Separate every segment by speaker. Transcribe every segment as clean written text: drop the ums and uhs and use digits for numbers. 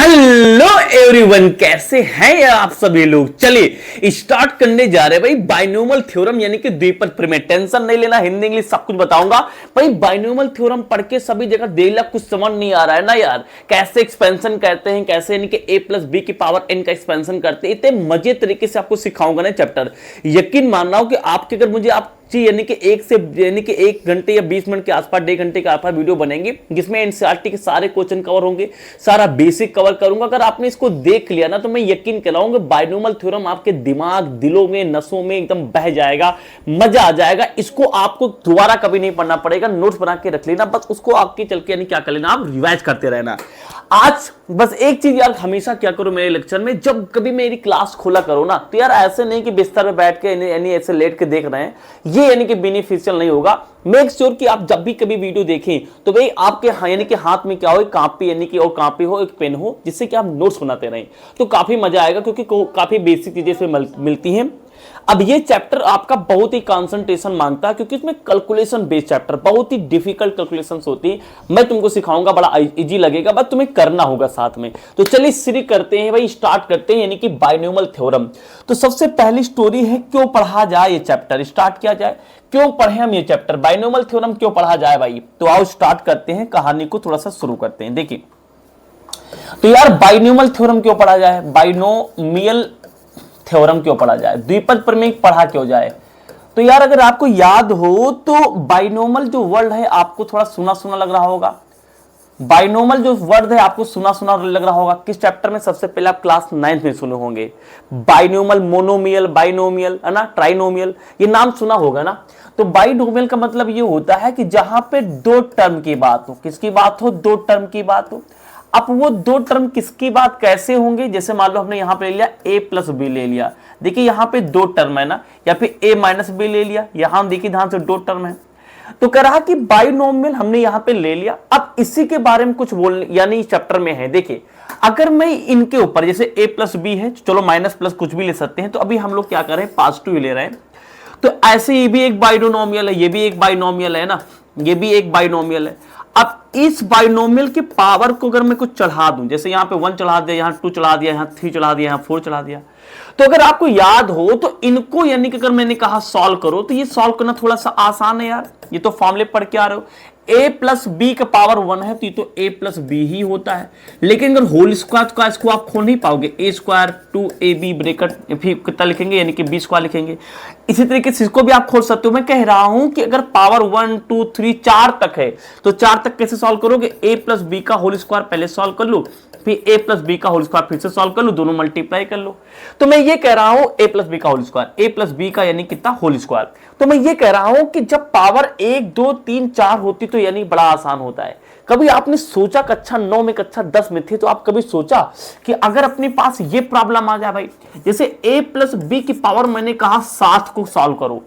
Speaker 1: Hello everyone, कैसे हैं यार आप सभी लोग। चलिए स्टार्ट करने जा रहे हैं भाई बाइनोमियल थ्योरम यानी कि द्विपद प्रमेय। टेंशन नहीं लेना, हिंदी इंग्लिश सब कुछ बताऊंगा भाई। बाइनोमियल थ्योरम पढ़ के सभी जगह देला कुछ समझ नहीं आ रहा है ना यार। कैसे एक्सपेंशन करते हैं, कैसे यानी कि a प्लस बी की पावर n का एक्सपेंशन करते हैं, इतने मजे तरीके से आपको सिखाऊंगा ना चैप्टर। यकीन मानना हो कि आपके अगर मुझे आप यानी कि एक घंटे या 20 मिनट के आसपास, 1.5 घंटे के आसपास वीडियो बनेंगे जिसमें एनसीईआरटी के सारे क्वेश्चन कवर होंगे, सारा बेसिक कवर करूंगा। अगर आपने इसको देख लिया ना तो मैं यकीन कराऊंगा बाइनोमियल थ्योरम आपके दिमाग, दिलों में, नसों में एकदम बह जाएगा, मजा आ जाएगा। इसको आपको दोबारा कभी नहीं पढ़ना पड़ेगा, नोट्स बना के रख लेना, बस उसको आपके चल के यानी क्या कर लेना, आप रिवाइज करते रहना। आज बस एक चीज यार हमेशा क्या करो मेरे लेक्चर में, जब कभी मेरी क्लास खोला करो ना तो यार ऐसे नहीं कि बिस्तर पे बैठ के यानी ऐसे लेट के देख रहे हैं, ये यानी कि बेनिफिशियल नहीं होगा। मेक श्योर कि आप जब भी कभी वीडियो देखें तो भाई आपके यानी कि हाथ में क्या हो, एक कॉपी यानी कि और कॉपी हो, एक पेन हो, जिससे कि आप नोट्स बनाते रहें तो काफी मजा आएगा, क्योंकि काफी बेसिक चीजें इसमें मिलती हैं। अब ये चैप्टर आपका बहुत ही कंसंट्रेशन मांगता है, क्योंकि इसमें कैलकुलेशन बेस्ड चैप्टर, बहुत ही डिफिकल्ट कैलकुलेशंस होती है। मैं तुमको सिखाऊंगा, बड़ा इजी लगेगा, बस तुम्हें करना होगा साथ में। तो चलिए शुरू करते हैं भाई, स्टार्ट करते हैं यानी कि बाइनोमियल थ्योरम। तो सबसे पहली स्टोरी है क्यों पढ़ा जाए ये चैप्टर, स्टार्ट किया जाए, क्यों पढ़े हम ये चैप्टर, बाइनोमियल थ्योरम क्यों पढ़ा जाए भाई। तो आओ स्टार्ट करते हैं, कहानी को थोड़ा सा शुरू करते हैं। देखिए तो यार बाइनोमियल थ्योरम क्यों पढ़ा जाए, बाइनोमियल थ्योरम क्यों पढ़ा जाए, द्विपद प्रमेय पढ़ा क्यों जाए। तो यार अगर आपको याद हो तो बाइनोमियल जो वर्ड है आपको थोड़ा सुना सुना लग रहा होगा। बाइनोमियल जो वर्ड है आपको सुना सुना लग रहा होगा। किस चैप्टर में, सबसे पहले आप क्लास 9th में सुने होंगे। बाइनोमियल, मोनोमियल, बाइनोमियल है ना, ट्राइनोमियल, ये नाम सुना होगा ना। तो बाइनोमियल का मतलब ये होता है कि जहां पे दो टर्म की बात हो, किसकी बात हो, दो टर्म की बात हो। अब वो दो टर्म किसकी बात कैसे होंगे, जैसे मान लो हमने यहां पे ले लिया a प्लस बी ले लिया, देखिए यहां पे दो टर्म है ना, या फिर a माइनस बी ले लिया, यहां देखिए ध्यान से दो टर्म है। तो कह रहा कि बाइनोमियल हमने यहां पे ले लिया। अब इसी के बारे में कुछ बोलने यानी इस चैप्टर में है। देखिए अगर मैं इनके ऊपर, जैसे a प्लस बी है, चलो माइनस प्लस कुछ भी ले सकते हैं, तो अभी हम लोग क्या कर रहे हैं, पॉजिटिव ले रहे हैं। तो ऐसे ये भी एक बाइनोमियल है, ये भी एक बाइनोमियल है ना, ये भी एक बाइनोमियल है। अब इस बाइनोमियल की पावर को अगर मैं कुछ चढ़ा दूं, जैसे यहां पे 1 चढ़ा दिया, यहां 2 चढ़ा दिया, यहां 3 चढ़ा दिया, यहां 4 चढ़ा दिया, तो अगर आपको याद हो तो इनको यानी कि अगर मैंने कहा सॉल्व करो तो ये सॉल्व करना थोड़ा सा आसान है यार। ये तो फॉर्मूले पढ़ के आ रहे हो, a प्लस बी का पावर 1 है तो ये तो a प्लस बी ही होता है। लेकिन अगर होल स्क्वायर का इसको आप खोल नहीं पाओगे, a स्क्वायर 2ab ब्रैकेट फिर कितना लिखेंगे यानी कि b स्क्वायर लिखेंगे। इसी तरीके से इसको भी आप खोल सकते हो। मैं कह रहा हूं कि अगर पावर 1 2 3 4 तक है तो 4 तक कैसे सॉल्व करोगे, a प्लस बी का होल स्क्वायर पहले सॉल्व कर लो, फिर a प्लस बी का होल स्क्वायर फिर से सॉल्व कर लो, दोनों मल्टीप्लाई कर लो। तो मैं ये कह रहा हूं a प्लस बी का whole square, a plus b का यानी कितना होल स्क्वायर। तो मैं ये कह रहा हूं कि जब पावर 1 2 3 4 होती तो यानी बड़ा आसान होता है। कभी आपने सोचा कक्षा 9 में, कक्षा 10 में थे तो आप कभी सोचा कि अगर अपने पास ये प्रॉब्लम आ जाए भाई, जैसे a प्लस बी की पावर मैंने कहा 7 को सॉल्व करो।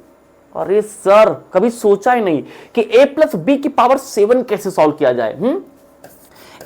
Speaker 1: अरे सर कभी सोचा ही नहीं कि a प्लस बी की पावर 7 कैसे सॉल्व किया जाए।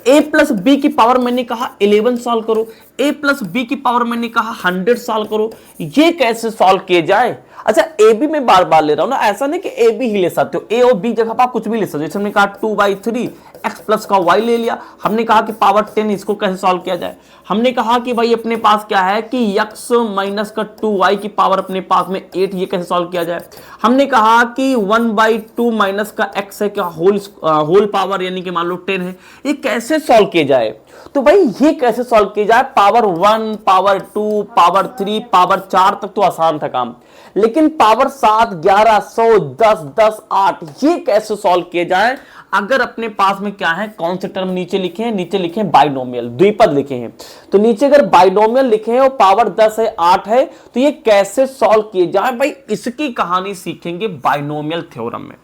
Speaker 1: a प्लस बी की पावर मैंने कहा 11 सॉल्व करो, a प्लस बी की पावर मैंने कहा 100 सॉल्व करो, ये कैसे सॉल्व किए जाए। अच्छा ए बी में बार बार ले रहा हूं ना, ऐसा नहीं कि ए बी ही ले सकते हो, ए और बी जगह पर आप कुछ भी ले सकते हो। जैसे हमने कहा 2/3 x प्लस का y ले लिया, हमने कहा कि पावर 10 इसको कैसे सॉल्व किया जाए। हमने कहा कि भाई अपने पास क्या है कि x माइनस का 2y की पावर अपने पास में 8, ये कैसे सॉल्व किया जाए। हमने कहा कि 1/2 माइनस का x है क्या, होल पावर यानी कि मान लो 10 है, ये कैसे सॉल्व किया जाए। तो भाई ये कैसे सॉल्व किया जाए, पावर 1 पावर 2 पावर 3 पावर 4 तक तो आसान था काम, लेकिन पावर 7 11 100 10 10 8 ये कैसे सॉल्व किए जाए। अगर अपने पास में क्या है, कौन से टर्म नीचे लिखे हैं, नीचे लिखे हैं बाइनोमियल, द्विपद लिखे हैं। तो नीचे अगर बाइनोमियल लिखे हैं और पावर 10 है 8 है तो ये कैसे सॉल्व किए जाए भाई, इसकी कहानी सीखेंगे बाइनोमियल थ्योरम में।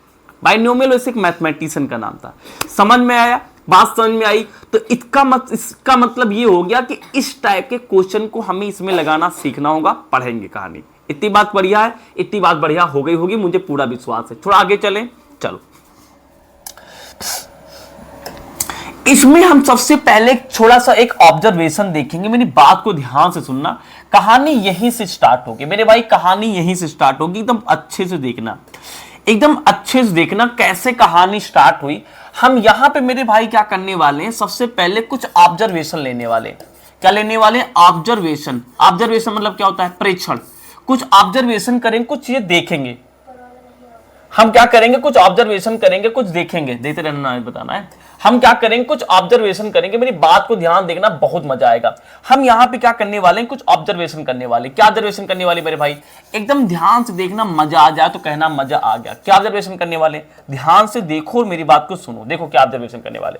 Speaker 1: बाइनोमियल वैसे एक मैथमेटिशियन का नाम था। समझ में आया, बात समझ में आई। तो इसका मतलब ये हो गया कि इस टाइप के क्वेश्चन को हमें इसमें लगाना सीखना होगा, पढ़ेंगे कहानी। इतनी बात बढ़िया है, इतनी बात बढ़िया हो गई होगी, मुझे पूरा विश्वास है। थोड़ा आगे चलें, चलो। इसमें हम सबसे पहले थोड़ा सा एक ऑब्जर्वेशन देखेंगे, मेरी बात को ध्यान से सुनना। कहानी यहीं से स्टार्ट होगी मेरे भाई, कहानी यहीं से स्टार्ट होगी, एकदम अच्छे से देखना, एकदम अच्छे से देखना कैसे कहानी स्टार्ट हुई। हम यहां पे मेरे भाई क्या करने वाले हैं, सबसे पहले कुछ ऑब्जर्वेशन लेने वाले हैं। क्या लेने वाले हैं? ऑब्जर्वेशन। ऑब्जर्वेशन मतलब क्या होता है? प्रेक्षण। कुछ ऑब्जर्वेशन करेंगे, कुछ चीजें देखेंगे। हम क्या करेंगे? कुछ ऑब्जर्वेशन करेंगे, कुछ देखेंगे। देखते रहना, बताना है। हम क्या करेंगे? कुछ ऑब्जर्वेशन करेंगे। मेरी बात को ध्यान देखना, बहुत मजा आएगा। हम यहां पे क्या करने वाले हैं? कुछ ऑब्जर्वेशन करने वाले। क्या ऑब्जर्वेशन करने वाले मेरे भाई? एकदम ध्यान से देखना, मजा आ जाए तो कहना मजा आ गया। क्या ऑब्जर्वेशन करने वाले? ध्यान से देखो और मेरी बात को सुनो। देखो क्या ऑब्जर्वेशन करने वाले।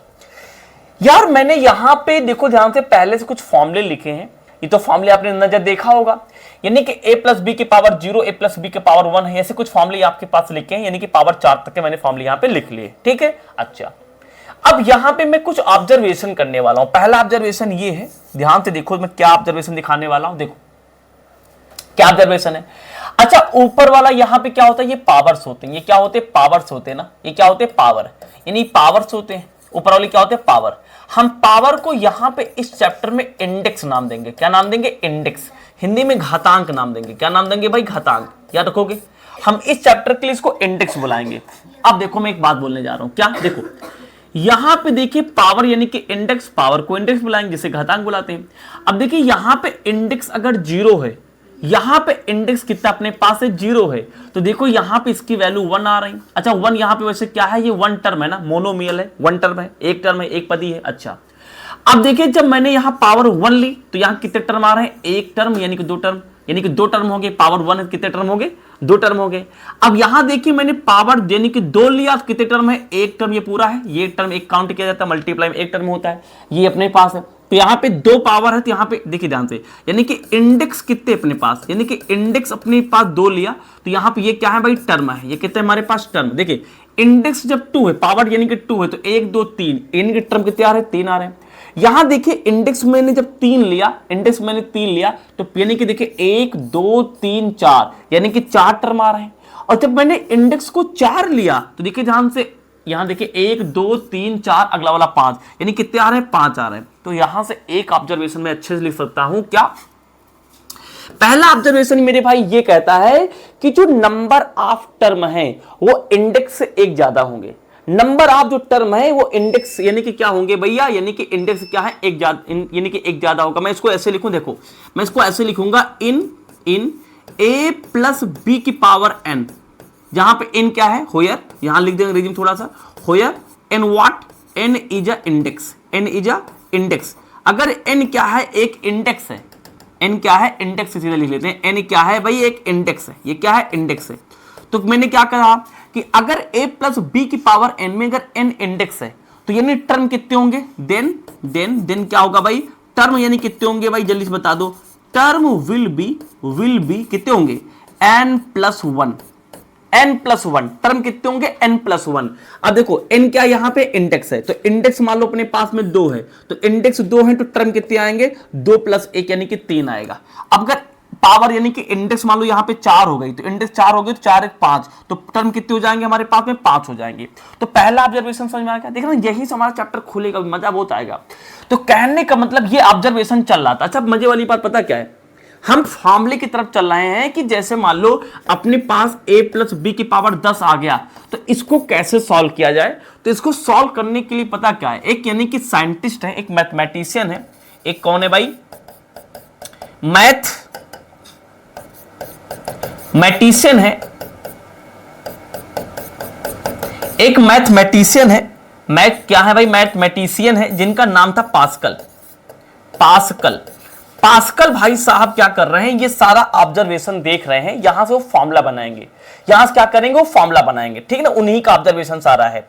Speaker 1: यार मैंने यहां पे देखो ध्यान से, पहले से कुछ फॉर्मूले लिखे हैं। ये तो फॉर्मूले आपने नजर देखा होगा, यानी कि a प्लस बी की पावर 0, a प्लस बी की पावर 1 है। ऐसे कुछ फॉर्मूले आपके पास लिखे हैं, यानी कि पावर 4 तक के मैंने फॉर्मूले यहां पे लिख लिए। ठीक है, अच्छा। अब यहां पे मैं कुछ ऑब्जर्वेशन करने वाला हूं। पहला ऑब्जर्वेशन ये है, ध्यान से देखो मैं क्या ऑब्जर्वेशन दिखाने वाला हूं। देखो क्या ऑब्जर्वेशन है। अच्छा, ऊपर वाला यहां पे क्या होता है? ये पावर्स होते हैं। ये क्या होते हैं? पावर्स होते हैं ना। ये क्या होते हैं? पावर, यानी पावर्स होते हैं। ऊपर वाले क्या होते हैं? पावर। हम पावर को यहां पे इस चैप्टर में इंडेक्स नाम देंगे। क्या नाम देंगे? इंडेक्स। हिंदी में घातांक नाम देंगे। क्या नाम देंगे भाई? घातांक। याद रखोगे, हम इस चैप्टर के लिए इसको इंडेक्स बुलाएंगे। अब देखो मैं एक बात बोलने जा रहा हूं। क्या? देखो यहां पे देखिए पावर यानी कि इंडेक्स, पावर को इंडेक्स बुलाएंगे, जिसे घातांक बुलाते हैं। अब देखिए यहां पे इंडेक्स अगर 0 है, यहां पे इंडेक्स कितना अपने पास है? 0 है। तो देखो यहां पे इसकी वैल्यू 1 आ रही। अच्छा 1 यहां पे वैसे क्या है? ये 1 टर्म है ना, मोनोमियल है, 1 टर्म है, एक टर्म है, एक पदी है। अच्छा अब देखिए जब मैंने यहां पावर 1 ली तो यहां कितने टर्म आ रहे हैं? एक टर्म, यानी कि 2 टर्म, यानी कि 2 टर्म हो गए। पावर 1 है, कितने टर्म हो गए? 2 टर्म हो गए। अब यहां देखिए मैंने पावर यानी कि 2 लिया तो कितने टर्म है? एक टर्म। ये पूरा है, ये टर्म एक काउंट किया जाता है, मल्टीप्लाई में एक टर्म होता है, ये अपने पास है। तो यहां पे 2 पावर है, तो यहां पे देखिए ध्यान से, यानी कि इंडेक्स कितने अपने पास, यानी कि इंडेक्स अपने पास 2 लिया तो यहां पे ये क्या है भाई? टर्म है। ये कितने हमारे पास? टर्म। देखिए इंडेक्स जब 2 है, पावर यानी कि 2 है, तो 1 2 3, यानी कि टर्म कितने आ रहे हैं? 3 आ रहे हैं। यहां देखिए इंडेक्स मैंने जब 3 लिया, इंडेक्स मैंने 3 लिया तो यानी कि देखिए 1 2 3 4, यानी कि 4 टर्म आ रहे हैं। और जब मैंने इंडेक्स को 4 लिया तो देखिए ध्यान से, यहां देखिए 1 2 3 4, अगला वाला 5, यानी कितने आ रहे हैं? 5 आ रहे हैं। तो यहां से एक ऑब्जर्वेशन में अच्छे से लिख सकता हूं। क्या? पहला ऑब्जर्वेशन मेरे भाई ये कहता है कि जो नंबर ऑफ टर्म है वो इंडेक्स से एक ज्यादा होंगे। नंबर ऑफ जो टर्म है वो इंडेक्स यानी कि क्या होंगे भैया? यानी कि इंडेक्स क्या है? एक ज्यादा, यानी कि एक ज्यादा होगा। मैं इसको ऐसे लिखूं, देखो मैं इसको ऐसे लिखूंगा, इन a प्लस बी की पावर n, जहां पे n क्या है? होयर। यहां लिख देंगे रिज्यूम थोड़ा सा, होयर n what? n is a index, n is a index. अगर n क्या है? एक इंडेक्स है। n क्या है? इंडेक्स। सीधे लिख लेते हैं, n क्या है भाई? एक इंडेक्स है। ये क्या है? इंडेक्स है। तो मैंने क्या कहा कि अगर a प्लस बी की पावर n में अगर n इंडेक्स है तो यानी टर्म कितने होंगे? देन क्या होगा भाई? टर्म यानी कितने होंगे भाई? जल्दी से बता दो। टर्म विल बी कितने होंगे? n plus 1, n plus 1 term कितने होंगे? n plus 1। अब देखो n क्या यहां पे? इंडेक्स है, तो इंडेक्स मान लो अपने पास में 2 है, तो इंडेक्स 2 है तो टर्म कितने आएंगे? 2 प्लस 1 यानी कि 3 आएगा। अब अगर पावर यानी कि इंडेक्स मान लो यहां पे 4 हो गई, तो इंडेक्स 4 हो गई तो 4 1 5, तो टर्म कितने हो जाएंगे हमारे पास में? 5 हो जाएंगे। तो पहला ऑब्जर्वेशन समझ में आ गया। देखना यही से हमारा चैप्टर खुलेगा, मजा बहुत आएगा। तो कहने का मतलब ये ऑब्जर्वेशन चल रहा था। अच्छा मजे वाली बात पता क्या है? हम फॉर्मूले की तरफ चल रहे हैं कि जैसे मान लो अपने पास a प्लस बी की पावर 10 आ गया तो इसको कैसे सॉल्व किया जाए। तो इसको सॉल्व करने के लिए पता क्या है? एक यानी कि साइंटिस्ट है, एक मैथमेटिशियन है। एक कौन है भाई? मैथमेटिशियन है, एक मैथमेटिशियन है। मैथ क्या है भाई? मैथमेटिशियन है, जिनका नाम था पास्कल। पास्कल भाई साहब क्या कर रहे हैं? ये सारा ऑब्जर्वेशन देख रहे हैं, यहां से वो फॉर्मूला बनाएंगे। यहां से क्या करेंगे? वो फॉर्मूला बनाएंगे, ठीक है ना? उन्हीं का ऑब्जर्वेशन सारा है।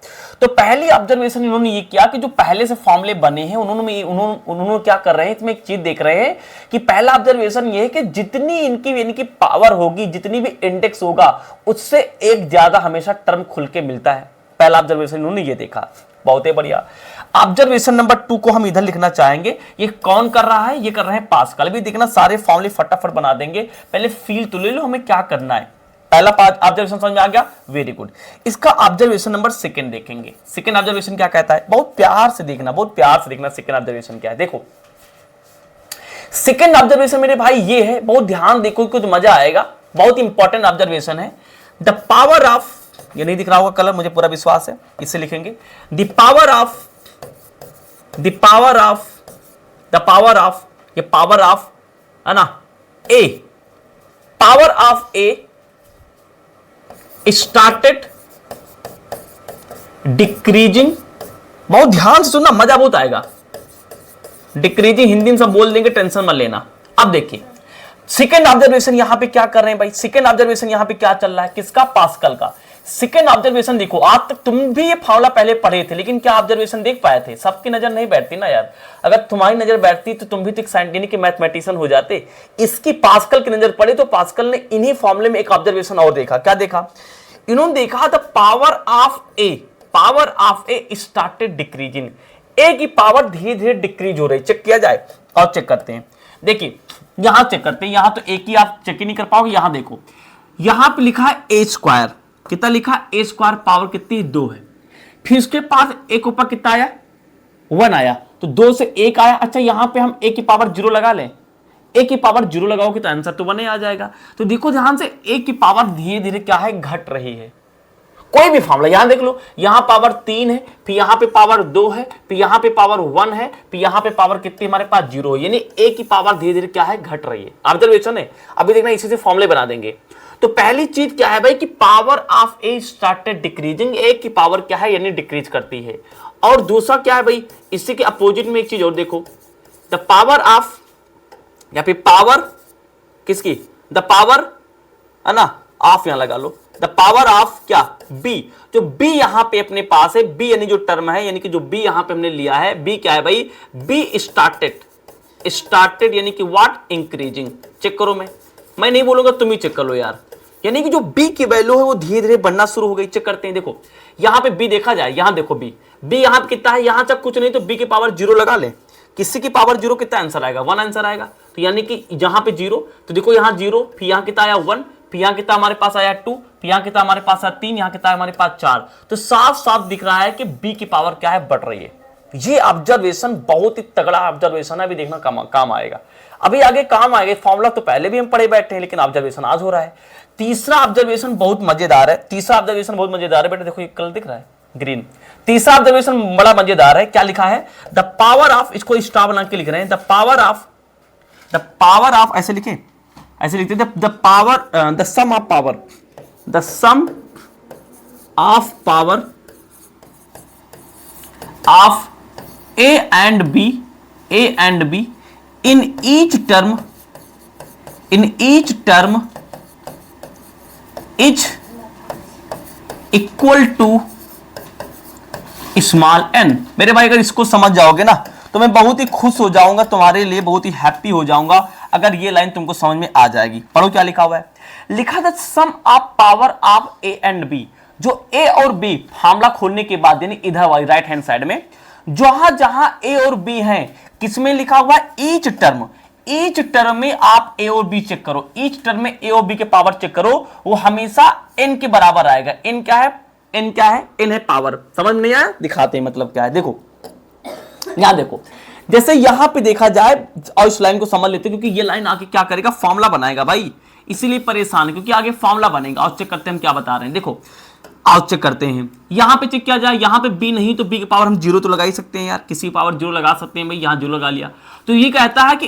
Speaker 1: तो पहली ऑब्जर्वेशन इन्होंने ये किया कि जो पहले से फॉर्मूले बने हैं उन्होंने क्या कर रहे हैं, इसमें एक चीज देख रहे हैं कि पहला ऑब्जर्वेशन ये है कि जितनी इनकी यानी कि पावर होगी, जितनी भी इंडेक्स होगा, उससे एक ज्यादा हमेशा टर्म खुल के मिलता है। पहला ऑब्जर्वेशन इन्होंने ये देखा। बहुत ही बढ़िया। ऑब्जर्वेशन नंबर 2 को हम इधर लिखना चाहेंगे। ये कौन कर रहा है? ये कर रहे हैं पास्कल। भी देखना सारे फॉर्मूले फटाफट बना देंगे। पहले फील तो ले लो हमें क्या करना है। पहला ऑब्जर्वेशन समझ में आ गया? Very good. इसका ऑब्जर्वेशन नंबर 2 देखेंगे। सेकंड ऑब्जर्वेशन क्या कहता है? बहुत प्यार से देखना, बहुत प्यार से देखना। सेकंड ऑब्जर्वेशन क्या है? देखो सेकंड ऑब्जर्वेशन मेरे भाई ये है, बहुत ध्यान देखो, कुछ मजा आएगा। बहुत इंपॉर्टेंट ऑब्जर्वेशन है। द पावर ऑफ ये नहीं दिख रहा होगा कलर, मुझे पूरा विश्वास है, इससे लिखेंगे द पावर ऑफ ये पावर ऑफ है ना A, power of A started decreasing, बहुत ध्यान से सुनना, मजा बहुत आएगा। डिक्रीजिंग हिंदी में सब बोल देंगे, टेंशन मत लेना। अब देखिए सेकेंड ऑब्जर्वेशन यहां पे क्या कर रहे हैं भाई, सेकेंड ऑब्जर्वेशन यहां पे क्या चल रहा है, किसका, पास्कल का। सेकेंड ऑब्जर्वेशन देखो, आज तक तुम भी ये फार्मूला पहले पढ़े थे, लेकिन क्या ऑब्जर्वेशन देख पाए थे? सबकी नजर नहीं बैठती ना यार, अगर तुम्हारी नजर बैठती तो तुम भी तो एक साइंटिफिक के मैथमेटिशियन हो जाते। इसकी पास्कल की नजर पड़ी तो पास्कल ने इन्हीं फॉर्मूले में एक ऑब्जर्वेशन और देखा। क्या देखा? इन्होंने देखा the power of A started decreasing, A की पावर धीरे धीरे डिक्रीज हो रही। चेक किया जाए और चेक करते हैं। देखिए यहां चेक करते हैं, यहां तो एक ही आप चेक ही नहीं कर पाओगे। यहां देखो, यहां पे लिखा है ए स्क्वायर, कितना लिखा है? ए स्क्वायर, पावर कितनी? 2 है। फिर उसके पास एक ऊपर कितना आया? 1 आया, तो 2 से 1 आया। अच्छा यहां पे हम ए की पावर 0 लगा लें, ए की पावर 0 लगाओगे तो आंसर तो 1 ही आ जाएगा। तो देखो ध्यान से, ए की पावर धीरे धीरे क्या है? घट रही है। कोई भी फार्मूला यहां देख लो, यहां पावर 3 है, फिर यहां पे पावर 2 है, फिर यहां पे पावर 1 है, फिर यहां पे पावर कितनी हमारे पास? 0 है। यानी ए की पावर धीरे धीरे क्या है? घट रही है। ऑब्जर्वेशन है, अभी देखना इसी से फॉर्मूले बना देंगे। तो पहली चीज क्या है भाई कि power of A started decreasing, A की पावर क्या है? यानी डिक्रीज करती है। और दूसरा क्या है भाई, इसी के अपोजिट में एक चीज और देखो, द पावर ऑफ, या फिर पावर किसकी? द पावर है ना, ऑफ यहां लगा लो, द पावर ऑफ क्या? बी। जो बी यहां पे अपने पास है, बी यानी जो टर्म है, यानी कि जो बी यहां पे हमने लिया है, बी क्या है भाई? बी स्टार्टेड यानी कि व्हाट? इंक्रीजिंग। चेक करो, मैं नहीं बोलूंगा, तुम ही चेक कर लो यार। यानी कि जो बी की वैल्यू है वो धीरे धीरे बढ़ना शुरू हो गई। चेक करते हैं, देखो यहां पे बी देखा जाए, यहां देखो बी यहां पे कितना है? यहां तक कुछ नहीं, तो बी की पावर 0 लगा ले। किसी की पावर 0 कितना आंसर आएगा? 1 आंसर आएगा। तो यानी कि यहां पे 0, तो देखो यहां 0, फिर यहां कितना आया? 1, फिर यहां कितना हमारे पास आया? 2, फिर यहां कितना हमारे पास आया? 3, यहां कितना हमारे पास 4। तो साफ साफ दिख रहा है कि बी की पावर क्या है? बढ़ रही है। ये ऑब्जर्वेशन बहुत ही तगड़ा ऑब्जर्वेशन है, अभी देखना काम आएगा। अभी आगे काम आएगा। फॉर्मूला तो पहले भी हम पढ़े बैठे हैं, लेकिन ऑब्जर्वेशन आज हो रहा है। तीसरा ऑब्जर्वेशन बहुत मजेदार है, बेटा देखो ये कलर दिख रहा है ग्रीन। तीसरा ऑब्जर्वेशन बड़ा मजेदार है। क्या लिखा है? द पावर ऑफ, इसको स्टार बना के लिख रहे हैं, द पावर ऑफ ऐसे लिखे, ऐसे लिखते the power, the sum of power of A and b in each term is equal to small n। मेरे भाई अगर इसको समझ जाओगे ना तो मैं बहुत ही खुश हो जाऊंगा, तुम्हारे लिए बहुत ही हैप्पी हो जाऊंगा अगर ये लाइन तुमको समझ में आ जाएगी। पढ़ो क्या लिखा हुआ है। लिखा था sum of power of A and B. जो ए और बी फार्मूला खोलने के बाद यानी इधर वाली राइट हैंड साइड में जहां जहां ए और बी हैं, किसमें लिखा हुआ है? ईच टर्म में आप ए और बी चेक करो, ईच टर्म में ए और बी के पावर चेक करो, वो हमेशा एन के बराबर आएगा। एन क्या है? एन है पावर। समझ में नहीं आया? दिखाते हैं मतलब क्या है। देखो यहां देखो, जैसे यहां पे देखा जाए, और इस लाइन को समझ लेते हैं क्योंकि ये लाइन आगे क्या करेगा? फॉर्मूला बनाएगा भाई, इसीलिए परेशान है क्योंकि आगे फॉर्मूला बनेगा। और चेक करते हैं हम क्या बता रहे हैं। देखो आओ चेक करते हैं, यहां पे चेक किया जाए, यहां पे बी नहीं तो बी की पावर हम 0 तो लगा ही सकते हैं यार, किसी पावर 0 लगा सकते हैं भाई, यहां 0 लगा लिया। तो ये कहता है कि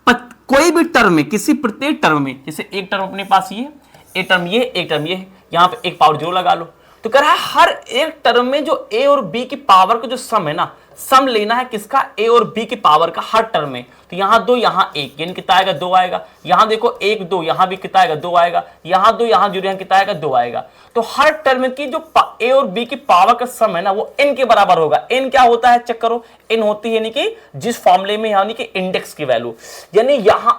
Speaker 1: कोई भी टर्म में, किसी प्रत्येक टर्म में, जैसे एक टर्म अपने पास ये, एक टर्म ये, एक टर्म ये, यहां पे एक पावर 0 लगा लो। तो कह रहा है हर एक टर्म में जो ए और बी की पावर का जो सम है ना, सम लेना है किसका? ए और बी की पावर का हर टर्म में। तो यहां 2 यहां 1, यानी कितना आएगा? 2 आएगा। यहां देखो 1 2, यहां भी कितना आएगा? 2 आएगा। यहां 2 यहां 0, यहां कितना आएगा? 2 आएगा। तो हर टर्म की जो ए और बी की पावर का सम है ना वो n के बराबर होगा। n क्या होता है? चेक करो, n होती है यानी कि जिस फॉर्मूले में यानी कि इंडेक्स की वैल्यू, यानी यहां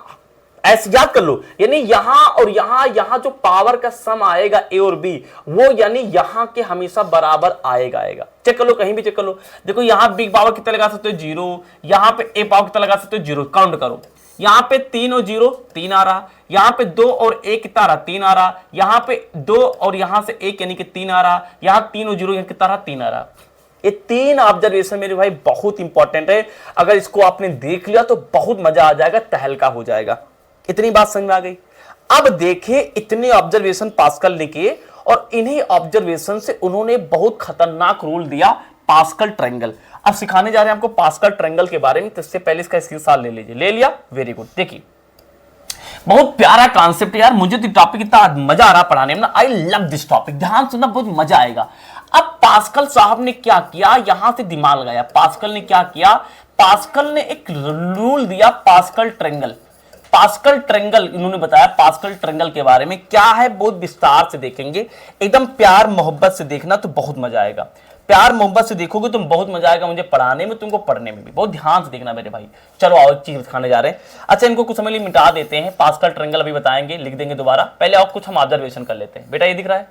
Speaker 1: ऐसे याद कर लो, यानी यहां और यहां जो पावर का सम आएगा ए और बी, वो यानी यहां के हमेशा बराबर आएगा। चेक कर लो, कहीं भी चेक कर लो। देखो यहां बी पावर कितना लगा सकते हो? 0। यहां पे ए पावर कितना लगा सकते हो? 0। काउंट करो, यहां पे 3 और 0 3 आ रहा, यहां पे 2 और 1 कितना आ रहा? 3 आ रहा, यहां पे 2 और यहां से 1 यानी कि 3 आ रहा, यहां 3 और 0 यहां कितना आ रहा? 3 आ रहा। ये 3 ऑब्जर्वेशन मेरे भाई बहुत इंपॉर्टेंट है, अगर इसको आपने देख लिया तो बहुत मजा आ जाएगा, तहलका हो जाएगा। इतनी बात समझ में आ गई। अब देखिए इतने ऑब्जर्वेशन पास्कल ने किए और इन्हीं ऑब्जर्वेशन से उन्होंने बहुत खतरनाक रूल दिया पास्कल ट्रायंगल। अब सिखाने जा रहे हैं आपको पास्कल ट्रायंगल के बारे में, तो इससे पहले इसका स्क्रीनशॉट ले लीजिए। ले लिया, वेरी गुड। देखिए बहुत प्यारा कॉन्सेप्ट है यार, मुझे तो टॉपिक इतना मजा आ रहा पढ़ाने में ना, आई लव दिस टॉपिक, ध्यान सुनना बहुत मजा आएगा। अब पास्कल साहब ने क्या किया, यहां से दिमाग लगाया। पास्कल ने क्या किया, पास्कल ने एक रूल दिया पास्कल ट्रायंगल। पास्कल ट्रायंगल इन्होंने बताया, पास्कल ट्रायंगल के बारे में क्या है बहुत विस्तार से देखेंगे, एकदम प्यार मोहब्बत से देखना तो बहुत मजा आएगा। प्यार मोहब्बत से देखोगे तुम बहुत मजा आएगा, मुझे पढ़ाने में तुमको पढ़ने में भी। बहुत ध्यान से देखना मेरे भाई। चलो आओ एक चीज दिखाने जा रहे हैं। अच्छा इनको कुछ समय लिए मिटा देते हैं, पास्कल ट्रायंगल अभी बताएंगे, लिख देंगे दोबारा। पहले आओ कुछ हम ऑब्जर्वेशन कर लेते हैं। बेटा ये दिख रहा है,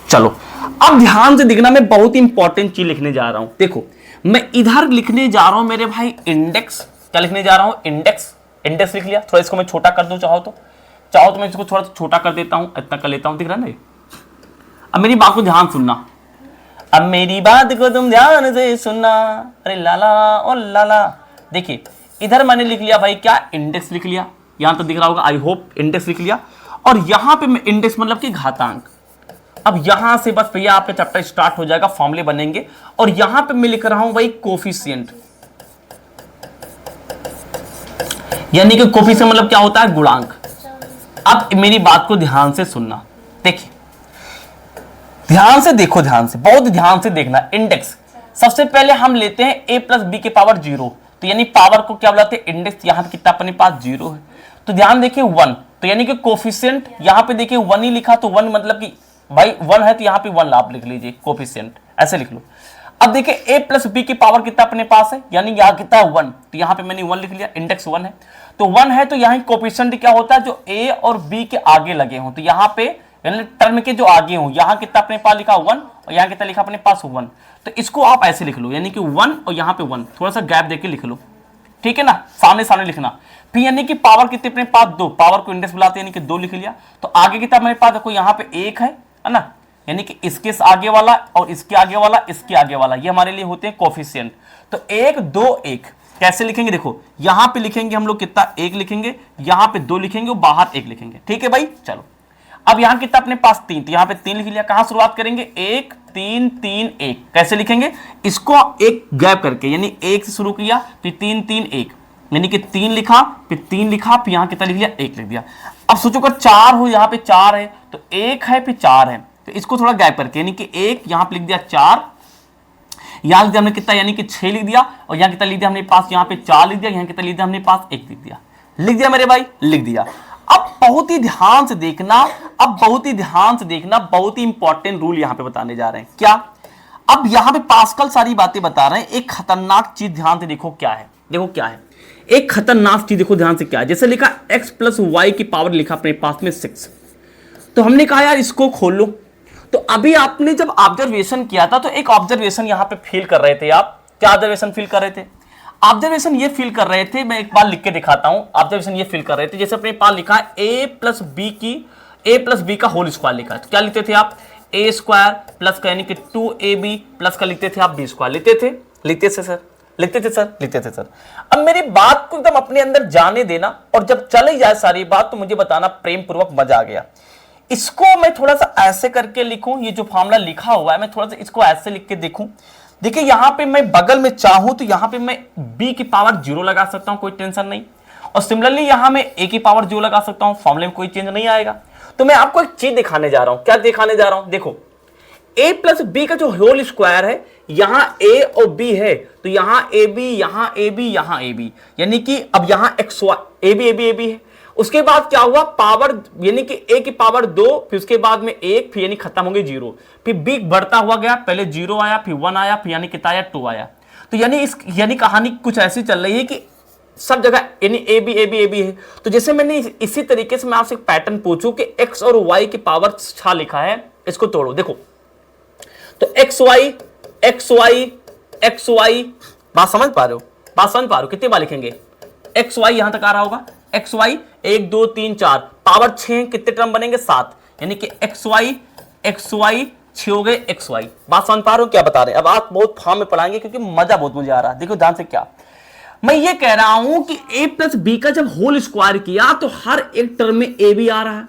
Speaker 1: चलो अब ध्यान से देखना, मैं बहुत इंपॉर्टेंट चीज लिखने जा रहा हूं। देखो मैं इधर लिखने जा रहा हूं मेरे भाई इंडेक्स, क्या लिखने जा रहा हूं, इंडेक्स। इंडेक्स लिख लिया, थोड़ा इसको मैं छोटा कर दूं, चाहो तो मैं इसको थोड़ा छोटा कर देता हूं, इतना कर लेता हूं, दिख रहा है ना। अब मेरी बात को ध्यान सुनना, अब मेरी बात को तुम ध्यान से सुनना, अरे लाला ओ लाला। देखिए इधर मैंने लिख लिया भाई क्या, इंडेक्स लिख लिया, यहां तो दिख रहा होगा आई होप, इंडेक्स लिख लिया। और यहां पे मैं इंडेक्स मतलब कि घातांक। अब यहां से बस भैया आपका चैप्टर स्टार्ट हो जाएगा, फॉर्मूले बनेंगे। और यहां पे मैं लिख रहा हूं भाई कोफिशिएंट, यानी कि कोफिशिएंट मतलब क्या होता है, गुणांक। अब मेरी बात को ध्यान से सुनना, देखिए ध्यान से देखो, ध्यान से, बहुत ध्यान से देखना। इंडेक्स सबसे पहले हम लेते हैं a प्लस बी के पावर 0, तो यानी पावर को क्या बुलाते हैं, इंडेक्स। यहां पे कितना अपने पास 0 है, तो ध्यान देखिए 1, तो यानी कि कोफिशिएंट यहां पे देखिए 1 ही लिखा, तो 1 मतलब कि भाई 1 है तो यहां पे 1 आप लिख लीजिए, कोफिशिएंट ऐसे लिख लो। अब देखिए a प्लस बी की पावर कितना अपने पास है, यानी यहां कितना 1, तो यहां पे मैंने 1 लिख लिया, इंडेक्स 1 है। तो 1 है तो यहां कोफिशिएंट क्या होता है, जो a और b के आगे लगे हों, तो यहां पे यानी टर्म के जो आगे हो, यहां कितना अपने पास लिखा 1 और यहां कितना लिखा अपने पास 1, तो इसको आप ऐसे लिख लो, यानी कि 1 और यहां पे 1, थोड़ा सा गैप देके लिख लो, ठीक है ना, सामने सामने लिखना। फिर यानी कि पावर कितने अपने पास 2, पावर को इंडेक्स बुलाते हैं, यानी कि 2 लिख लिया। तो आगे कितना मेरे पास देखो, यहां पे 1 है ना, यानी कि इसके आगे वाला और इसके आगे वाला, इसके आगे वाला, ये हमारे लिए होते हैं कोफिशिएंट। तो 1 2 1 कैसे लिखेंगे, देखो यहां पे लिखेंगे हम लोग कितना, 1 लिखेंगे, यहां पे 2 लिखेंगे और बाहर 1 लिखेंगे, ठीक है भाई। चलो अब यहां कितना अपने पास 3, तो यहां पे 3 लिख लिया। कहां शुरुआत करेंगे, 1 3 3 1, कैसे लिखेंगे, इसको एक गैप करके, यानी 1 से शुरू किया, फिर 3 3 1, यानी कि 3 लिखा, फिर 3 लिखा, फिर यहां कितना लिख लिया, 1 लिख दिया। अब सोचो अगर 4 हो, यहां पे 4 है, तो 1 है फिर 4 है, तो इसको थोड़ा गैप करके, यानी कि 1 यहां पे लिख दिया, 4 यहां लिख दिया हमने कितना, यानी कि 6 लिख दिया, और यहां कितना लिख दिया हमने पास, यहां पे 4 लिख दिया, यहां कितना लिख दिया हमने पास, 1 लिख दिया। लिख दिया मेरे भाई, लिख दिया। अब बहुत ही ध्यान से देखना, अब बहुत ही ध्यान से देखना, बहुत ही इंपॉर्टेंट रूल यहां पे बताने जा रहे हैं। क्या, अब यहां पे पास्कल सारी बातें बता रहे हैं, एक खतरनाक चीज ध्यान से देखो क्या है, देखो क्या है, एक खतरनाक चीज देखो ध्यान से क्या है। जैसे लिखा x प्लस वाई की पावर लिखा अपने पास में 6, तो हमने कहा यार इसको खोल लो। तो अभी आपने जब ऑब्जर्वेशन किया था, तो एक ऑब्जर्वेशन यहां पे फील कर रहे थे आप, क्या ऑब्जर्वेशन फील कर रहे थे, ऑब्जर्वेशन ये फील कर रहे थे, मैं एक बार लिख के दिखाता हूं। ऑब्जर्वेशन ये फील कर रहे थे, जैसे अपने पास लिखा है a प्लस बी का होल स्क्वायर लिखा है, तो क्या लिखते थे आप, a स्क्वायर प्लस का यानी कि 2ab प्लस का लिखते थे आप b स्क्वायर, लिखते थे सर। अब मेरी बात को एकदम अपने अंदर जाने देना, और जब चले जाए सारी बात तो मुझे बताना प्रेम पूर्वक, मजा आ गया। इसको मैं थोड़ा सा ऐसे करके लिखूं, ये जो फॉर्मूला लिखा हुआ है मैं थोड़ा सा इसको ऐसे लिख के देखूं। देखिए यहां पे मैं बगल में चाहूं तो यहां पे मैं b की पावर 0 लगा सकता हूं, कोई टेंशन नहीं। और सिमिलरली यहां मैं a की पावर 0 लगा सकता हूं, फॉर्मूले में कोई चेंज नहीं आएगा। तो मैं आपको एक चीज दिखाने जा रहा हूं, क्या दिखाने जा रहा हूं, देखो a प्लस बी का जो होल स्क्वायर है, यहां a और b है, तो यहां ab, यहां ab, यहां ab, यानी कि अब यहां x ab है। उसके बाद क्या हुआ, पावर यानी कि a की पावर 2, फिर उसके बाद में 1, फिर यानी खत्म होंगे 0, फिर b बढ़ता हुआ गया, पहले 0 आया, फिर 1 आया, फिर यानी कितना आया, 2 आया। तो यानी कहानी कुछ ऐसी चल रही है कि सब जगह यानी ए बी है। तो जैसे मैंने इसी तरीके से मैं आपसे एक पैटर्न पूछूं कि x और y की पावर 6 लिखा है, इसको तोड़ो, देखो तो एक्स वाई, बात समझ पा रहे हो, कितनी बार लिखेंगे, एक्स वाई यहां तक आ रहा होगा, एक्स वाई 1 2 3 4 पावर 6, कितने टर्म बनेंगे, 7, यानी कि एक्स वाई 6 हो गए एक्स वाई। बात समझ पा रहे हो क्या बता रहे हैं। अब आप बहुत फॉर्म में पढ़ाएंगे क्योंकि मजा बहुत मुझे आ रहा है। देखो ध्यान से, क्या मैं ये कह रहा हूं कि a प्लस बी का जब होल स्क्वायर किया तो हर एक टर्म में a भी आ रहा है,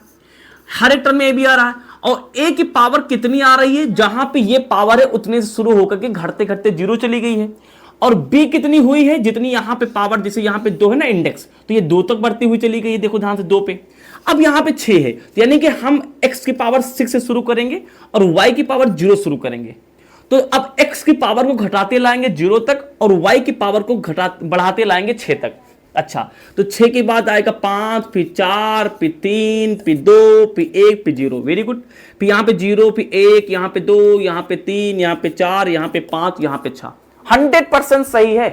Speaker 1: हर एक टर्म में ए बी आ रहा है, और ए की पावर कितनी आ रही है, जहां पे ये पावर है उतने से शुरू होकर के घटते घटते जीरो चली गई है। और बी कितनी हुई है, जितनी यहां पे पावर, जैसे यहां पे 2 है ना इंडेक्स, तो ये 2 तक बढ़ती हुई चली गई है, देखो ध्यान से 2 पे। अब यहां पे 6 है, तो यानी कि हम x की पावर 6 से शुरू करेंगे और y की पावर 0 शुरू करेंगे। तो अब x की पावर को घटाते लाएंगे 0 तक और y की पावर को बढ़ाते लाएंगे 6 तक। अच्छा, तो 6 के बाद आएगा 5, फिर 4, फिर 3, फिर 2, फिर 1, फिर 0। Very good. फिर यहां पे 0, फिर 1, यहां पे 2, यहां पे 3, यहां पे 4, यहां पे 5, यहां पे 6। 100% सही है।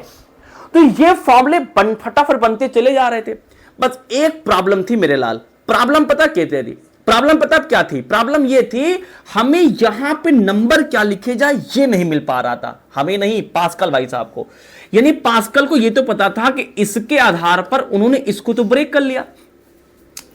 Speaker 1: तो ये फॉर्मूले फटाफट बनते चले जा रहे थे। बस एक प्रॉब्लम थी मेरे लाल। प्रॉब्लम पता क्या थी? प्रॉब्लम पता क्या थी? प्रॉब्लम ये थी, हमें यहां पे नंबर क्या लिखे जाए ये नहीं मिल पा रहा था। हमें नहीं, पास्कल भाई साहब को। यानी पास्कल को ये तो पता था कि इसके आधार पर उन्होंने इसको तो ब्रेक कर लिया।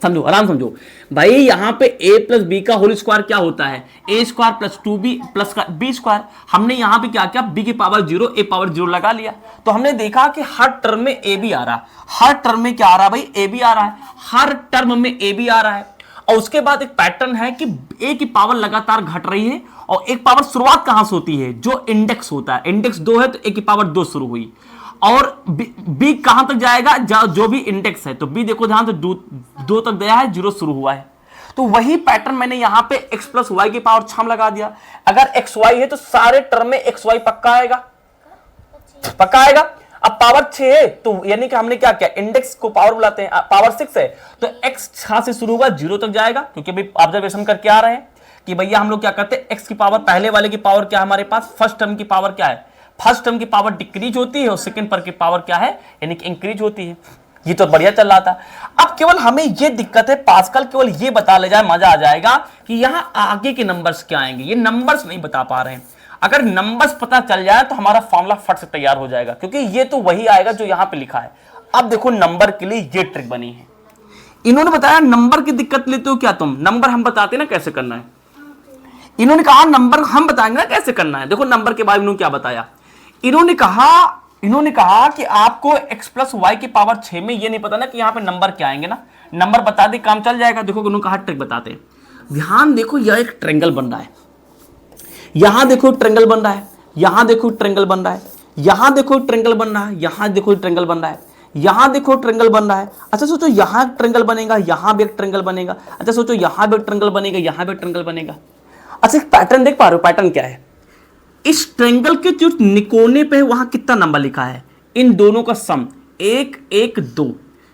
Speaker 1: समझो, आराम समझो भाई। यहां पे a प्लस बी का होल स्क्वायर क्या होता है? a square plus 2b plus b square. हमने यहां पे क्या किया? b की पावर 0, a पावर 0 लगा लिया। तो हमने देखा कि हर टर्म में a भी आ रहा है। हर टर्म में क्या आ रहा है भाई? a भी आ रहा है। हर टर्म में a भी आ रहा है। और उसके बाद एक पैटर्न है कि a की पावर लगातार घट रही है, और एक पावर शुरुआत कहां से होती है? जो इंडेक्स होता है। इंडेक्स 2 है तो a की पावर 2 शुरू हुई, और b कहां तक जाएगा? जो भी इंडेक्स है। तो b देखो ध्यान से 2 तक गया है, 0 शुरू हुआ है। तो वही पैटर्न मैंने यहां पे x प्लस वाई की पावर 6 लगा दिया। अगर x y है तो सारे टर्म में x y पक्का आएगा, पक्का आएगा। अब पावर 6 है तो यानी कि हमने क्या किया? इंडेक्स को पावर बुलाते हैं। पावर 6 है तो x 6 से शुरू होगा, 0 तक जाएगा, क्योंकि अभी ऑब्जर्वेशन करके आ रहे हैं कि भैया हम लोग क्या करते हैं, x की पावर, पहले वाले की पावर क्या है हमारे पास? फर्स्ट टर्म की पावर क्या है? फर्स्ट टर्म की पावर डिक्रीज होती है, और सेकंड पर की पावर क्या है? यानी कि इंक्रीज होती है। ये तो बढ़िया चल रहा था। अब केवल हमें ये दिक्कत है, पास्कल केवल ये बता ले जाए, मजा आ जाएगा कि यहां आगे के नंबर्स क्या आएंगे। ये नंबर्स नहीं बता पा रहे हैं। अगर नंबर्स पता चल जाए तो हमारा फॉर्मूला फट से तैयार हो जाएगा, क्योंकि ये तो वही आएगा जो यहां पे लिखा है। अब देखो नंबर के लिए ये ट्रिक बनी है। इन्होंने बताया नंबर की दिक्कत लेते हो क्या तुम? नंबर हम बताते ना कैसे करना है। इन्होंने कहा नंबर हम बताएंगे ना कैसे करना है। देखो नंबर के बारे में क्या बताया। इन्होंने कहा कि आपको x प्लस वाई की पावर 6 में ये नहीं पता ना कि यहां पे नंबर क्या आएंगे ना। नंबर बता दे, काम चल जाएगा। देखो उन्होंने कहा ट्रिक बताते हैं। ध्यान देखो, यह एक ट्रायंगल बन रहा है। यहां देखो ट्रायंगल बन रहा है, यहां देखो ट्रायंगल बन रहा है, यहां देखो ट्रायंगल बन रहा है, यहां देखो ट्रायंगल बन रहा है, यहां देखो ट्रायंगल बन रहा है। अच्छा सोचो यहां ट्रायंगल बनेगा, यहां भी एक ट्रायंगल बनेगा। अच्छा सोचो यहां भी एक ट्रायंगल बनेगा, यहां भी एक ट्रायंगल बनेगा। अच्छा एक पैटर्न देख पा रहे हो? पैटर्न क्या है? इस ट्रायंगल के जो निकोने पे है वहां कितना नंबर लिखा है? इन दोनों का सम 1 1 2।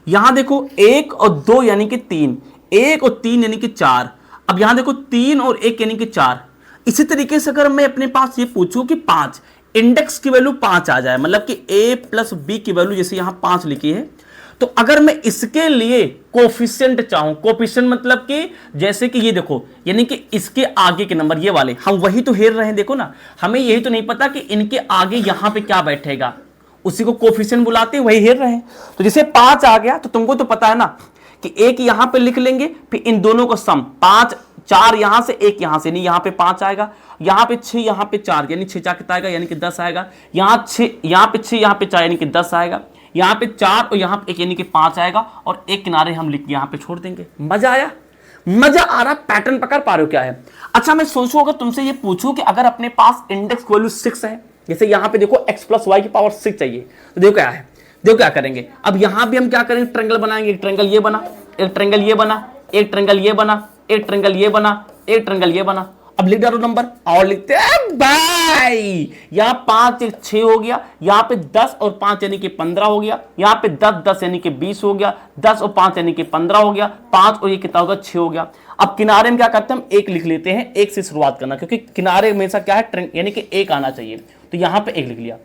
Speaker 1: यहां देखो 1 और 2 यानी कि 3, 1 और 3 यानी कि 4। अब यहां देखो 3 और 1 यानी कि 4। इसी तरीके से अगर मैं अपने पास ये पूछूं कि 5, इंडेक्स की वैल्यू 5 आ जाए, मतलब कि a प्लस बी की वैल्यू जैसे यहां 5 लिखी है, तो अगर मैं इसके लिए कोफिशिएंट चाहूं, कोफिशिएंट मतलब कि जैसे कि ये देखो, यानी कि इसके आगे के नंबर ये वाले, हम वही तो हेर रहे हैं। देखो ना, हमें यही तो नहीं पता कि इनके आगे यहां पे क्या बैठेगा, उसी को कोफिशिएंट बुलाते हैं, वही हेर रहे हैं। तो जैसे 5 आ गया तो तुमको तो पता है ना कि एक यहां पे लिख लेंगे, फिर इन दोनों का सम 5, 4 यहां से, 1 यहां से, नहीं यहां पे 5 आएगा, यहां पे 6, यहां पे 4, यानी 6 4 कितना आएगा? यानी कि 10 आएगा। यहां 6, यहां पे 6, यहां पे 4 यानी कि 10 आएगा। यहां पे 4 और यहां पे 1 यानी कि 5 आएगा, और एक किनारे हम लिख यहां पे छोड़ देंगे। मजा आया? मजा आ रहा? पैटर्न पकड़ पा रहे हो क्या है? अच्छा मैं सोचूं अगर तुमसे ये पूछूं कि अगर अपने पास इंडेक्स वैल्यू 6 है, जैसे यहां पे देखो x प्लस वाई की पावर 6 चाहिए, तो देखो क्या है, देखो क्या करेंगे। अब यहां भी हम क्या करेंगे? ट्रायंगल बनाएंगे। एक ट्रायंगल ये बना, एक ट्रायंगल ये बना, एक ट्रायंगल ये बना, एक ट्रायंगल ये बना, एक ट्रायंगल ये बना। अब लिख डालो नंबर, और लिखते हैं भाई। यहां 5 1 6 हो गया, यहां पे 10 और 5 यानी कि 15 हो गया, यहां पे 10 10 यानी कि 20 हो गया, 10 और 5 यानी कि 15 हो गया, 5 और ये कितना होगा? 6 हो गया। अब किनारे में क्या करते हैं? हम 1 लिख लेते हैं। 1 से शुरुआत करना, क्योंकि किनारे हमेशा क्या है? यानी कि 1 आना चाहिए, तो यहां पे 1 लिख लिया।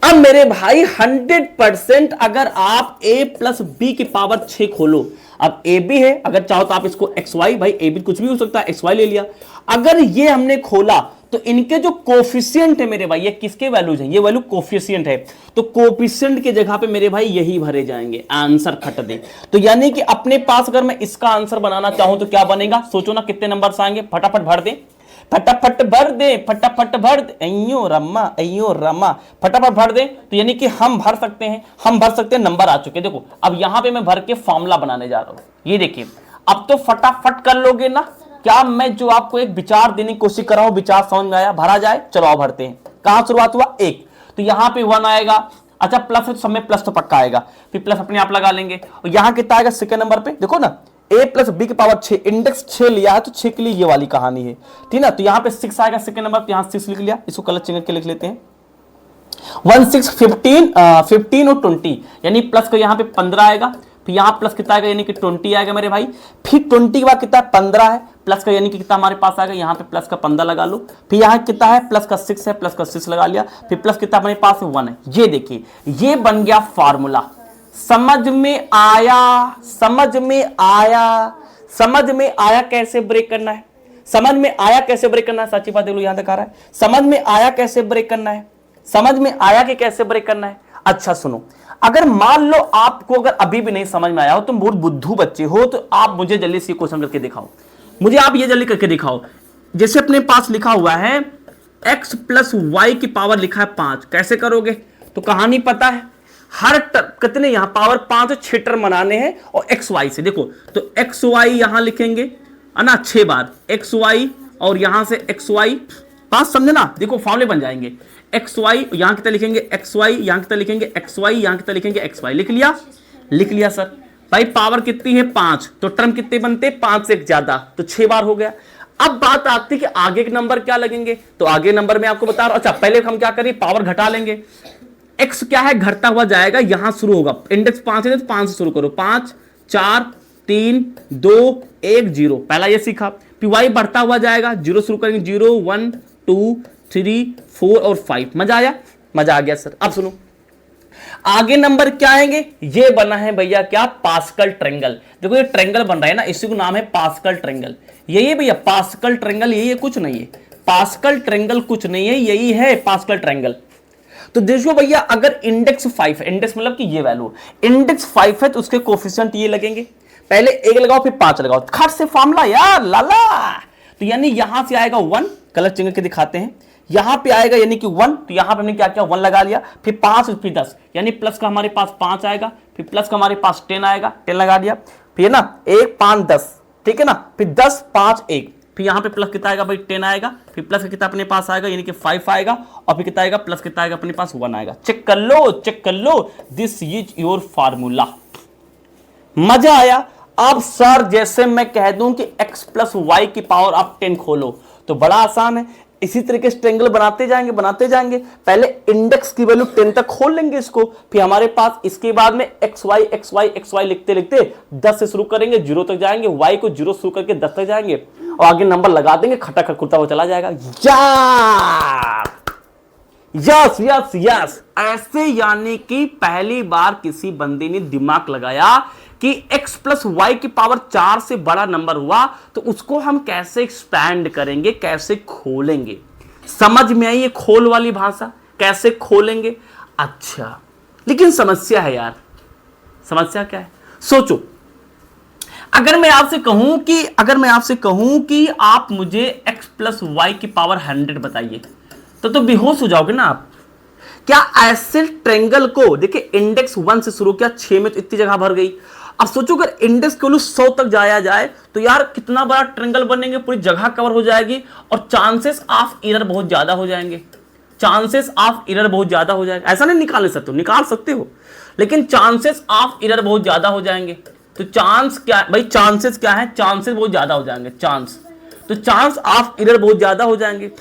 Speaker 1: अब मेरे भाई 100% अगर आप a प्लस बी की पावर 6 खोलो, अब ए बी है, अगर चाहो तो आप इसको एक्स वाई, भाई ए बी कुछ भी हो सकता है, एक्स वाई ले लिया। अगर ये हमने खोला तो इनके जो कोफिशिएंट है मेरे भाई, ये किसके वैल्यूज हैं? ये वैल्यू कोफिशिएंट है, तो कोफिशिएंट की जगह पे मेरे भाई यही भरे जाएंगे, आंसर खट दे। तो यानी कि अपने पास अगर मैं इसका आंसर बनाना चाहूं तो क्या बनेगा? सोचो ना कितने नंबर्स आएंगे, फटाफट भर दे, फटाफट भर दे, फटाफट भर दे, अयो रमा, फटाफट भर दे। तो यानी कि हम भर सकते हैं, नंबर आ चुके हैं। देखो अब यहां पे मैं भर के फॉर्मूला बनाने जा रहा हूं। ये देखिए अब तो फटाफट कर लोगे ना। क्या मैं जो आपको एक विचार देने की कोशिश कर रहा हूं, विचार समझ में आया? भरा जाए, चलो आओ भरते हैं। कहां शुरुआत हुआ? 1, तो यहां पे 1 आएगा। अच्छा प्लस है तो सब में प्लस तो पक्का आएगा, फिर प्लस अपने आप लगा लेंगे। और यहां कितना आएगा सेकंड नंबर पे? देखो ना, a प्लस बी की पावर 6, इंडेक्स 6 लिया है तो 6 के लिए ये वाली कहानी है, ठीक ना। तो यहां पे 6 आएगा सेकंड नंबर, यहां 6 लिख लिया, इसको कलर चेंज करके लिख लेते हैं। 1 6 15 15 और 20, यानी प्लस का यहां पे 15 आएगा, फिर यहां प्लस कितना आएगा यानी कि 20 आएगा मेरे भाई। फिर 20 के बाद कितना 15 है, प्लस का यानी कि कितना हमारे पास आएगा, यहां पे प्लस का 15 लगा लो। फिर यहां कितना है, प्लस का 6 है, प्लस का 6 लगा लिया। फिर प्लस कितना हमारे पास है 1 है। ये देखिए ये बन गया फार्मूला। समझ में आया? समझ में आया? समझ में आया कैसे ब्रेक करना है? समझ में आया कैसे ब्रेक करना है? सच्ची बात देखो यहां तक आ रहा है। समझ में आया कैसे ब्रेक करना है? समझ में आया कि कैसे ब्रेक करना है? अच्छा सुनो, अगर मान लो आपको अगर अभी भी नहीं समझ में आया हो, तुम बहुत बुद्धू बच्चे हो, तो आप मुझे जल्दी से क्वेश्चन करके दिखाओ। मुझे आप ये जल्दी करके दिखाओ। जैसे अपने पास लिखा हुआ है x प्लस वाई की पावर लिखा है 5, कैसे करोगे? तो कहानी पता है, हर कितने यहां पावर 5 और 6 टर्म बनाने हैं और एक्स वाई से। देखो तो एक्स वाई यहां लिखेंगे है ना 6 बार एक्स वाई, और यहां से एक्स वाई, बात समझे ना। देखो फॉर्मूले बन जाएंगे, एक्स वाई यहां कितना लिखेंगे एक्स वाई, यहां कितना लिखेंगे एक्स वाई, यहां कितना लिखेंगे एक्स वाई। लिख लिया? लिख लिया सर। भाई पावर कितनी है 5, तो टर्म कितने बनते? 5 से ज्यादा, तो 6 बार हो गया। अब बात आती है कि आगे के नंबर क्या लगेंगे, तो आगे नंबर में आपको बता रहा हूं। अच्छा पहले हम क्या करें, पावर घटा लेंगे। एक्स क्या है, घटता हुआ जाएगा, यहां शुरू होगा, इंडेक्स 5 है तो 5 से शुरू करो, 5 4 3 2 1 0, पहला ये सीखा। फिर वाई बढ़ता हुआ जाएगा, 0 शुरू करेंगे, 0 1 2 3 4 और 5। मजा आया? मजा आ गया सर। अब सुनो आगे नंबर क्या आएंगे, ये बना है भैया क्या, पास्कल ट्रायंगल। देखो ये ट्रायंगल बन रहा है ना, इसी को नाम है पास्कल ट्रायंगल। यही है भैया पास्कल ट्रायंगल, यही है, कुछ नहीं है। पास्कल ट्रायंगल कुछ नहीं है, यही है पास्कल ट्रायंगल। तो देखो भैया अगर इंडेक्स 5 है, इंडेक्स मतलब कि ये वैल्यू इंडेक्स 5 है, तो उसके कोफिशिएंट ये लगेंगे, पहले 1 लगाओ फिर 5 लगाओ, खट से फार्मूला यार लाला। तो यानी यहां से आएगा 1, कलर चेंज करके दिखाते हैं। यहां पे आएगा यानी कि 1, तो यहां पे हमने क्या किया 1 लगा लिया, फिर 5 फिर 10, यानी प्लस का हमारे पास 5 आएगा, फिर प्लस का हमारे पास 10 आएगा, 10 लगा दिया, फिर ना 1 5 10, ठीक है ना, फिर 10 5 1, फिर यहां पे प्लस कितना आएगा भाई 10 आएगा, फिर प्लस कितना अपने पास आएगा यानी कि 5 आएगा, और फिर कितना आएगा प्लस कितना आएगा अपने पास 1 आएगा। चेक कर लो, चेक कर लो, दिस इज योर फार्मूला। मजा आया? अब सर जैसे मैं कह दूं कि x प्लस वाई की पावर आप 10 खोलो, तो बड़ा आसान है। इसी तरीके से ट्रायंगल बनाते जाएंगे। पहले इंडेक्स की वैल्यू 10 तक खोल लेंगे इसको, फिर हमारे पास इसके बाद में एक्स वाई लिखते लिखते 10 से शुरू करेंगे, 0 तक जाएंगे, y को 0 शुरू करके 10 तक जाएंगे, और आगे नंबर लगा देंगे, खटा खुरता हुआ चला जाएगा। यस यस यस, ऐसे यानी कि पहली बार किसी बंदे ने दिमाग लगाया कि x प्लस वाई की पावर 4 से बड़ा नंबर हुआ, तो उसको हम कैसे एक्सपैंड करेंगे, कैसे खोलेंगे। समझ में आई ये खोल वाली भाषा, कैसे खोलेंगे। अच्छा लेकिन समस्या है यार, समस्या क्या है सोचो। अगर मैं आपसे कहूं कि आप मुझे x प्लस वाई की पावर 100 बताइए, तो बेहोश हो जाओगे ना आप। क्या ऐसे ट्रायंगल को देखिए, इंडेक्स 1 से शुरू किया, 6 में तो इतनी जगह भर गई। अब सोचो अगर इंडेक्स के 100 तक जाया जाए तो यार कितना बड़ा ट्रायंगल बनेंगे, पूरी जगह कवर हो जाएगी, और चांसेस ऑफ एरर बहुत ज्यादा हो जाएंगे। ऐसा नहीं निकाल सकते हो, निकाल सकते हो, लेकिन चांसेस ऑफ एरर बहुत ज्यादा हो जाएंगे। तो चांस क्या भाई, चांसेस क्या है, चांसेस बहुत ज्यादा हो जाएंगे, चांस ऑफ एरर बहुत ज्यादा हो जाएंगे।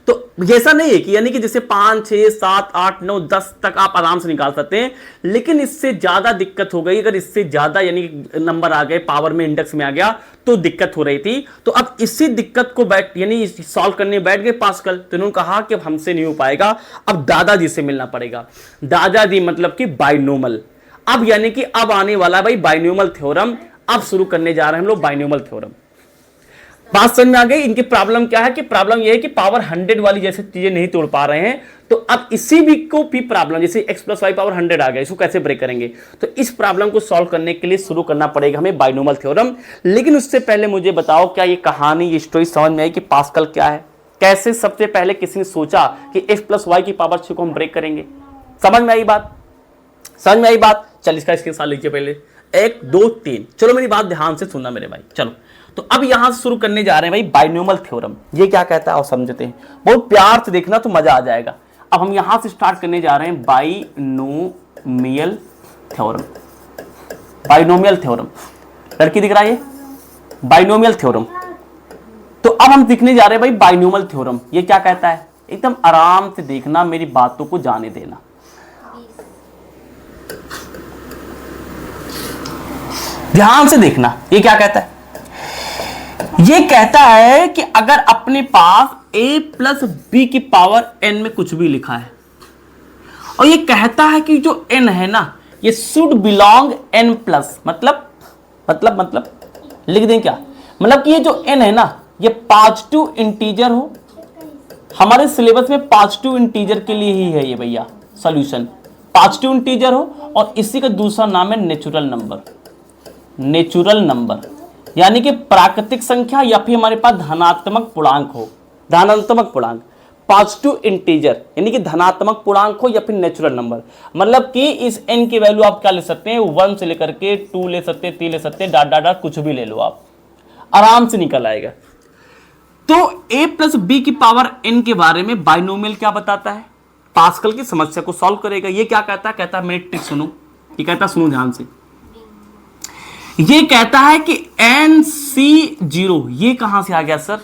Speaker 1: तो ऐसा नहीं है कि यानी कि जैसे 5 6 7 8 9 10 तक आप आराम से निकाल सकते हैं, लेकिन इससे ज्यादा दिक्कत हो गई। अगर इससे ज्यादा यानी नंबर आ गए, पावर में इंडेक्स में आ गया, तो दिक्कत हो रही थी। तो अब इसी दिक्कत को यानी सॉल्व करने बैठ गए पास्कल। तो इन्होंने कहा कि अब हमसे नहीं हो पाएगा, अब दादाजी से मिलना पड़ेगा। दादाजी मतलब कि बाइनोमल। अब यानी कि अब आने वाला भाई बाइनोमल थ्योरम, अब शुरू करने जा रहे हैं हम लोग बाइनोमल थ्योरम। बात समझ में आ गई। इनकी प्रॉब्लम क्या है कि प्रॉब्लम यह है कि पावर 100 वाली जैसे चीजें नहीं तोड़ पा रहे हैं, तो अब इसी भी को भी प्रॉब्लम, जैसे x प्लस वाई पावर 100 आ गया, इसको कैसे ब्रेक करेंगे। तो इस प्रॉब्लम को सॉल्व करने के लिए शुरू करना पड़ेगा हमें बाइनोमल थ्योरम। लेकिन उससे पहले मुझे बताओ, क्या ये कहानी, ये स्टोरी समझ में आई कि पास्कल क्या है, कैसे सबसे पहले किसी ने सोचा कि x प्लस वाई की पावर 6 को हम ब्रेक करेंगे। समझ में आई बात? चल इसका स्क्रीनशॉट लीजिए पहले, 1 2 3। चलो मेरी बात ध्यान से सुनना मेरे भाई। चलो तो अब यहां से शुरू करने जा रहे हैं भाई बाइनोमियल थ्योरम। ये क्या कहता है और समझते हैं, बहुत प्यार से देखना तो मजा आ जाएगा। अब हम यहां से स्टार्ट करने जा रहे हैं बाइनोमियल थ्योरम। बाइनोमियल थ्योरम, लड़की दिख रहा है ये बाइनोमियल थ्योरम। तो अब हम दिखने जा रहे हैं भाई बाइनोमियल थ्योरम। ये क्या कहता है, एकदम आराम से देखना, मेरी बातों को जाने देना। ध्यान से देखना, ये क्या कहता है। ये कहता है कि अगर अपने पास a प्लस बी की पावर n में कुछ भी लिखा है, और ये कहता है कि जो n है ना, ये शुड बिलोंग n प्लस, मतलब लिख दें क्या, मतलब कि ये जो n है ना, ये पॉजिटिव इंटीजर हो। हमारे सिलेबस में पॉजिटिव इंटीजर के लिए ही है ये भैया सॉल्यूशन, पॉजिटिव इंटीजर हो, और इसी का दूसरा नाम है नेचुरल नंबर। नेचुरल नंबर यानी कि प्राकृतिक संख्या, या फिर हमारे पास धनात्मक पूर्णांक हो, धनात्मक पूर्णांक, पॉजिटिव इंटीजर यानी कि धनात्मक पूर्णांक हो, या फिर नेचुरल नंबर। मतलब कि इस n की वैल्यू आप क्या ले सकते हैं, 1 से लेकर के 2 ले सकते हैं, 3 ले सकते हैं, डाट कुछ भी ले लो, आप आराम से निकल आएगा। तो a प्लस बी की पावर n के बारे में बाइनोमियल क्या बताता है, पास्कल की समस्या को सॉल्व करेगा। ये क्या कहता है, कहता है मेरी ट्रिक सुनो, ये कहता है सुनो ध्यान से। ये कहता है कि NC0, ये कहां से आ गया सर,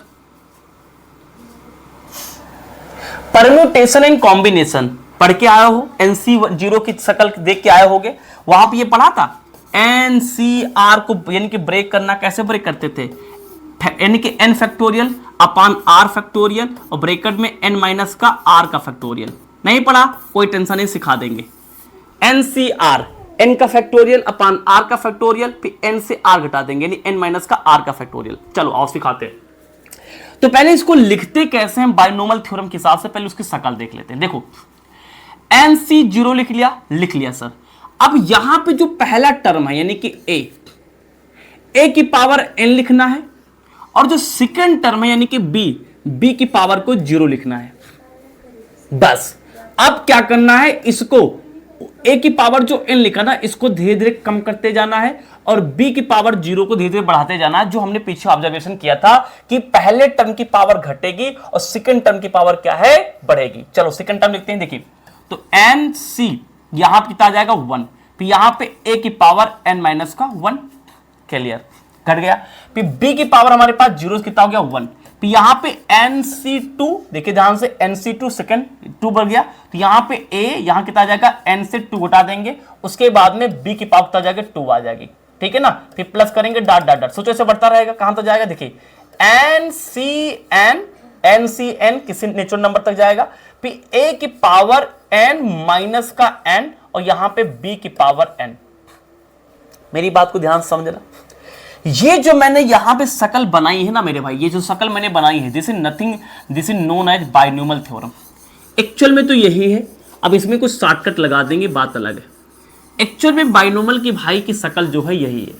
Speaker 1: परम्यूटेशन एंड कॉम्बिनेशन पढ़ के आए हो, NC0 की शक्ल देख के आए होगे, वहां पे ये पढ़ा था। NCR को यानी कि ब्रेक करना, कैसे ब्रेक करते थे, यानी कि n फैक्टोरियल अपान r फैक्टोरियल, और ब्रैकेट में n माइनस का r का फैक्टोरियल। नहीं पढ़ा, कोई टेंशन नहीं, सिखा देंगे। NCR, n का फैक्टोरियल अपान r का फैक्टोरियल, फिर n से r घटा देंगे यानी n माइनस का r का फैक्टोरियल। चलो आओ सिखाते हैं। तो पहले इसको लिखते कैसे हैं बाइनोमियल थ्योरम के हिसाब से, पहले उसकी शक्ल देख लेते हैं। देखो NC0 लिख लिया सर। अब यहां पे जो पहला टर्म है यानी कि a की पावर n लिखना है, और जो सेकंड टर्म है यानी कि b की पावर को 0 लिखना है। बस अब क्या करना है, इसको a की पावर जो n लिखा ना, इसको धीरे धीरे कम करते जाना है, और b की पावर 0 को धीरे धीरे बढ़ाते जाना है। जो हमने पीछे ऑब्जर्वेशन किया था कि पहले टर्म की पावर घटेगी और सेकंड टर्म की पावर क्या है, बढ़ेगी। चलो सेकंड टर्म लिखते हैं, देखिए तो NC यहां पे कितना आ जाएगा 1, फिर यहां पे a की पावर n माइनस का 1, क्लियर, घट गया। फिर b की पावर हमारे पास 0 कितना हो गया 1, फिर यहां पे NC2, देखिए ध्यान से, NC2 सेकंड 2 बढ़ गया, तो यहां पे a यहां कितना आ जाएगा, n से 2 घटा देंगे, उसके बाद में b की पावर कितना आ जाएगा 2 आ जाएगी, ठीक है ना। फिर प्लस करेंगे डाट, सोचो ऐसे बढ़ता रहेगा, कहां तक जाएगा, देखिए NCN किसी नेचुरल नंबर तक जाएगा, फिर a की पावर n माइनस का n, और यहां पे b की पावर n। मेरी बात को ध्यान से समझना। ये जो मैंने यहां पे शक्ल बनाई है ना मेरे भाई, ये जो शक्ल मैंने बनाई है, this is nothing, this is known as binomial theorem. Actual में तो यही है, अब इसमें कुछ शॉर्टकट लगा देंगे, बात अलग है। एक्चुअल में बाइनोमियल की भाई की शक्ल जो है यही है।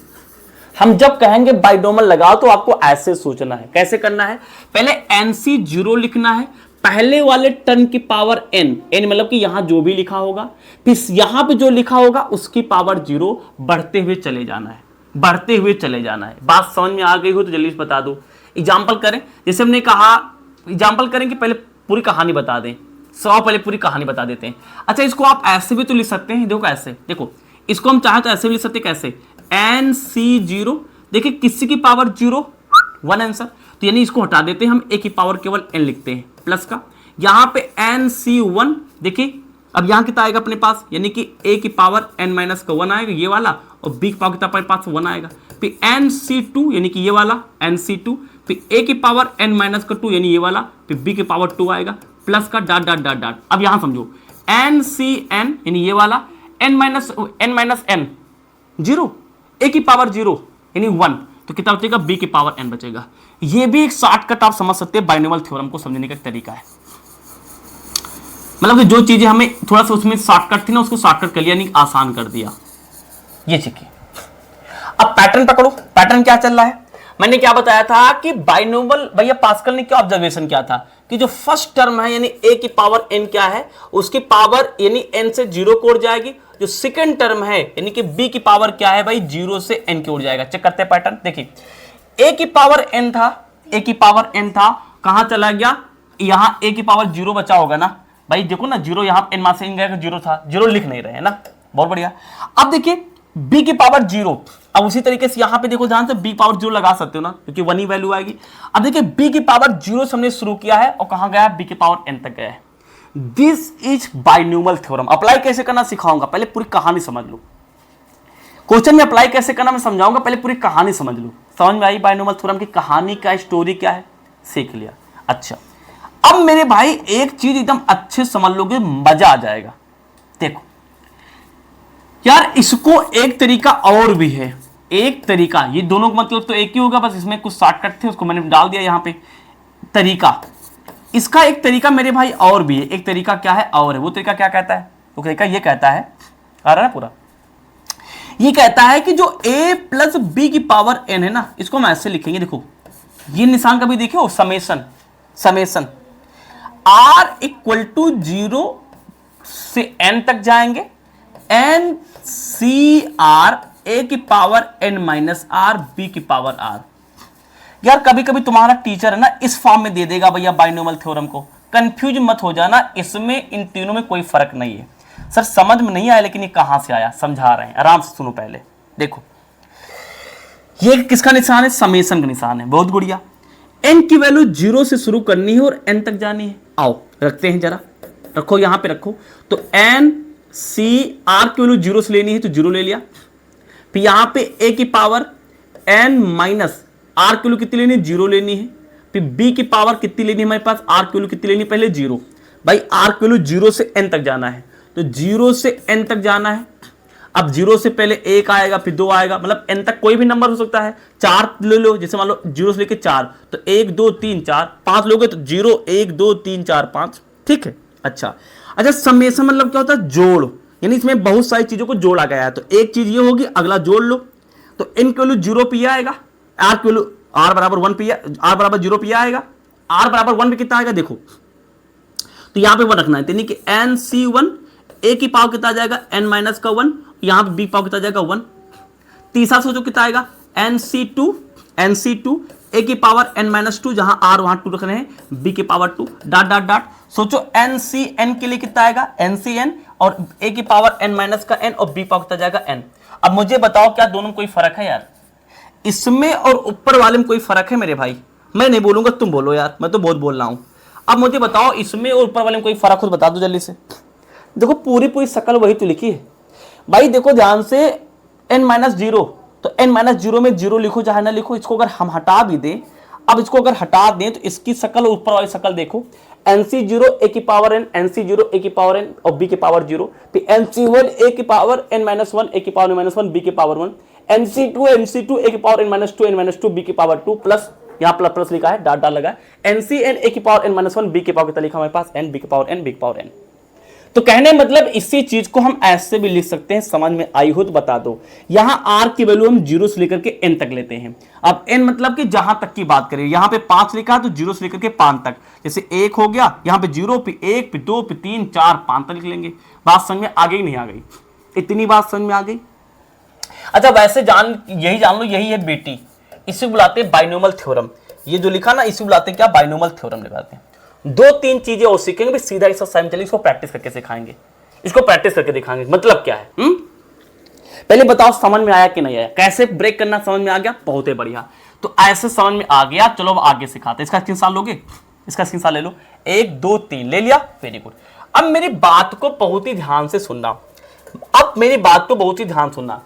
Speaker 1: हम जब कहेंगे बाइनोमियल लगाओ तो आपको ऐसे सोचना है, कैसे करना है, पहले NC0 लिखना है, पहले वाले टर्म की पावर n मतलब कि यहां जो भी लिखा होगा, फिर यहां पे जो लिखा होगा उसकी पावर 0, बढ़ते हुए चले जाना है, बढ़ते हुए चले जाना है। बात समझ में आ गई हो तो जल्दी से बता दो। एग्जाम्पल करें, जैसे हमने कहा, एग्जाम्पल करें कि पहले पूरी कहानी बता दें, पहले पूरी कहानी बता देते हैं। अच्छा इसको आप ऐसे भी तो लिख सकते हैं, देखो ऐसे, देखो इसको हम चाहें तो ऐसे भी लिख सकते हैं, कैसे, NC0, देखिए किसी की पावर 0, 1 आंसर, तो यानी इसको हटा देते हैं हम, a की पावर केवल n लिखते हैं प्लस का, यहां पे NC1, देखिए अब यहां कितना आएगा अपने पास, यानी कि a की पावर n माइनस का 1 आएगा, ये वाला, और b की पावर कितना अपने पास 1 आएगा, फिर NC2 यानी कि ये वाला NC2, फिर a की पावर n माइनस का 2 यानी ये वाला, फिर b की पावर 2 आएगा, प्लस का डाट। अब यहां समझो NCN यानी ये वाला, n माइनस n 0, a की पावर 0 यानी 1, तो कितना बचेगा, b की पावर n बचेगा। ये भी एक शॉर्टकट आप समझ सकते हैं, बाइनोमियल थ्योरम को समझने का तरीका है। मतलब कि जो चीजें हमें थोड़ा सा उसमें शॉर्टकट थी ना, उसको शॉर्टकट कर लिया, यानी आसान कर दिया। ये देखिए, अब पैटर्न पकड़ो, पैटर्न क्या चल रहा है। मैंने क्या बताया था कि बाइनोमियल, भैया पास्कल ने क्या ऑब्जर्वेशन किया था कि जो फर्स्ट टर्म है यानी a की पावर n क्या है, उसकी पावर यानी n से 0 की ओर जाएगी। जो सेकंड टर्म है यानी कि b की पावर क्या है भाई, 0 से n की ओर जाएगा। चेक करते हैं पैटर्न, देखिए a की पावर n था, a की पावर n था, कहां चला गया, यहां a की पावर 0 बचा होगा ना भाई, देखो ना 0 यहां n मास से गया, 0 था, 0 लिख नहीं रहे हैं ना, बहुत बढ़िया। अब देखिए b की पावर 0, अब उसी तरीके से यहां पे देखो ध्यान से b पावर 0 लगा सकते हो ना, क्योंकि 1 ही वैल्यू आएगी। अब देखिए b की पावर 0 से हमने शुरू किया है और कहां गया, b की पावर n तक गया है। This is binomial theorem. Apply कैसे करना सिखाऊंगा, पहले पूरी कहानी समझ लो। क्वेश्चन में अप्लाई कैसे करना मैं समझाऊंगा, पहले पूरी कहानी समझ लो। समझ में आई बाइनोमियल थ्योरम की कहानी क्या, स्टोरी क्या है, सीख लिया। अच्छा अब मेरे भाई एक चीज एकदम अच्छे समझ लोगे, मजा आ जाएगा। देखो यार इसको एक तरीका और भी है, एक तरीका, ये दोनों का मतलब तो एक ही होगा, बस इसमें कुछ शॉर्टकट थे उसको मैंने डाल दिया यहाँ पे तरीका। इसका एक तरीका मेरे भाई और भी है, एक तरीका क्या है और है, वो तरीका क्या कहता है, वो तरीका ये कहता है, आ रहा है पूरा, ये कहता है कि जो a प्लस बी की पावर n है ना, इसको हम ऐसे लिखेंगे, देखो ये निशान कभी देखो, summation, summation r equal to 0 से n तक जाएंगे, n सी आर ए की power n minus r b की पावर r। यार कभी कभी तुम्हारा टीचर है ना इस फॉर्म में दे देगा भैया बाइनोमियल थ्योरम को, कंफ्यूज मत हो जाना, इसमें इन तीनों में कोई फर्क नहीं है। सर समझ में नहीं आया, लेकिन ये कहां से आया समझा रहे हैं, आराम से सुनो। पहले देखो ये किसका निशान है, समेशन का निशान है, बहुत बढ़िया। n की वैल्यू 0 से शुरू करनी है और n तक जानी है। आओ रखते हैं, जरा रखो यहां पे रखो, तो n सी आर की वैल्यू 0 से लेनी है तो 0 ले लिया, फिर यहां पे a की पावर n माइनस आर की वैल्यू कितनी लेनी है, 0 लेनी है, फिर b की पावर कितनी लेनी है हमारे पास, r की वैल्यू कितनी लेनी है, पहले 0, भाई r की वैल्यू 0 से n तक जाना है, तो 0 से n तक जाना है। अब 0 से पहले 1 आएगा फिर 2 आएगा, मतलब n तक कोई भी नंबर हो सकता है, 4 ले लो, जैसे मान लो 0 से लेके 4, तो 1 2 3 4 5 लोगे तो 0 1 2 3 4 5, ठीक है। अच्छा अच्छा, समेशन मतलब क्या होता है, जोड़, यानी इसमें बहुत सारी चीजों को जोड़ा गया है, तो एक चीज ये होगी, अगला जोड़ लो, तो n की वैल्यू 0 पे आएगा, r की वैल्यू r बराबर 1 पे, r बराबर 0 पे आएगा, r बराबर 1 पे कितना आएगा देखो, तो यहां पे 1 रखना है, यानी कि n c1 a की पावर कितना आ जाएगा, n माइनस का 1, यहां पे b पावर कितना आ जाएगा 1, तीसरा सोचो कितना आएगा, nc2 a की पावर n माइनस 2, जहां r वहां 2 रख रहे हैं, b की पावर 2 डॉट डॉट डॉट, सोचो ncn के लिए कितना आएगा, ncn और a की पावर n माइनस का n और b पावर कितना जाएगा n। अब मुझे बताओ क्या दोनों में कोई फर्क है यार, इसमें और ऊपर वाले में कोई फर्क है मेरे भाई, मैं नहीं बोलूंगा तुम बोलो यार, मैं तो बहुत बोल रहा हूं। अब मुझे बताओ इसमें और ऊपर वाले में कोई फर्क हो, बता दो जल्दी से। देखो पूरी पूरी शक्ल वही तो लिखी है भाई, देखो ध्यान से, n माइनस 0, तो n माइनस 0 में 0 लिखो चाहे ना लिखो, इसको अगर हम हटा भी दें, अब इसको अगर हटा दें तो इसकी शक्ल और ऊपर वाली शक्ल देखो, nc0 a की पावर n, nc0 a की पावर n और b की पावर 0, फिर nc1 a की पावर n माइनस 1 a की पावर माइनस 1 b की पावर 1, nc2 a की power n minus 2 n minus 2 b की पावर 2 प्लस, यहाँ प्लस प्लस लिखा है, डॉट डॉट लगा है, ncn a की पावर n माइनस 1 b की पावर कितना लिखा हमारे पास, n b की पावर n b की पावर n। तो कहने मतलब इसी चीज को हम ऐसे भी लिख सकते हैं, समझ में आई हो तो बता दो। यहां r की वैल्यू हम 0 से लेकर के n तक लेते हैं। अब n मतलब कि जहां तक की बात करें, यहां पे 5 लिखा है तो 0 से लेकर के 5 तक, जैसे 1 हो गया, यहां पे 0 पे 1 पे 2 पे 3 4 5 तक लिख लेंगे। बात समझ में आ गई नहीं आ गई, इतनी बात समझ में आ गई। अच्छा वैसे यही जान लो, यही है बेटी, इसे बुलाते हैं बाइनोमियल थ्योरम। ये जो लिखा ना इसे बुलाते हैं क्या, बाइनोमियल थ्योरम लिखाते हैं। 2-3 चीजें और सीखेंगे भी, सीधा इस टाइम चलिए इसको प्रैक्टिस करके सिखाएंगे, इसको प्रैक्टिस करके दिखाएंगे, मतलब क्या है। पहले बताओ समझ में आया कि नहीं आया, कैसे ब्रेक करना समझ में आ गया, बहुत ही बढ़िया। तो ऐसे समझ में आ गया, चलो अब आगे सिखाते हैं। इसका स्क्रीनशॉट लोगे, इसका स्क्रीनशॉट ले लो, 1 2 3 ले लिया, वेरी गुड। अब मेरी बात को बहुत ही ध्यान से सुनना, अब मेरी बात को बहुत ही ध्यान सुनना।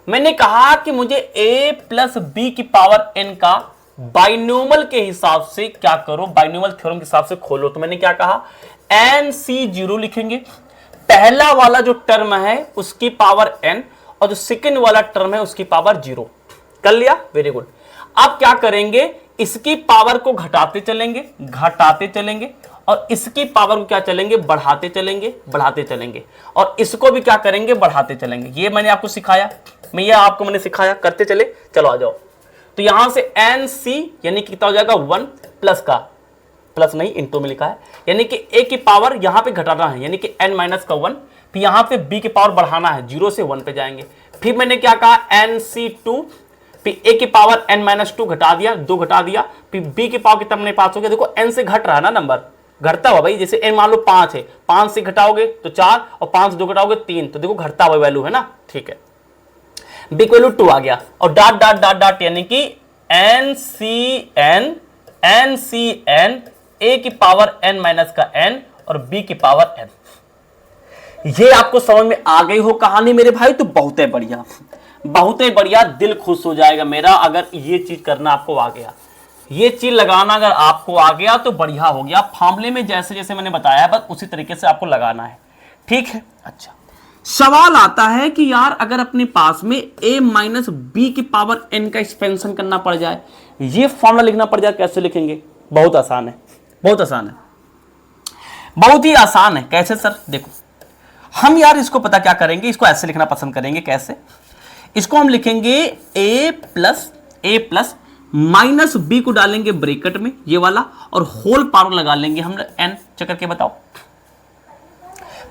Speaker 1: मैंने कहा कि मुझे a प्लस बी की पावर n का बाइनोमियल के हिसाब से क्या करो, बाइनोमियल थ्योरम के हिसाब से खोलो। तो मैंने क्या कहा, nc0 लिखेंगे, पहला वाला जो टर्म है उसकी पावर n और जो सेकंड वाला टर्म है उसकी पावर 0 कर लिया, वेरी गुड। अब क्या करेंगे, इसकी पावर को घटाते चलेंगे और इसकी पावर को क्या चलेंगे, बढ़ाते चलेंगे और इसको भी क्या करेंगे, बढ़ाते चलेंगे। ये मैंने आपको सिखाया, मैंने सिखाया, करते चले। चलो आ जाओ, तो यहां से nc यानी कितना हो जाएगा 1 प्लस का प्लस नहीं इनटू में लिखा है, यानी कि a की पावर यहां पे घटाना है, यानी कि n माइनस का 1, फिर यहां पे b की पावर बढ़ाना है, 0 से 1 पे जाएंगे। फिर मैंने क्या कहा nc2, फिर a की पावर n माइनस 2 घटा दिया, 2 घटा दिया, फिर b की पावर कितना अपने पास हो गया, देखो n से घट रहा है ना नंबर, घटता हुआ भाई, जैसे n मान लो 5 है, 5 से घटाओगे तो 4 और 5 से 2 घटाओगे 3, तो देखो घटता हुआ वैल्यू है ना, ठीक है। b की वैल्यू 2 आ गया और डॉट डॉट डॉट डॉट यानी कि NCN a की पावर n माइनस का n और b की पावर n। ये आपको समझ में आ गई हो कहानी मेरे भाई, तो बहुत ही बढ़िया, बहुत ही बढ़िया, दिल खुश हो जाएगा मेरा अगर ये चीज करना आपको आ गया, ये चीज लगाना अगर आपको आ गया तो बढ़िया हो गया। फॉर्मूले में जैसे जैसे मैंने बताया बस उसी तरीके से आपको लगाना है, ठीक है। अच्छा, सवाल आता है कि यार अगर अपने पास में a माइनस बी की पावर n का एक्सपेंशन करना पड़ जाए, ये फॉर्मूला लिखना पड़ जाए, कैसे लिखेंगे? बहुत आसान है, बहुत आसान है, बहुत ही आसान है। कैसे सर? देखो हम यार इसको पता क्या करेंगे, इसको ऐसे लिखना पसंद करेंगे। कैसे? इसको हम लिखेंगे a प्लस माइनस बी को डालेंगे ब्रैकेट में ये वाला और होल पावर लगा लेंगे हम n। चेक करके बताओ,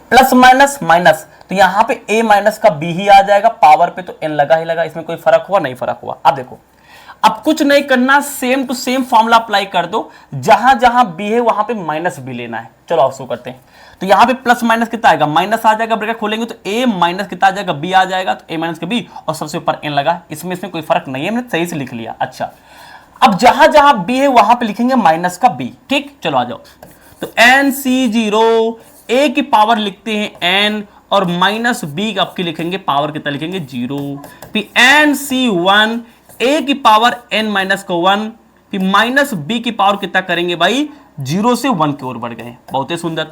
Speaker 1: प्लस माइनस माइनस, तो यहां पे a माइनस का b ही आ जाएगा, पावर पे तो n लगा ही लगा, इसमें कोई फर्क हुआ? नहीं फर्क हुआ। अब देखो, अब कुछ नहीं करना, same to same formula apply कर दो, जहां जहां b है वहां पे माइनस b लेना है। चलो आप शुरू करते हैं। तो यहां पे प्लस माइनस कितना आएगा? माइनस आ जाएगा, ब्रैकेट खोलेंगे तो a माइनस कितना आ जाएगा? b आ जाएगा, तो a माइनस का b और सबसे ऊपर n लगा, इसमें कोई फर्क नहीं है, मैंने सही से लिख लिया। अच्छा, अब जहां जहां b है वहां पे लिखेंगे माइनस का b, ठीक। चलो आ जाओ, तो NC0 a की पावर लिखते हैं n और माइनस b आपकी लिखेंगे पावर कितना लिखेंगे? 0। फिर NC1 a की पावर n माइनस का 1, फिर माइनस b की पावर कितना करेंगे भाई? 0 से 1 की ओर बढ़ गए, बहुत ही सुंदर।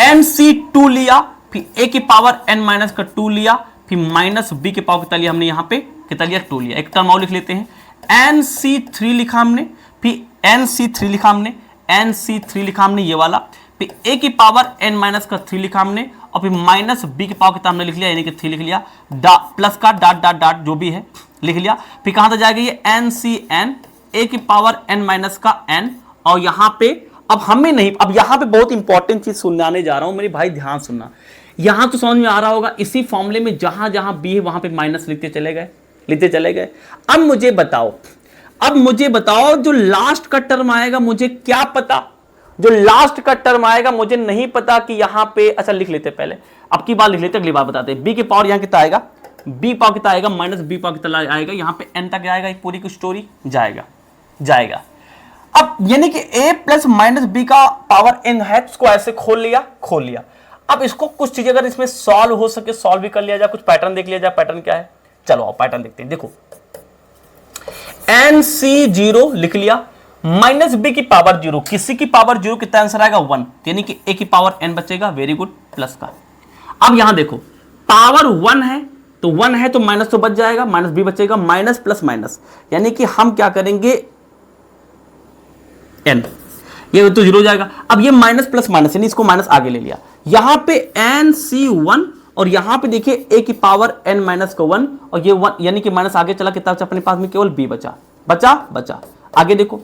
Speaker 1: NC2 लिया, फिर a की पावर n माइनस का 2 लिया, फिर माइनस b की पावर कितना लिया हमने? यहाँ पे कितना लिया? 2 लिया। एक टर्म और लिख लेते हैं, NC3 लिखा हमने, फिर NC3 लिखा हमने, NC3 लिखा हमने ये वाला, फिर a की पावर n माइनस का 3 लिखा हमने और फिर माइनस b की पावर कितना हमने लिख लिया? यानी कि 3 लिख लिया, प्लस का डॉट डॉट डॉट जो भी है लिख लिया। फिर कहां तक जाएगा ये? NCN a की पावर n माइनस का n और यहां पे अब हमें नहीं, अब यहां पे बहुत इंपॉर्टेंट चीज सुनाने जा रहा हूं मेरे भाई, ध्यान सुनना। यहां तो समझ में आ रहा होगा, इसी फॉर्मूले में जहां जहां b है वहां पे माइनस लिखते चले गए। अब मुझे बताओ जो लास्ट का टर्म आएगा, मुझे क्या पता, जो लास्ट का टर्म आएगा मुझे नहीं पता कि यहां पे, अच्छा लिख लेते पहले, अब की बार लिख लेते, अगली बार बताते हैं। b की पावर यहां कितना आएगा? b पावर कितना आएगा? माइनस b पावर कितना आएगा? यहां पे n तक आएगा, एक पूरी की स्टोरी जाएगा। अब यानी कि a प्लस माइनस b का पावर n है, इसको ऐसे खोल लिया। अब इसको कुछ चीजें अगर इसमें सॉल्व हो सके सॉल्व भी कर लिया जाए, कुछ पैटर्न देख लिया जाए। पैटर्न क्या है? चलो आओ पैटर्न देखते हैं। देखो NC0 लिख लिया, माइनस b की पावर 0, किसी की पावर 0 कितना आंसर आएगा? 1, यानी कि a की पावर n बचेगा, वेरी गुड, प्लस का। अब यहां देखो पावर 1 है तो माइनस तो बच जाएगा, माइनस b बचेगा, माइनस प्लस माइनस, यानी कि हम क्या करेंगे? n, ये तो 0 हो जाएगा। अब ये माइनस प्लस माइनस यानी इसको माइनस आगे ले लिया, यहां पे NC1 और यहां पे देखिए a की पावर n माइनस का 1 और ये 1 यानी कि माइनस आगे चला, कितना अपने पास में? केवल b बचा। आगे देखो,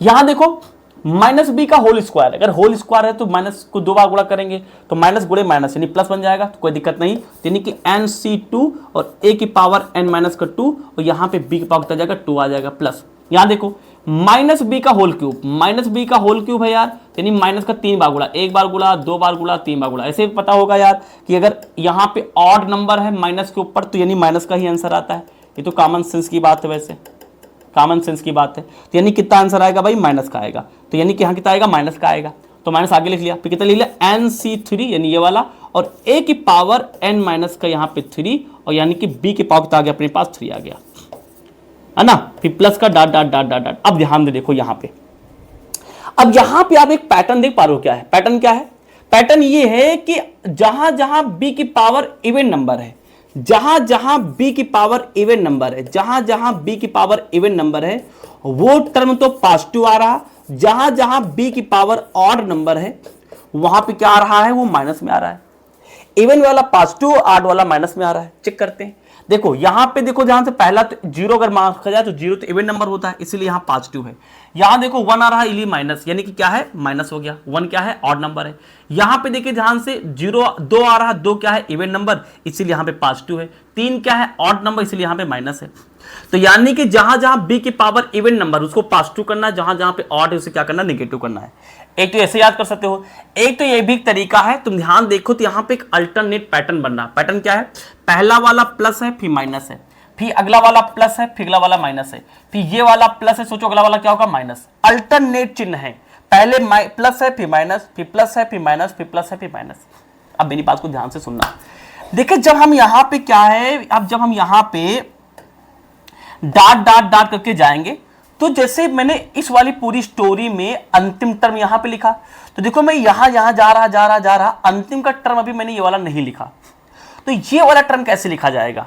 Speaker 1: यहां देखो माइनस b का होल स्क्वायर, अगर होल स्क्वायर है तो माइनस को 2 बार गुणा करेंगे तो माइनस गुणे माइनस यानी प्लस बन जाएगा, तो कोई दिक्कत नहीं। यानी कि NC2 और a की पावर n माइनस का 2 और यहां पे b की पावर कितना जाएगा? 2 आ जाएगा, प्लस। यहां देखो माइनस b का होल क्यूब है यार, यानी माइनस का 3 बार गुणा, 1 बार गुणा, 2 बार गुणा, 3 बार गुणा। ऐसे पता होगा यार कि अगर यहाँ पे ऑड नंबर है माइनस के ऊपर तो यानी माइनस का ही आंसर आता है। ये तो कॉमन सेंस की बात है, वैसे कॉमन सेंस की बात है। तो यानी कितना आंसर आएगा भाई? माइनस का आएगा, तो यानी कि यहाँ कितना आएगा? माइनस का आएगा, तो माइनस आगे लिख लिया। फिर कितना लिख लिया? NC3 यानी ये वाला और a की पावर n माइनस का यहाँ पे 3 और यानी कि b की पावर कितना आ गया अपने पास? 3 आ गया, है ना। फिर प्लस का डॉट डॉट डॉट डॉट। अब ध्यान दे, देखो यहाँ पे, अब यहां पे आप एक पैटर्न देख पा रहे हो। क्या है पैटर्न? क्या है पैटर्न? ये है कि जहां जहां b की पावर इवन नंबर है, जहां जहां b की पावर इवन नंबर है, वो टर्म तो पॉजिटिव आ रहा, जहां जहां b की पावर ऑड नंबर है वहां पे क्या आ रहा है? वो माइनस में आ रहा है। इवन वाला पॉजिटिव, ऑड वाला माइनस में आ रहा है। चेक करते हैं, देखो यहां पे देखो, जहां से पहला तो जीरो अगर मार्क किया जाए तो जीरो तो इवन नंबर होता है, इसलिए यहां पॉजिटिव है। यहां देखो 1 आ रहा है, इसलिए माइनस, यानी कि क्या है, माइनस हो गया। 1 क्या है, ऑड नंबर है। यहां पे देखिए ध्यान से 0 2 आ रहा है, 2 क्या है, इवन नंबर, इसीलिए यहां पे पॉजिटिव है। 3 क्या है, ऑड नंबर, इसलिए यहां पे माइनस है। तो यानी कि जहां जहां बी की पावर इवन नंबर उसको पॉजिटिव करना है, जहां जहां पे ऑड है उसे क्या करना है, नेगेटिव करना है। एक तो ऐसे याद कर सकते हो, एक तो ये भी एक तरीका है। तुम ध्यान देखो तो यहां पे एक अल्टरनेट पैटर्न बन रहा है। पैटर्न क्या है, पहला वाला प्लस है, फिर माइनस है, फिर अगला वाला प्लस है, फिर अगला वाला माइनस है, फिर ये वाला प्लस है, सोचो अगला वाला क्या होगा, माइनस। अल्टरनेट चिन्ह है, पहले प्लस है, फिर माइनस, फिर प्लस है, फिर माइनस, फिर प्लस है, फिर माइनस। अब मेरी बात को ध्यान से सुनना। देखिए जब हम यहां पे क्या है, अब जब हम यहां पे डाट डाट डाट करके जाएंगे, तो जैसे मैंने इस वाली पूरी स्टोरी में अंतिम टर्म यहां पे लिखा, तो देखो मैं यहां यहां जा रहा, अंतिम का टर्म अभी मैंने ये वाला नहीं लिखा, तो ये वाला टर्म कैसे लिखा जाएगा।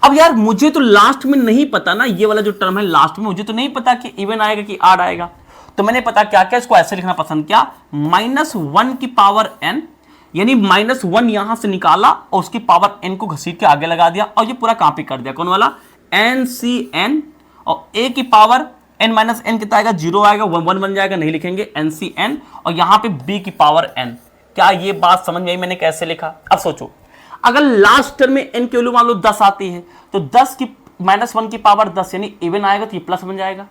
Speaker 1: अब यार मुझे तो लास्ट में नहीं पता ना, ये वाला जो टर्म है लास्ट में मुझे तो नहीं पता कि इवन आएगा कि ऑड आएगा। तो मैंने पता क्या क्या, इसको ऐसे लिखना पसंद किया, -1 की पावर n, यानी -1 यहां से निकाला और उसकी पावर n को घसीट के आगे लगा दिया, और ये पूरा कॉपी कर दिया। कौन वाला, NCN, और a की पावर n माइनस n कितना आएगा, 0 आएगा, 1 बन जाएगा, नहीं लिखेंगे, NCN, और यहां पे b की पावर n। क्या ये बात समझ में आई मैंने कैसे लिखा। अब सोचो अगर लास्ट टर्म में n की वैल्यू मान लो 10 आती है, तो 10 की -1 की पावर 10 यानी इवन आएगा, तो ये प्लस बन जाएगा।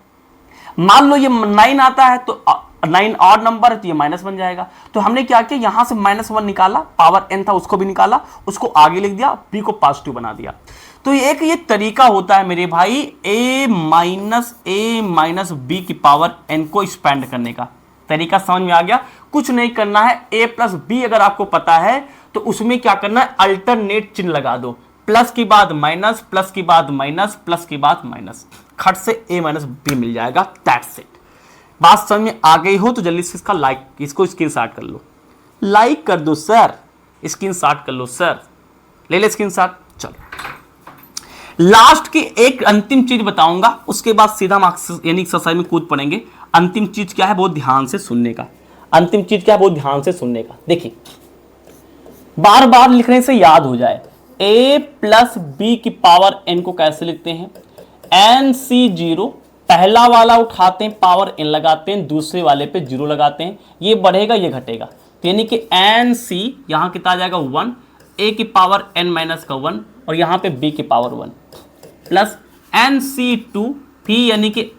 Speaker 1: मान लो ये 9 आता है, तो 9 ऑड नंबर है, तो ये माइनस बन जाएगा। तो हमने क्या किया, यहां से -1 निकाला, पावर n था उसको भी निकाला, उसको आगे लिख दिया, b को पॉजिटिव बना दिया। तो एक ये तरीका होता है मेरे भाई, a माइनस b की पावर n को एक्सपेंड करने का तरीका समझ में आ गया। कुछ नहीं करना है, a प्लस b अगर आपको पता है तो उसमें क्या करना है, अल्टरनेट चिन्ह लगा दो, प्लस की बाद माइनस, प्लस की बाद माइनस, प्लस की बाद माइनस, खट से a माइनस b मिल जाएगा। That's it. बात समझ में आ गई हो तो जल्दी से इसका लाइक, इसको स्क्रीनशॉट कर लो, लाइक कर दो सर, स्क्रीनशॉट कर लो सर, ले ले स्क्रीनशॉट। चलो लास्ट की एक अंतिम चीज बताऊंगा, उसके बाद सीधा मार्क्स यानी एक्सरसाइज में कूद पड़ेंगे। अंतिम चीज क्या है, बहुत ध्यान से सुनने का। अंतिम चीज क्या है, बहुत ध्यान से सुनने का। देखिए बार बार लिखने से याद हो जाए, a प्लस बी की पावर n को कैसे लिखते हैं, NC0, पहला वाला उठाते हैं, पावर n लगाते हैं, दूसरे वाले पे 0 लगाते हैं, ये बढ़ेगा ये घटेगा, तो यानी कि NC यहां कितना आ जाएगा 1, a की पावर n माइनस का 1, और यहां पे b की पावर 1, प्लस NC2, फिर यानी कि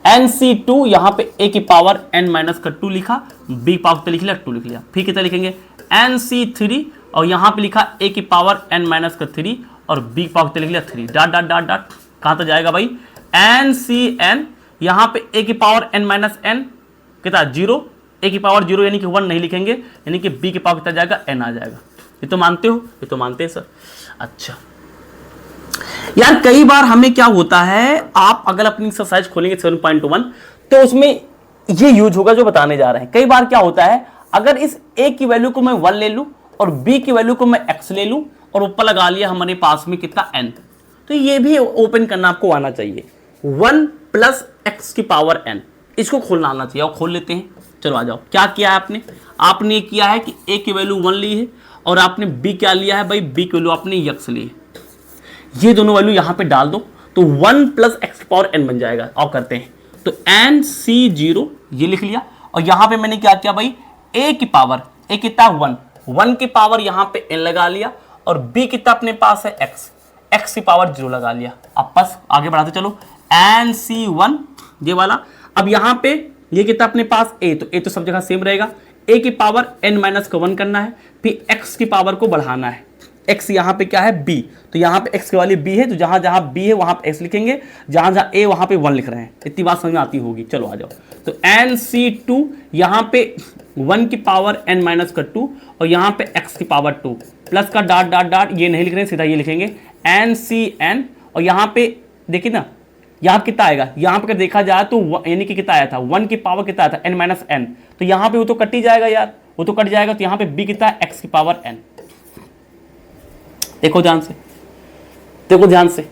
Speaker 1: NC2 यहां पे a की पावर n माइनस का 2 लिखा, b पावर पे लिख लिया, 2 लिख लिया, फिर कितना लिखेंगे NC3, और यहां पे लिखा a की पावर n माइनस का 3, और b पावर पे लिख लिया 3, डॉट डॉट डॉट डॉट, कहां तक जाएगा भाई, NCN, यहां पे a की पावर n माइनस n कितना 0, a की पावर 0 यानी कि 1 नहीं लिखेंगे, यानी कि b की पावर कितना जाएगा, n आ जाएगा। ये तो मानते हो, ये तो मानते हैं सर। अच्छा यार कई बार हमें क्या होता है, आप अगर अपनी एक्सरसाइज खोलेंगे 7.1 तो उसमें ये यूज होगा जो बताने जा रहे हैं। कई बार क्या होता है, अगर इस a की वैल्यू को मैं 1 ले लूं और b की वैल्यू को मैं x ले लूं और ऊपर लगा लिया हमारे पास में कितना n, तो ये भी ओपन करना आपको आना चाहिए। 1 प्लस x की पावर n, इसको खोलना आना चाहिए, और खोल लेते हैं। चलो आ जाओ। क्या किया है आपने, आपने किया है कि a की वैल्यू 1 ली है, और आपने b क्या लिया है भाई, b की वैल्यू आपने x ली है। ये दोनों वैल्यू यहां पे डाल दो तो 1 प्लस एक्स पावर n बन जाएगा। और करते हैं तो NC0 ये लिख लिया, और यहां पे मैंने क्या किया भाई, a की पावर, a कितना 1 की पावर यहां पे n लगा लिया, और b कितना अपने पास है x की पावर 0 लगा लिया। अब बस आगे बढ़ाते चलो, NC1 ये वाला, अब यहां पे ये कितना अपने पास a, तो a तो सब जगह सेम रहेगा, a की पावर n माइनस का 1 करना है, फिर x की पावर को बढ़ाना है, x यहाँ पे क्या है b, तो यहाँ पे x की वाली b है, तो जहां जहां b है वहां पे x लिखेंगे, जहां जहां a वहां पे 1 लिख रहे हैं। इतनी बात समझ में आती होगी। चलो आ जाओ। तो NC2 यहाँ पे 1 की पावर n माइनस का 2, और यहाँ पे x की पावर 2, प्लस का डॉट डॉट डॉट, ये नहीं लिख रहे हैं, सीधा ये लिखेंगे NCN, और यहाँ पे देखिए ना यहाँ पे कितना आएगा, यहाँ पे देखा जाए तो यानी कि कितना आया था, 1 की पावर कितना आया था n माइनस n, तो यहाँ पे वो तो कट ही जाएगा यार, वो तो कट जाएगा, तो यहाँ पे b कितना है, x की पावर n। देखो ध्यान से, देखो ध्यान से,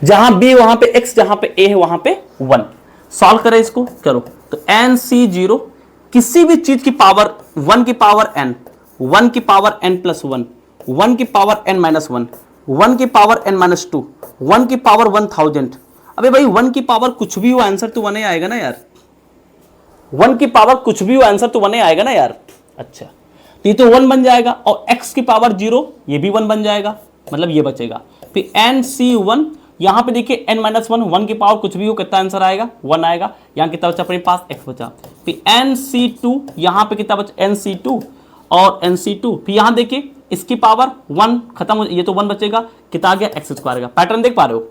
Speaker 1: जहां b वहां पे x, जहां पे a है वहां पे 1। सॉल्व करें इसको, करो तो NC0 किसी भी चीज की पावर 1 की पावर n 1 की पावर n प्लस 1, 1 की पावर n माइनस 1, 1 की पावर n माइनस 2, 1 की पावर 1000। अबे भाई 1 की पावर कुछ भी हो आंसर तो 1 ही आएगा ना यार, 1 की पावर कुछ भी हो आंसर तो 1 ही आएगा ना यार। अच्छा तो ये तो 1 बन जाएगा, और x की पावर 0 ये भी 1 बन जाएगा, मतलब ये बचेगा। फिर nc1, यहां पे देखिए n माइनस 1, 1 की पावर कुछ भी हो कितना आंसर आएगा 1 आएगा। यहां कितना बचा अपने पास x बचा। फिर nc2, यहां पे कितना बचा nc2 और nc2। फिर यहां देखिए इसकी पावर 1 खत्म हो, ये तो 1 बचेगा, कितना आ गया x स्क्वायर का। पैटर्न देख पा रहे हो,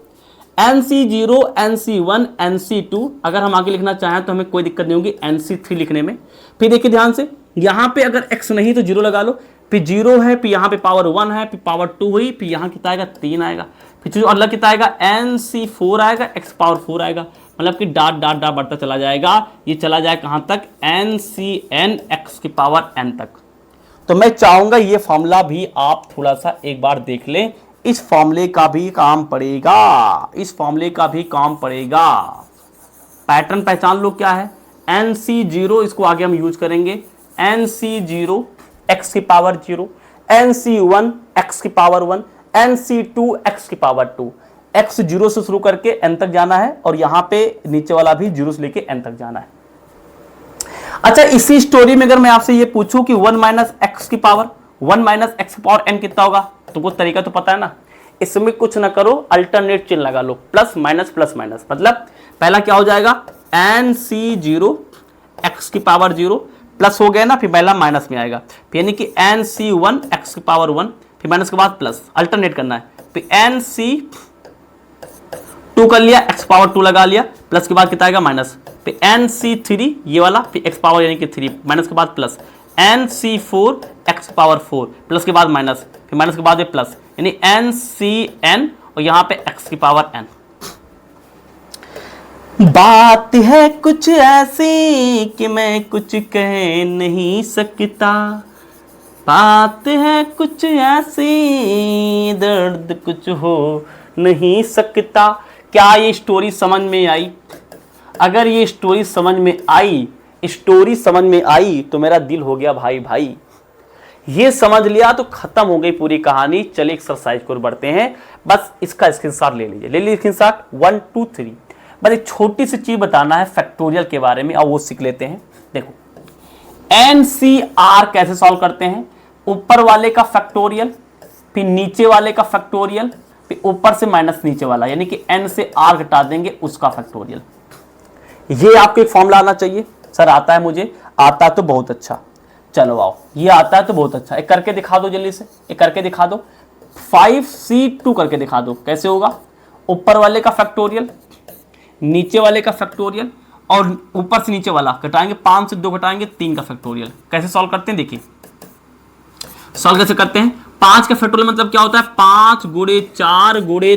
Speaker 1: nc0 nc1 nc2। अगर हम आगे लिखना चाहें तो हमें कोई दिक्कत नहीं होगी nc3 लिखने में। फिर देखिए ध्यान से, यहां पे अगर x नहीं तो 0 लगा लो, फिर 0 है, फिर यहां पे पावर 1 है, फिर पावर 2 हुई, फिर यहां कितना आएगा 3 आएगा, फिर जो अगला कितना आएगा nc4 आएगा, x पावर 4 आएगा, मतलब कि डाट डाट डाट बढ़ता चला जाएगा। ये चला जाए कहां तक, ncn x की पावर n तक। तो मैं चाहूंगा ये फॉर्मूला भी आप थोड़ा सा एक बार देख लें, इस फॉर्मूले का भी काम पड़ेगा, इस फॉर्मूले का भी काम पड़ेगा। पैटर्न पहचान लो क्या है, nc0, इसको आगे हम यूज करेंगे, nc0 x की पावर 0, nc1 x की पावर 1, nc2 x की पावर 2। x 0 से शुरू करके n तक जाना है, और यहां पे नीचे वाला भी 0 से लेके n तक जाना है। अच्छा इसी स्टोरी में अगर मैं आपसे ये पूछूं कि 1 माइनस एक्स की पावर, 1 माइनस एक्स की पावर n कितना होगा, तो वो तरीका तो पता है ना। इसमें कुछ ना करो, अल्टरनेट चिन्ह लगा लो, प्लस माइनस, मतलब पहला क्या हो जाएगा nc0 x की पावर 0, प्लस हो गया ना, फिर पहला माइनस में आएगा, फिर यानी कि nc1 x की पावर 1, फिर माइनस के बाद प्लस, अल्टरनेट करना है। फिर nc2 कर लिया, x पावर 2 लगा लिया, प्लस के बाद कितना आएगा माइनस, फिर nc3 ये वाला, फिर x पावर यानी कि 3, माइनस के बाद plus, nc4 x power 4, plus के बाद माइनस, फिर माइनस के बाद ये प्लस, यानी ncn और यहां पे x की पावर n। बात है कुछ ऐसी कि मैं कुछ कह नहीं सकता, बात है कुछ ऐसी दर्द कुछ हो नहीं सकता। क्या ये स्टोरी समझ में आई? अगर ये स्टोरी समझ में आई, स्टोरी समझ में आई तो मेरा दिल हो गया भाई भाई, ये समझ लिया तो खत्म हो गई पूरी कहानी। चलिए एक्सरसाइज को बढ़ते हैं, बस इसका स्क्रीनशॉट ले लीजिए, ले लीजिए स्क्रीनशॉट 1 2 3। बस एक छोटी सी चीज बताना है फैक्टोरियल के बारे में, और वो सीख लेते हैं। देखो NCR कैसे सॉल्व करते हैं, ऊपर वाले का फैक्टोरियल, फिर नीचे वाले का फैक्टोरियल, फिर ऊपर से माइनस नीचे वाला, यानी कि n से r घटा देंगे उसका फैक्टोरियल। ये आपको एक फॉर्मूला आना चाहिए। सर आता है मुझे, आता है तो बहुत अच्छा, चलो आओ, ये आता है तो बहुत अच्छा। एक करके दिखा दो जल्दी से, एक करके दिखा दो, 5c2 करके दिखा दो कैसे होगा। ऊपर वाले का फैक्टोरियल, नीचे वाले का फैक्टोरियल, और ऊपर से नीचे वाला घटाएंगे, 5 से 2 घटाएंगे 3 का फैक्टोरियल। कैसे सॉल्व करते हैं देखिए, सॉल्व कैसे करते हैं। 5 का फैक्टोरियल मतलब क्या होता है, 5 गुणे 4 गुणे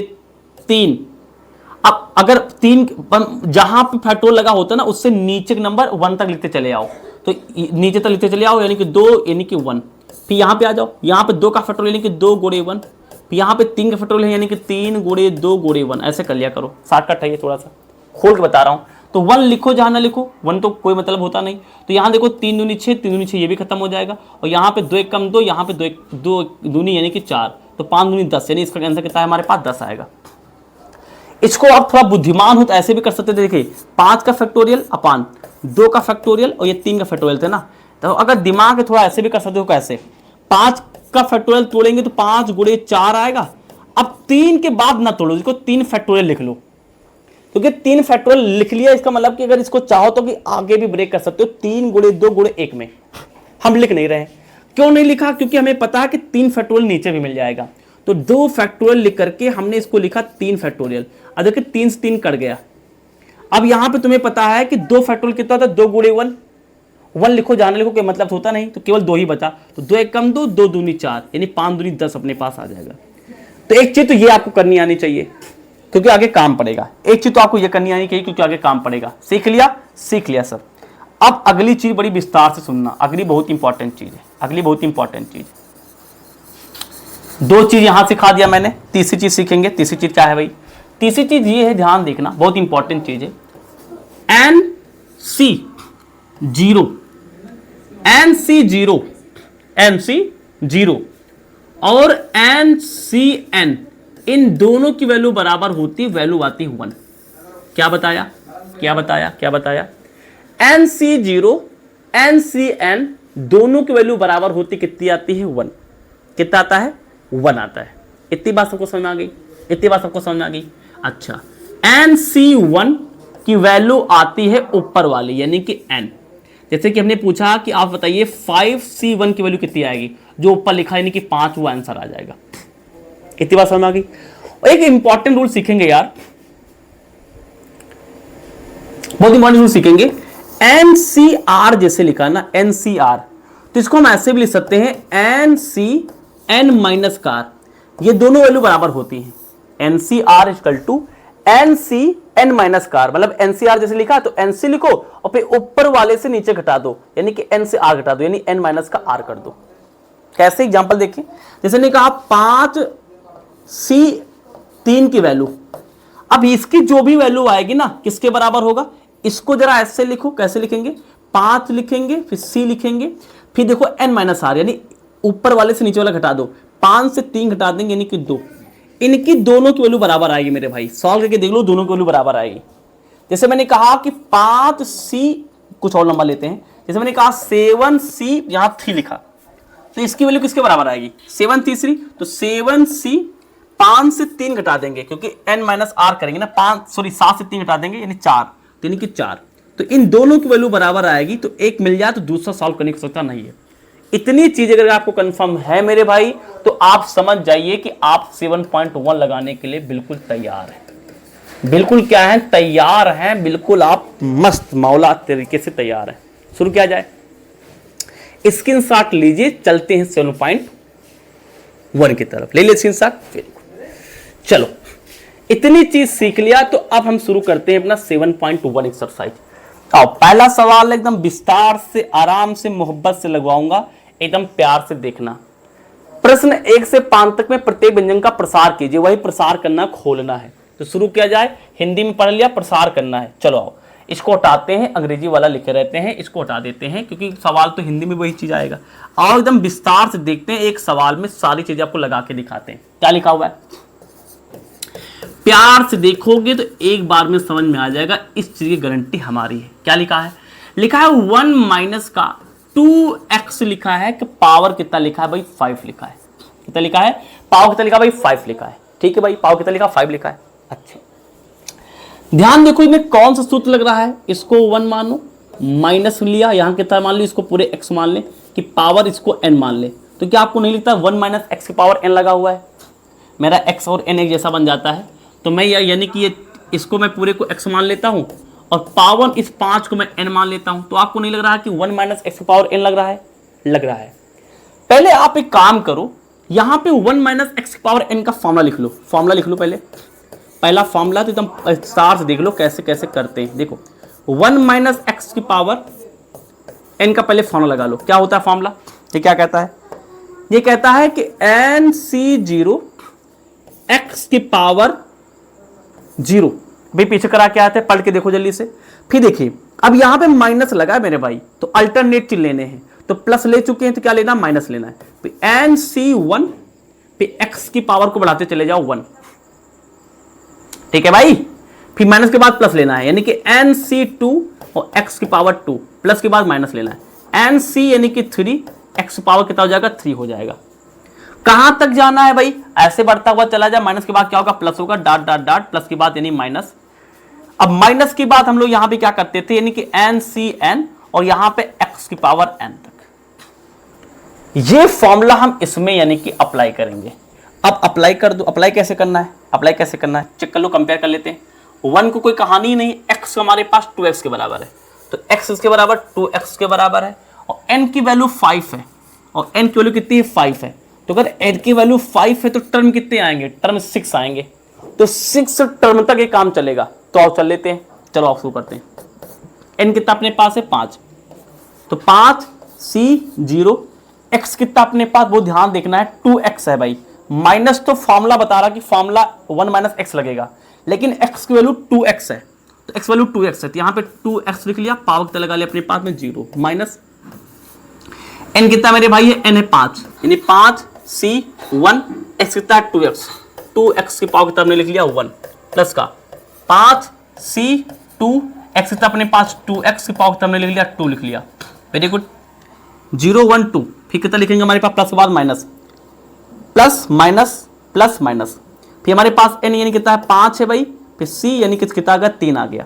Speaker 1: 3। अब अगर 3 जहां पे फैक्टोरियल लगा होता है ना, उससे नीचे नंबर 1 तक लिखते चले आओ, तो नीचे तक लिखते चले आओ, यानी कि 2 यानी कि 1। फिर यहाँ पे आ जाओ, यहाँ पे 2 का फैक्टोरियल यानी कि 2 गुणे 1, फिर यहाँ पे 3 का फैक्टोरियल यानी कि 3 गुणे 2 गुणे 1। ऐसे कर लिया करो, शॉर्टकट है ये, थोड़ा सा खोल के बता रहा हूँ। तो 1 लिखो जहां ना लिखो, 1 तो कोई मतलब होता नहीं। तो यहाँ देखो 3 दूनी 6, 3 दूनी 6 ये भी खत्म हो जाएगा, और यहाँ पे 2 1 कम 2, यहाँ पे 2 दूनी यानी कि 4, तो 5 दूनी 10, यानी इसका आंसर कितना है हमारे पास 10 आएगा। इसको आप थोड़ा बुद्धिमान हो तो ऐसे भी कर सकते थे, देखिए 5 का फैक्टोरियल अपान 2 का फैक्टोरियल, और ये 3 का फैक्टोरियल थे ना, तो अगर दिमाग थोड़ा ऐसे भी कर सकते हो। कैसे, 5 का फैक्टोरियल तोड़ेंगे तो 5 गुणे 4 आएगा। अब 3 के बाद ना तोड़ो, इसको 3 फैक्टोरियल लिख लो, क्योंकि 3 फैक्टोरियल लिख लिया, इसका मतलब कि अगर इसको चाहो तो कि आगे भी ब्रेक कर सकते हो। 3 गुणे 2 गुणे 1 में हम लिख नहीं रहे। क्यों नहीं लिखा, क्योंकि हमें पता है कि 3 फैक्टोरियल नीचे भी मिल जाएगा, तो 2 फैक्टोरियल लिख करके हमने इसको लिखा 3 फैक्टोरियल। अब देखिए 3 से 3 कट गया। अब यहां पे तुम्हें पता है कि 2 फैक्टोरियल कितना होता है, 2 गुणे 1, 1 लिखो जाने लिखो, कोई मतलब होता नहीं, तो केवल 2 ही बचा, तो 2 1 कम 2, 2 दूनी 4, यानी 5 दूनी 10 अपने पास आ जाएगा। तो एक चीज तो ये आपको करनी आनी चाहिए, क्योंकि आगे काम पड़ेगा। एक चीज तो आपको ये करनी आनी चाहिए, क्योंकि आगे काम पड़ेगा। सीख लिया, सीख लिया सर। अब अगली चीज बड़ी विस्तार से सुनना, अगली बहुत इंपॉर्टेंट चीज है, अगली बहुत इंपॉर्टेंट चीज। 2 चीज यहां सिखा दिया मैंने, तीसरी चीज सीखेंगे। तीसरी चीज क्या है भाई, तीसरी चीज ये है, ध्यान देखना, बहुत इंपॉर्टेंट चीज है। NC0 एन सी 0 और एन सी एन, इन दोनों की वैल्यू बराबर होती, वैल्यू आती 1। क्या बताया, क्या बताया, क्या बताया? N c 0 n c n दोनों की वैल्यू बराबर होती, कितनी आती है? 1। कितना आता है? 1 आता है। इतनी बात सबको समझ में आ गई? इतनी बात सबको समझ में आ गई? अच्छा, एन सी 1 की वैल्यू आती है ऊपर वाली, यानी कि एन। जैसे कि हमने पूछा कि आप बताइए 5C1 की वैल्यू कितनी आएगी, जो ऊपर लिखा है यानी कि 5, वो आंसर आ जाएगा। इतनी बात समझ में आ गई? और एक इंपॉर्टेंट रूल सीखेंगे यार, बहुत इंपॉर्टेंट रूल सीखेंगे। एनसीआर जैसे लिखा ना, एनसीआर, तो इसको हम ऐसे भी लिख सकते हैं एनसी एन माइनस कार, ये दोनों वैल्यू बराबर होती हैं। N c r equal to n c n minus r, मतलब एनसीआर जैसे लिखा तो एनसी लिखो और फिर ऊपर वाले से नीचे घटा दो, यानी कि एन से आर घटा दो, यानी एन माइनस का आर कर दो। कैसे एग्जांपल देखिए, जैसे ने कहा 5C3 की वैल्यू, अब इसकी जो भी वैल्यू आएगी ना किसके बराबर होगा? इसको जरा ऐसे लिखो, कैसे लिखेंगे? 5 लिखेंगे, फिर C लिखेंगे, फिर देखो n माइनस आर, यानी ऊपर वाले से नीचे वाला घटा दो, 5 से 3 घटा देंगे यानी कि 2। इनकी दोनों की वैल्यू बराबर आएगी मेरे भाई, सॉल्व करके देख लो, दोनों की वैल्यू बराबर आएगी। जैसे मैंने कहा कि 5C, कुछ और नंबर लेते हैं, जैसे मैंने कहा 7C, यहां 3 लिखा, तो इसकी वैल्यू किसके बराबर आएगी? 7 तीसरी, तो 7C 5 से 3 घटा देंगे, क्योंकि n माइनस आर करेंगे ना, 7 से 3 घटा देंगे यानी 4, यानी कि 4। तो इन दोनों की वैल्यू बराबर आएगी, तो एक मिल जाए तो दूसरा सॉल्व करने की आवश्यकता नहीं है। इतनी चीज अगर आपको कंफर्म है मेरे भाई, तो आप समझ जाइए कि आप 7.1 लगाने के लिए बिल्कुल तैयार हैं। बिल्कुल क्या है? तैयार हैं, बिल्कुल आप मस्त मौला तरीके से तैयार हैं। शुरू किया जाए, स्क्रीनशॉट लीजिए, चलते हैं 7.1 की तरफ। ले लीजिए स्क्रीनशॉट। चलो, इतनी चीज सीख लिया, तो अब हम शुरू करते हैं अपना 7.1 एक्सरसाइज। आओ, पहला सवाल एकदम विस्तार से, आराम से, मोहब्बत से लगवाऊंगा, एकदम प्यार से देखना। प्रश्न 1 से 5 तक में प्रत्येक व्यंजन का प्रसार कीजिए, वही प्रसार करना, खोलना है। तो शुरू किया जाए, हिंदी में पढ़ लिया, प्रसार करना है। चलो आओ, इसको हटाते हैं, अंग्रेजी वाला लिखे रहते हैं, इसको हटा देते हैं, क्योंकि सवाल तो हिंदी में वही चीज आएगा। और एकदम विस्तार से देखते हैं, एक सवाल में सारी चीजें आपको लगा के दिखाते हैं। क्या लिखा हुआ है, प्यार से देखोगे तो एक बार में समझ में आ जाएगा, इस चीज की गारंटी हमारी है। क्या लिखा है? लिखा है 1 माइनस का 2x लिखा है, कि पावर कितना लिखा है भाई? 5 लिखा है। कितना लिखा है? पावर कितना लिखा है भाई? 5 लिखा है। ठीक है भाई, पावर कितना लिखा? 5 लिखा है। अच्छा, ध्यान देखो, इसमें कौन सा सूत्र लग रहा है? इसको 1 मानो, माइनस लिया, यहां कितना मान ली, इसको पूरे x मान ले, कि पावर इसको n मान ले, तो क्या आपको नहीं लिखता 1 माइनस एक्स की पावर n लगा हुआ है? मेरा x और n एक जैसा बन जाता है, तो मैं यानी कि ये इसको मैं पूरे को x मान लेता हूं और पावर इस 5 को मैं n मान लेता हूं, तो आपको नहीं लग रहा कि 1 माइनस एक्स की पावर n लग रहा है? लग रहा है। पहले आप एक काम करो, यहां पे 1 माइनस एक्स की पावर n का फॉर्मूला लिख लो। फॉर्मूला लिख लो पहले, पहला फॉर्मूला तो एकदम विस्तार से देख लो कैसे कैसे करते हैं। देखो, 1 माइनस एक्स की पावर n का पहले फॉर्मूला लगा लो। क्या होता है फॉर्मूला? ये क्या कहता है? ये कहता है कि NC0 x की पावर 0। भाई पीछे करा क्या आते हैं, पढ़ के देखो जल्दी से। फिर देखिए, अब यहां पे माइनस लगा है मेरे भाई, तो अल्टरनेट चीज लेने हैं, तो प्लस ले चुके हैं तो क्या लेना? माइनस लेना है। NC1 पे x की पावर को बढ़ाते चले जाओ 1। ठीक है भाई, फिर माइनस के बाद प्लस लेना है, यानी कि NC2 और x की पावर 2, प्लस के बाद माइनस लेना है। NC यानी कि 3, x की पावर कितना हो जाएगा? 3 हो जाएगा। कहां तक जाना है भाई? ऐसे बढ़ता हुआ चला जाए, माइनस के बाद क्या होगा? प्लस होगा, डॉट डॉट डॉट, प्लस के बाद यानी माइनस। अब माइनस के बाद हम लोग यहां पे क्या करते थे, यानी कि NCN और यहां पे x की पावर n तक। ये फॉर्मूला हम इसमें यानी कि अप्लाई करेंगे। अब अप्लाई कर दो। अप्लाई कैसे करना है? अप्लाई कैसे करना है चेक कर लो, कंपेयर कर लेते हैं। 1 को कोई कहानी ही नहीं, x हमारे पास 2x के बराबर है, तो x इसके बराबर 2x के बराबर है, और n की वैल्यू 5 है, और n की वैल्यू कितनी है? 5 है। तो अगर n की वैल्यू 5 है तो टर्म कितने आएंगे? टर्म 6 आएंगे, तो 6 टर्म तक ये काम चलेगा। तो आओ चल लेते हैं, चलो आप शुरू करते हैं। n कितना अपने पास है? 5, तो 5C0, x कितना अपने पास वो ध्यान देखना है, 2x है भाई। माइनस तो फॉर्मूला बता रहा कि फॉर्मूला 1 माइनस एक्स लगेगा, लेकिन x की वैल्यू 2x है, तो x वैल्यू 2x है, तो यहां पे 2x लिख लिया, पावर कितना लगा लिया अपने पास में? 0, माइनस n कितना मेरे भाई है, n है 5, यानी 5c1 x कितना है 2x, 2x की पावर कितना हमने लिख लिया 1 प्लस का 5c2 x कितना अपने पास 2x की पावर कितना हमने लिख लिया 2 लिख लिया। Very good. 0 1 2 फिर कितना लिखेंगे हमारे पास प्लस के बाद minus, plus minus plus minus, फिर हमारे पास n यानी कितना है 5 है भाई, फिर c यानी कितना आ गया 3 आ गया,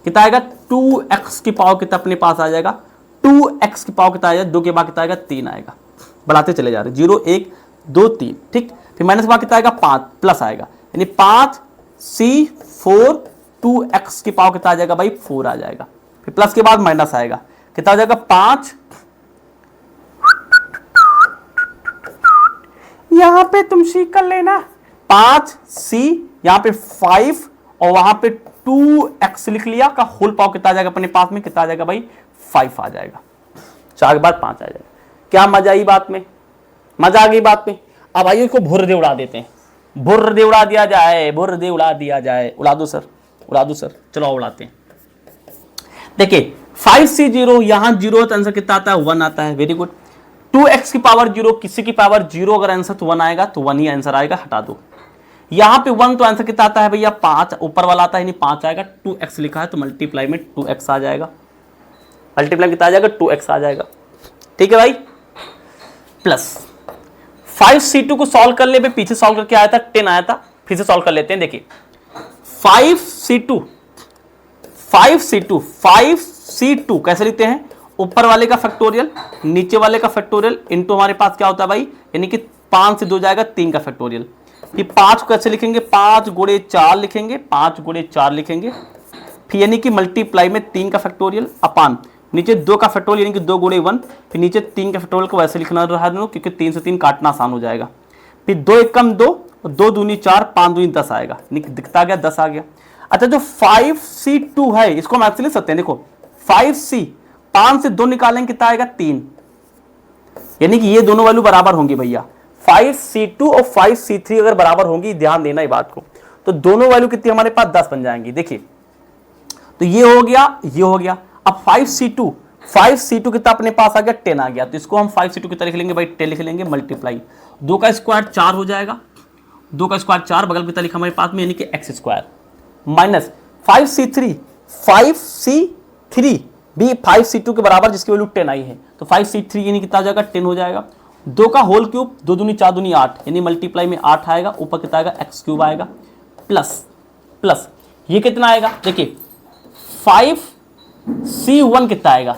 Speaker 1: कितना आएगा 2x की पावर कितना अपने पास आ जाएगा, 2x की पावर कितना आएगा 2 के बाद कितना आएगा 3 आएगा, बढ़ाते चले जा रहे 0 1 2 3 ठीक। फिर माइनस के बाद कितना आएगा 5 प्लस आएगा, यानी 5c4 2x की पावर कितना आ जाएगा भाई 4 आ जाएगा, फिर प्लस के बाद माइनस आएगा कितना आ जाएगा 5, यहां पे तुम सीख कर लेना 5c यहां पे 5 और वहां पे 2x लिख लिया का होल पावर कितना आ जाएगा अपने पास में, कितना आ जाएगा भाई 5 आ जाएगा, 4 के बाद 5 आ जाएगा। क्या मजा आई बात में, मजा आ गई बात में। अब आइए इसको भुर्र दे उड़ा देते हैं, भुर्र दे उड़ा दिया जाए, भुर्र दे उड़ा दिया जाए, उड़ा दो सर, उड़ा दो सर, चलो उड़ाते हैं। देखिए 5c0 यहां 0 तो आंसर कितना आता है 1 आता है, वेरी गुड। 2x की पावर 0 किसी की पावर 0 अगर आंसर तो 1 आएगा तो 1 ही आंसर आएगा, हटा दो। यहां पे 1 तो आंसर कितना आता है भैया 5, ऊपर वाला आता है यानी 5 आएगा, 2x लिखा है तो मल्टीप्लाई में 2x आ जाएगा, मल्टीप्लाई कितना आ जाएगा 2x आ जाएगा, ठीक है भाई। प्लस 5c2 को सॉल्व कर ले, पीछे सॉल्व करके आया था 10 आया था, फिर से सॉल्व कर लेते हैं। देखिए 5c2 कैसे लिखते हैं, ऊपर वाले का फैक्टोरियल नीचे वाले का फैक्टोरियल इनटू हमारे पास क्या होता है भाई, यानी कि 5 से 2 जाएगा 3 का फैक्टोरियल। फिर 5 को कैसे लिखेंगे 5 गुणे 4 लिखेंगे, 5 गुणे 4 लिखेंगे, फिर यानी कि मल्टीप्लाई में 3 का फैक्टोरियल अपान नीचे 2 का फैक्टोरियल यानी कि 2 गुणे 1, फिर नीचे 3 का फैक्टोरियल को वैसे लिखना रहा क्योंकि 3 से 3 काटना आसान हो जाएगा। फिर 2 एकम 2 और 2 दूनी 4 5 दूनी 10 आएगा, यानी कि दिखता गया 10 आ गया। अच्छा जो 5c2 है इसको हम ऐसे लिख सकते हैं, देखो 5c 5 से 2 निकालेंगे कितना आएगा 3, यानी कि ये दोनों वैल्यू बराबर होंगी भैया, 5c2 और 5c3 अगर बराबर होंगी, ध्यान देना इस बात को, तो दोनों वैल्यू कितनी हमारे पास 10 बन जाएंगी। देखिए तो ये हो गया, ये हो गया। अब 5c2 कितना अपने पास आ गया 10 आ गया, तो इसको हम 5c2 की तरह लिख लेंगे भाई 10 लिख लेंगे, मल्टीप्लाई 2 का स्क्वायर 4 हो जाएगा, 2 का स्क्वायर 4 बगल की तरह लिखा हमारे पास में यानी कि x स्क्वायर माइनस 5c3 भी 5c2 के बराबर जिसकी वैल्यू 10 आई है, तो 5c3 यानी कितना हो जाएगा 10 हो जाएगा। 2 का होल क्यूब 2 दूनी 4 दूनी 8 यानी मल्टीप्लाई में 8 आएगा, ऊपर कितना आएगा x क्यूब आएगा, प्लस ये कितना आएगा, देखिए 5c1 कितना आएगा,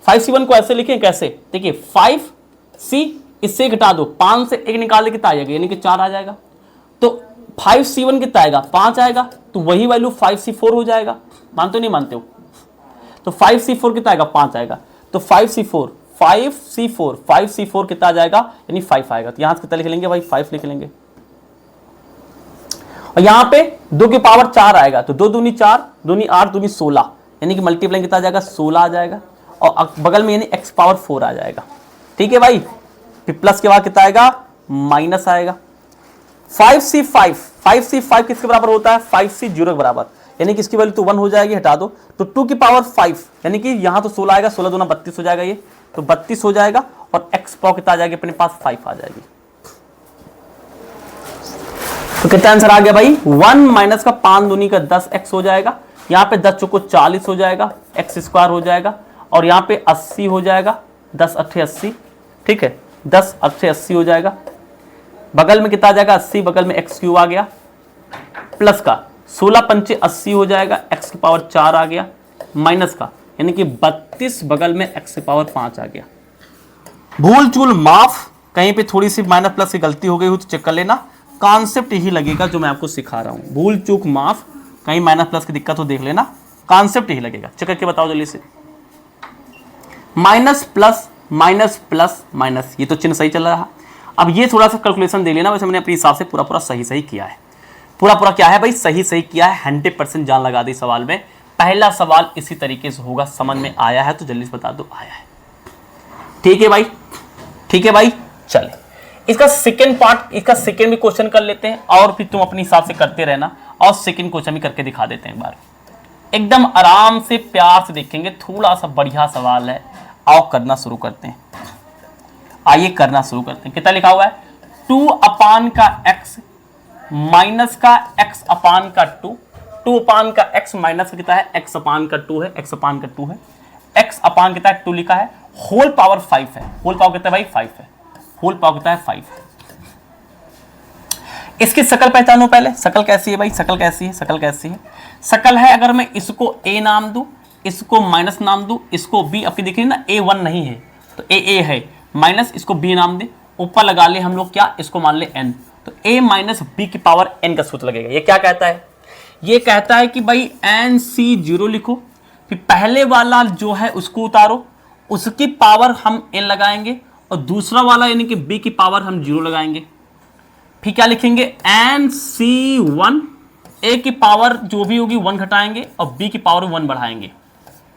Speaker 1: 5c1 को ऐसे लिखें कैसे, देखिए 5c इससे घटा दो 5 से 1 निकाल दे कितना आ जाएगा, यानी कि 4 आ जाएगा। तो 5c1 कितना आएगा 5 आएगा, तो वही वैल्यू 5c4 हो जाएगा, मानते हो नहीं मानते हो, तो 5c4 कितना आएगा 5 आएगा, तो 5c4 कितना आ जाएगा यानी 5 आएगा, तो यहां से कितना लिख लेंगे भाई 5 लिख लेंगे। और यहां पे 2 की पावर 4 आएगा, तो 2 दूनी 4 दूनी 8 दूनी 16 यानी कि मल्टीप्लाई कितना आ जाएगा 16 आ जाएगा, और बगल में यानी x पावर 4 आ जाएगा, ठीक है भाई। फिर प्लस के बाद कितना आएगा माइनस आएगा। 5c5 किसके बराबर होता है 5c0 के बराबर, यानी कि इसकी वैल्यू तो 1 हो जाएगी, हटा दो, तो 2 की पावर 5 यानी कि यहां तो 16 आएगा, 16 दूना 32 हो जाएगा, ये तो 32 हो जाएगा, और x पावर कितना आ जाएगी अपने पास 5 आ जाएगी। तो कितना आंसर आ गया भाई 1 माइनस का 5 दूनी का 10x हो जाएगा, यहाँ पे 10 चौको 40 हो जाएगा, x स्क्वायर हो जाएगा, और यहाँ पे 80 हो जाएगा, 10 अट्ठे 80, ठीक है 10 अट्ठे 80 हो जाएगा, बगल में कितना आ जाएगा 80, बगल में x क्यूब आ गया, प्लस का 16 पंचे 80 हो जाएगा, x की पावर 4 आ गया, माइनस का यानी कि 32 बगल में x की पावर 5 आ गया। भूल चूल माफ, कहीं पे थोड़ी सी माइनस प्लस की गलती हो गई हो तो चेक कर लेना, कॉन्सेप्ट यही लगेगा जो मैं आपको सिखा रहा हूं, भूल चूक माफ, कहीं माइनस प्लस की दिक्कत हो देख लेना, कॉन्सेप्ट यही लगेगा। चेक करके बताओ जल्दी से, minus plus minus plus minus, ये तो चिन्ह सही चल रहा है। अब ये थोड़ा सा कैलकुलेशन दे लेना, वैसे मैंने अपने हिसाब से पूरा सही किया है, पूरा क्या है भाई सही किया है, 100% जान लगा दी सवाल में। पहला सवाल इसी तरीके से होगा, समझ में आया है तो जल्दी से बता दो आया है, ठीक है भाई, ठीक है भाई। चले इसका सेकंड पार्ट, इसका सेकंड भी क्वेश्चन कर लेते हैं, और फिर तुम अपने हिसाब से करते रहना, और सेकंड क्वेश्चन भी करके दिखा देते हैं एक बार, एकदम आराम से प्यार से देखेंगे, थोड़ा सा बढ़िया सवाल है, आओ करना शुरू करते हैं। आइए करना शुरू करते हैं। कितना लिखा हुआ है 2 अपान का x माइनस का x अपान का 2 अपान का x माइनस का कितना है x अपान का 2 है, x अपान का 2 है, x अपान कितना है 2 लिखा है, होल पावर 5 है, होल पावर कितना है भाई 5 है, होल पावर कितना है 5 है। इसकी शकल पहचानो पहले, शकल कैसी है भाई, शकल कैसी है, शकल कैसी है, शकल है अगर मैं इसको a नाम दूं, इसको माइनस नाम दूं, इसको b, आपकी देखिए ना a1 नहीं है तो a है, माइनस इसको b नाम दे, ऊपर लगा ले हम लोग क्या, इसको मान ले n, तो a माइनस b की पावर n का सूत्र लगेगा। ये क्या कहता है, ये कहता है कि भाई NC0 लिखो, फिर पहले वाला जो है उसको उतारो, उसकी पावर हम n लगाएंगे और दूसरा वाला यानी कि b की पावर हम 0 लगाएंगे। फिर क्या लिखेंगे NC1, a की पावर जो भी होगी 1 घटाएंगे और b की पावर 1 बढ़ाएंगे।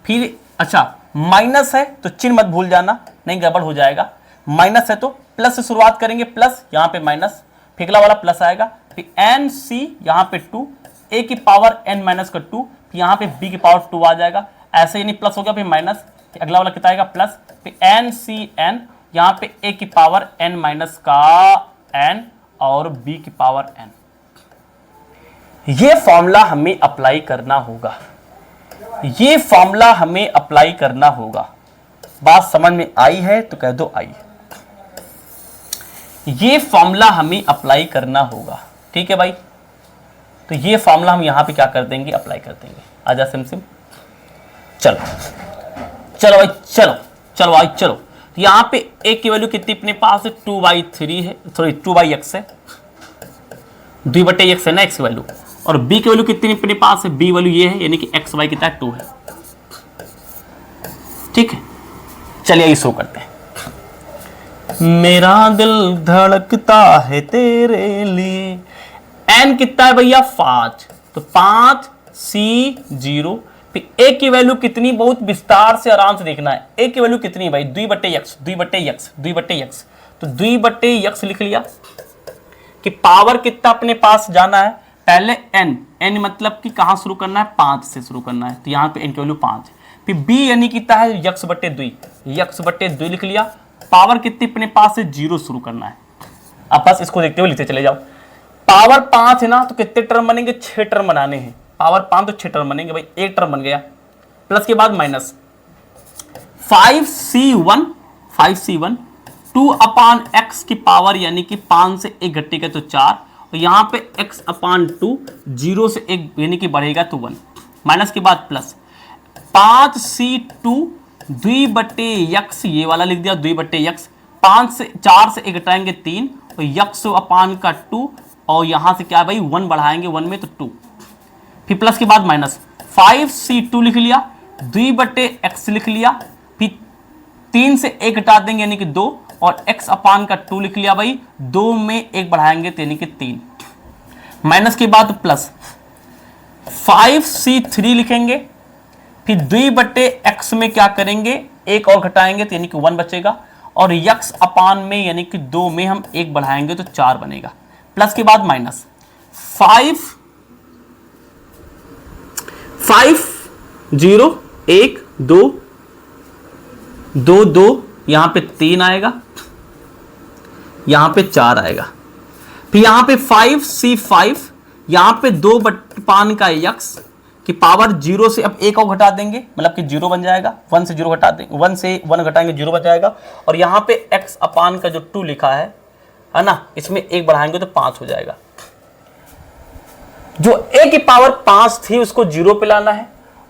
Speaker 1: फिर अच्छा माइनस है तो चिन्ह मत भूल जाना, नहीं गड़बड़ हो जाएगा, माइनस है तो प्लस से शुरुआत करेंगे, प्लस यहाँ पे माइनस, फिर वाला प्लस आएगा, फिर NC यहाँ पे 2, a की पावर n माइनस का 2, फिर यहाँ पे b की पावर 2 आ जाएगा, ऐसे यानी प्लस हो गया, फिर माइनस, फिर अगला वाला कितना आएगा प्लस, फिर NCN यहाँ पे a की पावर n माइनस का n और b की पावर n। ये फॉर्मूला हमें अप्लाई करना होगा, ये फॉर्मूला हमें अप्लाई करना होगा। बात समझ में आई है तो कह दो आई। ये फॉर्मूला हमें अप्लाई करना होगा, ठीक है भाई। तो ये फॉर्मूला हम यहां पे क्या कर देंगे, अप्लाई कर देंगे। आजा सिम चलो चलो भाई, चलो चलो भाई चलो। तो यहां पे a की वैल्यू कितनी अपने पास है 2/3 है, सॉरी 2/x है, 2/x है ना x की वैल्यू, और b की वैल्यू कितनी अपने पास है, b वैल्यू ये है यानी कि x y कितना 2 है, ठीक है। चलिए ये शो करते हैं। मेरा दिल धड़कता है तेरे लिए, n कितना है भैया 5, तो 5C0, फिर a की वैल्यू कितनी, बहुत विस्तार से आराम से देखना है, a की वैल्यू कितनी भाई 2/x, 2/x, 2/x, तो 2/x लिख लिया कि पावर कितना अपने पास जाना है, पहले n मतलब कि कहां शुरू करना है 5 से शुरू करना है, तो यहां पे n की वैल्यू 5, फिर b यानी कितना है x/2 लिख लिया, पावर कितनी अपने पास है 0 शुरू करना है। अब बस इसको देखते हुए लिखते चले जाओ, पावर 5 है ना तो कितने टर्म बनेंगे, 6 टर्म बनाने हैं, पावर 5 तो 6 टर्म बनेंगे भाई, एक टर्म बन गया, प्लस के बाद माइनस 5C1 2/x की पावर यानी कि 5 से 1 घटेगा तो 4, और यहां पे x/2 0 से 1 यानी कि बढ़ेगा तो 1, माइनस के बाद प्लस 5C2 2/x, ये वाला लिख दिया 2/x, 4 से 1 घटाएंगे 3, और x/2, और यहां से क्या भाई 1 बढ़ाएंगे 1 में तो 2, फिर प्लस के बाद माइनस 5C2 लिख लिया, 2/x लिख लिया, फिर 3 से 1 घटा देंगे यानी कि 2, और x/2 लिख लिया भाई, 2 में 1 बढ़ाएंगे तो यानी कि 3, माइनस के बाद प्लस 5C3 लिखेंगे, फिर 2/x में क्या करेंगे 1 और घटाएंगे तो यानी कि 1 बचेगा, और x/, में यानी कि 2 में हम 1 बढ़ाएंगे तो 4 बनेगा, प्लस के बाद माइनस 5 0 1 2 2 2, यहां पे 3 आएगा, यहां पे 4 आएगा, फिर यहां पे 5C5, यहां पे 2/पान का x की पावर 0 से अब 1 और घटा देंगे, मतलब कि 0 बन जाएगा, 1 से 0 घटा देंगे, 1 से 1 घटाएंगे 0 बच जाएगा, और यहां पे x/, का जो 2 लिखा है ना, इसमें 1 बढ़ाएंगे तो 5 हो जाएगा। जो a की पावर 5 थी उसको 0 पे लाना है,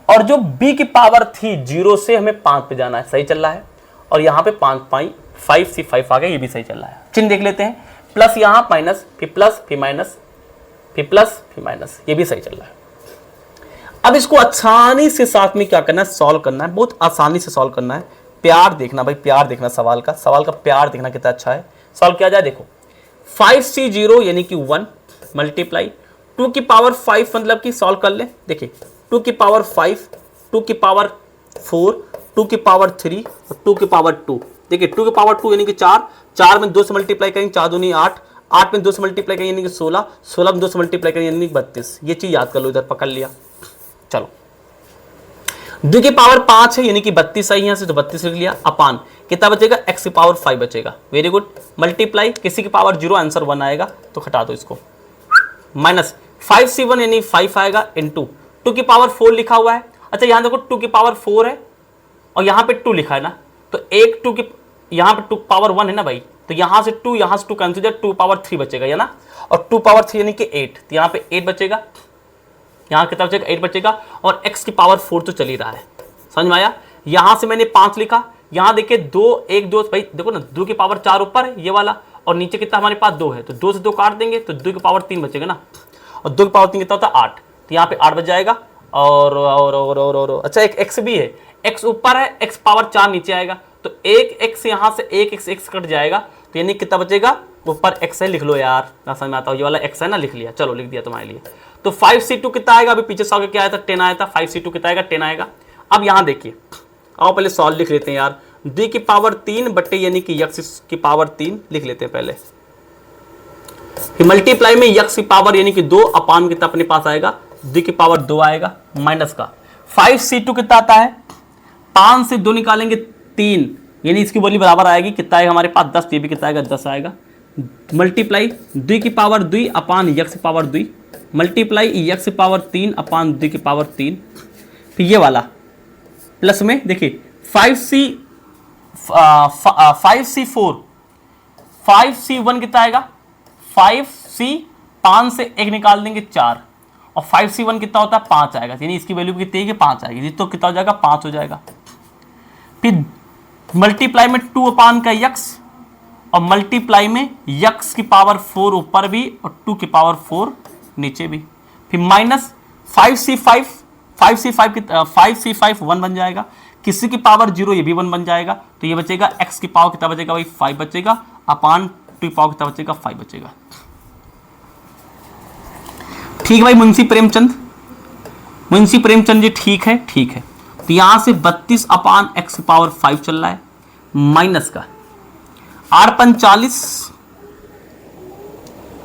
Speaker 1: और जो b की पावर थी 0 से हमें 5 पे जाना है, सही चल रहा है, और यहां पे 5C5 आ गया, ये भी सही चल रहा है। चिन्ह देख लेते हैं, प्लस यहां माइनस, फिर प्लस, फिर माइनस, फिर प्लस, फिर माइनस, ये भी सही चल रहा है। अब इसको आसानी से साथ में क्या करना है, सॉल्व करना है, बहुत आसानी से सॉल्व करना है, प्यार देखना भाई, प्यार देखना सवाल का प्यार देखना कितना अच्छा है। सॉल्व किया जाए, देखो 5C0 यानी कि 1 मल्टीप्लाई 2 की पावर 5, मतलब कि सॉल्व कर ले, देखिए 2 की पावर 5, 2 की पावर 4, 2 की पावर 3 और 2 की पावर 2, देखिए 2 की पावर 2 यानी कि 4 में 2 से मल्टीप्लाई करेंगे 4 दूनी 8, 8 में 2 से मल्टीप्लाई करेंगे यानी कि 16, 16 में 2 से मल्टीप्लाई करेंगे यानी कि 32, ये चीज याद कर लो, इधर पकड़ लिया। चलो 2 की पावर 5 है यानी कि 32 सही, यहां से तो 32 लिख लिया, अपान कितना बचेगा, x की पावर 5 बचेगा। Very good. मल्टीप्लाई किसी की पावर 0, आंसर 1 आएगा, तो हटा दो इसको। माइनस 5c1 यानी 5 आएगा, इंटू 2 की पावर 4 लिखा हुआ है। अच्छा यहाँ देखो 2 की पावर 4 है और यहाँ पे 2 लिखा है ना, तो एक 2 की यहाँ पे 2 पावर 1 है ना भाई, तो यहाँ से 2 कैंसिल, 2 पावर 3 बचेगा है ना, और 2 पावर 3 यानी कि 8, तो यहाँ पे 8 बचेगा, यहाँ कितना बचेगा, 8 बचेगा, और x की पावर 4 तो चल ही रहा है। समझ में आया। यहाँ से मैंने 5 लिखा, यहाँ देखिए 2 1 2 भाई देखो ना, 2 की पावर 4 ऊपर है ये वाला, और नीचे कितना हमारे पास 2 है, तो 2 से 2 काट देंगे तो 2 की पावर 3 बचेगा ना, और 2 की पावर 3 कितना होता है 8, तो यहाँ पे 8 बच जाएगा। और अच्छा एक x भी है, x ऊपर है, x पावर 4 नीचे आएगा, तो एक x यहाँ से एक x कट जाएगा, तो यानी कितना बचेगा, ऊपर x है, लिख लो यार, ना समझ में आता हो, ये वाला x है ना, लिख लिया, चलो लिख दिया तुम्हारे लिए। तो 5c2 कितना आएगा, अभी पीछे से आगे क्या आया था, 10 आया था, 5c2 कितना आएगा, 10 आएगा। अब यहाँ देखिए, आओ पहले सॉल्व लिख लेते हैं यार, d की पावर 3 बट्टे यानी कि x की पावर 3 लिख लेते हैं पहले। मल्टीप्लाई में x की पावर यानी कि 2 अपान कितना अपने पास आएगा, d की पावर 2 आएगा, माइनस का 5c2 कितना आता है, 5 से 2 निकालेंगे 3, यानी इसकी वैल्यू बराबर आएगी, कितना आएगा हमारे पास 10, ये भी कितना आएगा 10 आएगा। मल्टीप्लाई d की पावर 2 अपान x की पावर 2, मल्टीप्लाई x की पावर 3 अपान d की पावर 3, फिर ये वाला प्लस में देखिए 5c1 कितना आएगा, 5c 5 से 1 निकाल देंगे 4, और 5c1 कितना होता है 5 आएगा, यानी इसकी वैल्यू कितनी है कि 5 आएगी, तो कितना हो जाएगा 5 हो जाएगा। फिर मल्टीप्लाई में 2 अपान का x, और मल्टीप्लाई में x की पावर 4 ऊपर भी और 2 की पावर 4 नीचे भी, फिर माइनस 5c5 1 बन जाएगा, किसी की पावर 0 ये भी 1 बन जाएगा, तो ये बचेगा x की पावर कितना बचेगा भाई 5 बचेगा, अपान 2 की पावर कितना बचेगा 5 बचेगा। ठीक है भाई मुंशी प्रेमचंद जी, ठीक है। तो यहां से 32 अपान x की पावर 5 चल रहा है, माइनस का 8 45,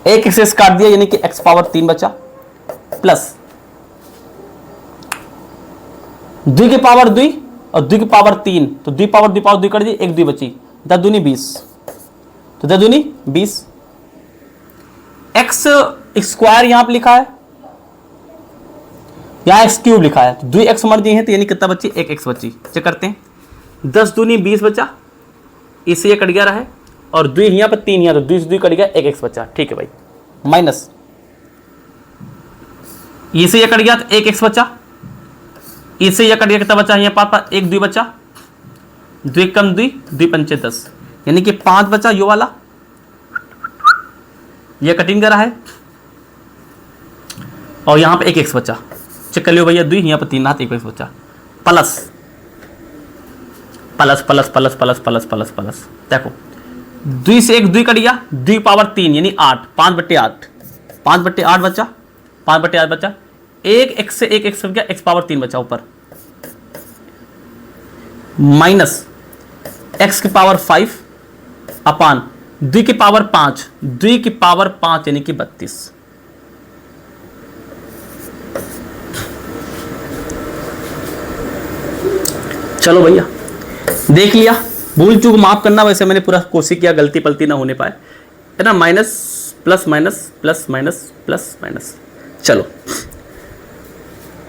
Speaker 1: एक एक्सेस काट दिया यानी कि x पावर 3 बचा, प्लस 2 की पावर 2 और 2 की पावर 3, तो 2 पावर 2 कर दी, 1 2 बची, 10 दूनी 20, तो 10 दूनी 20, x स्क्वायर यहां पे लिखा है, यहां x क्यूब लिखा है, तो 2x मर दिए हैं, तो यानी कितना बची, 1x बची। चेक करते हैं, 10 दूनी 20 बचा, इससे ये कट गया रहा है, और 2 यहां पर 3 यहां, तो 2 से 2 कट गया, 1x बचा। ठीक है भाई, माइनस इससे ये कट गया तो 1x बचा, इससे यह कट गया, कितना बचा यहाँ पास 1 2 बचा, 2 कम 2 2 पंचे 10, यानी कि 5 बचा, यो वाला यह कटिंग करा है, और यहाँ पे 1x बचा। चेक कर लियो भैया, 2 यहाँ पे 3 हाथ 1x बचा, plus plus plus plus plus plus plus plus, देखो 2 से 1 2 कट गया, 2 पावर 3 यानी 8, 5 बट्टे 8 बचा, 5 बट्टे 8 बचा, एक x से 1 x गया, x पावर 3 बचा ऊपर, माइनस x की पावर 5 अपान 2 की पावर 5, 2 की पावर 5 यानी कि 32। चलो भैया देख लिया, भूल चूक माफ करना, वैसे मैंने पूरा कोशिश किया, गलती पलती ना होने पाए, है ना, minus plus minus plus minus plus minus. चलो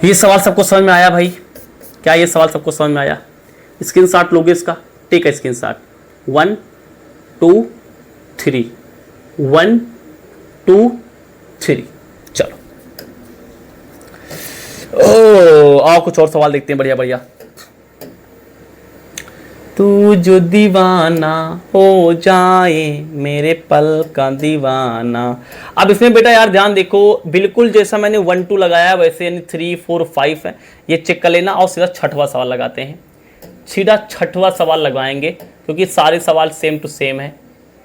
Speaker 1: ये सवाल सबको समझ में आया भाई, क्या ये सवाल सबको समझ में आया? स्क्रीनशॉट लोगे इसका, ठीक है स्क्रीनशॉट, 1 2 3 1 2 3। चलो आओ कुछ और सवाल देखते हैं, बढ़िया बढ़िया। तू जो दीवाना हो जाए मेरे पल का दीवाना। अब इसमें बेटा यार ध्यान देखो, बिल्कुल जैसा मैंने 1 2 लगाया वैसे यानी 3 4 5 है, ये चेक कर लेना, और सीधा छठवां सवाल लगाते हैं, सीधा छठवां सवाल लगाएंगे, क्योंकि सारे सवाल सेम टू सेम है।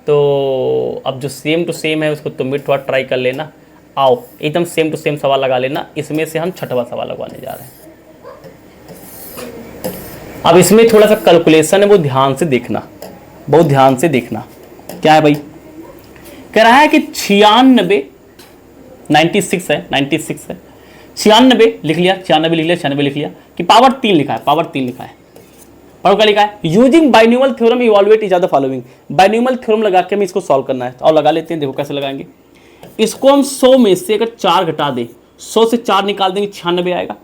Speaker 1: तो अब जो सेम टू सेम है उसको तुम भी थोड़ा ट्राई कर लेना, आओ एकदम सेम टू सेम सवाल लगा लेना। इसमें से हम छठवां सवाल लगवाने जा रहे हैं। अब इसमें थोड़ा सा कैलकुलेशन है, वो ध्यान से देखना, बहुत ध्यान से देखना। क्या है भाई, कह रहा है कि 96 96 है, 96 है, 96 लिख लिया, 96 लिख लिया, 96 लिख लिया, कि पावर 3 लिखा है, पावर 3 लिखा है, पढ़ो क्या लिखा है, using binomial theorem evaluate each of the following. Binomial theorem लगा के हमें इसको सॉल्व करना है, और लगा लेते हैं। देखो कैसे लगाएंगे, इसको हम 100 में से अगर 4 घटा दें, 100 से 4 निकाल देंगे 96 आएगा,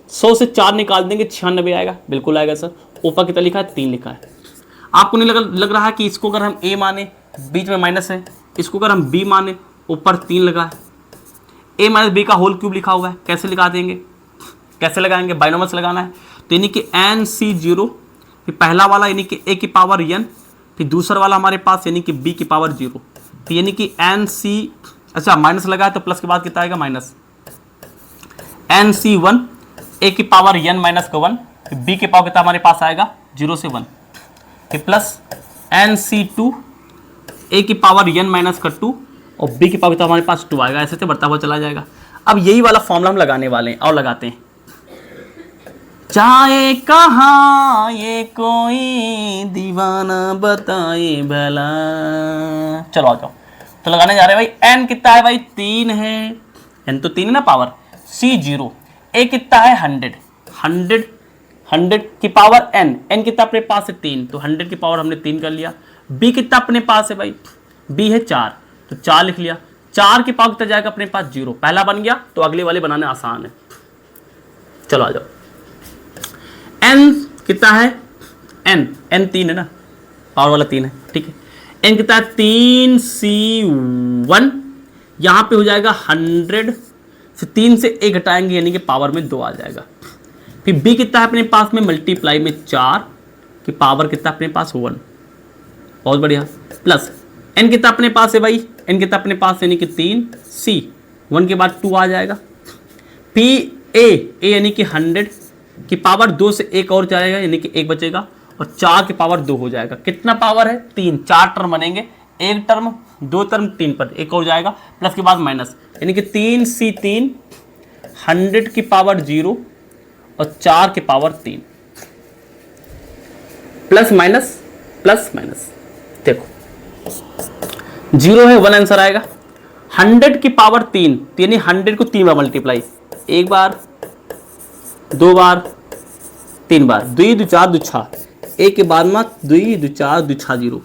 Speaker 1: 100 से 4 निकाल देंगे 96 आएगा, बिल्कुल आएगा सर। ऊपर कितना लिखा है, 3 लिखा है। आपको नहीं लग रहा है कि इसको अगर हम a माने, बीच में माइनस है, इसको अगर हम b माने, ऊपर 3 लगा है, a माइनस b का होल क्यूब लिखा हुआ है, कैसे लगा देंगे, कैसे लगाएंगे, बाइनोमियल से लगाना है। तो यानी कि NC0, फिर पहला वाला यानी कि a की पावर n, फिर दूसरा वाला हमारे पास यानी कि b की पावर 0, तो यानी कि NC, अच्छा माइनस लगा है तो प्लस के बाद कितना आएगा, माइनस NC1 a की पावर n माइनस का 1, फिर b की पावर कितना हमारे पास आएगा 0 से 1, फिर प्लस NC2 a की पावर n माइनस का 2 और b की पावर कितना हमारे पास 2 आएगा। ऐसे से बढ़ता हुआ चला जाएगा। अब यही वाला फॉर्मूला हम लगाने वाले हैं, और लगाते हैं। चाहे कहाँ ये कोई दीवाना बताए भला, चलो आ जाओ। तो लगाने जा रहे हैं भाई, n कितना है भाई, 3 है, n तो 3 है ना पावर, C0, a कितना है 100 की पावर n कितना अपने पास है 3, तो 100 की पावर हमने 3 कर लिया। b कितना अपने पास है भाई, b है 4, तो 4 लिख लिया। 4 की पावर कितना जाएगा अपने पास 0, पहला बन गया तो अगले वाले बनाने आसान है। चलो आ जाओ, n कितना है, n 3 है ना, पावर वाला 3 है, ठीक है। n कितना है 3C1, यहां पे हो जाएगा 100 से 3 से 1 घटाएंगे यानी कि पावर में 2 आ जाएगा। फिर b कितना है अपने पास में, मल्टीप्लाई में 4 की पावर कितना अपने पास 1, बहुत बढ़िया, प्लस n कितना अपने पास है भाई, n कितना अपने पास यानी कि 3C, 1 के बाद 2 आ जाएगा। फिर a यानी कि 100 की पावर 2 से 1 और जाएगा यानी कि 1 बचेगा, और 4 की पावर 2 हो जाएगा। कितना पावर है, 3, 4 टर्म बनेंगे, 1 टर्म 2 टर्म 3 पर 1 और जाएगा, प्लस के बाद माइनस यानी कि 3C3, 100 की पावर 0 और 4 की पावर 3, प्लस माइनस, देखो 0 है 1 आंसर आएगा। 100 की पावर 3, यानी 100 को 3 बार मल्टीप्लाई, 1 बार 2 बार 3 बार, 2 2 4 2 6, 1 के बाद में 2 2 4 2 6 0,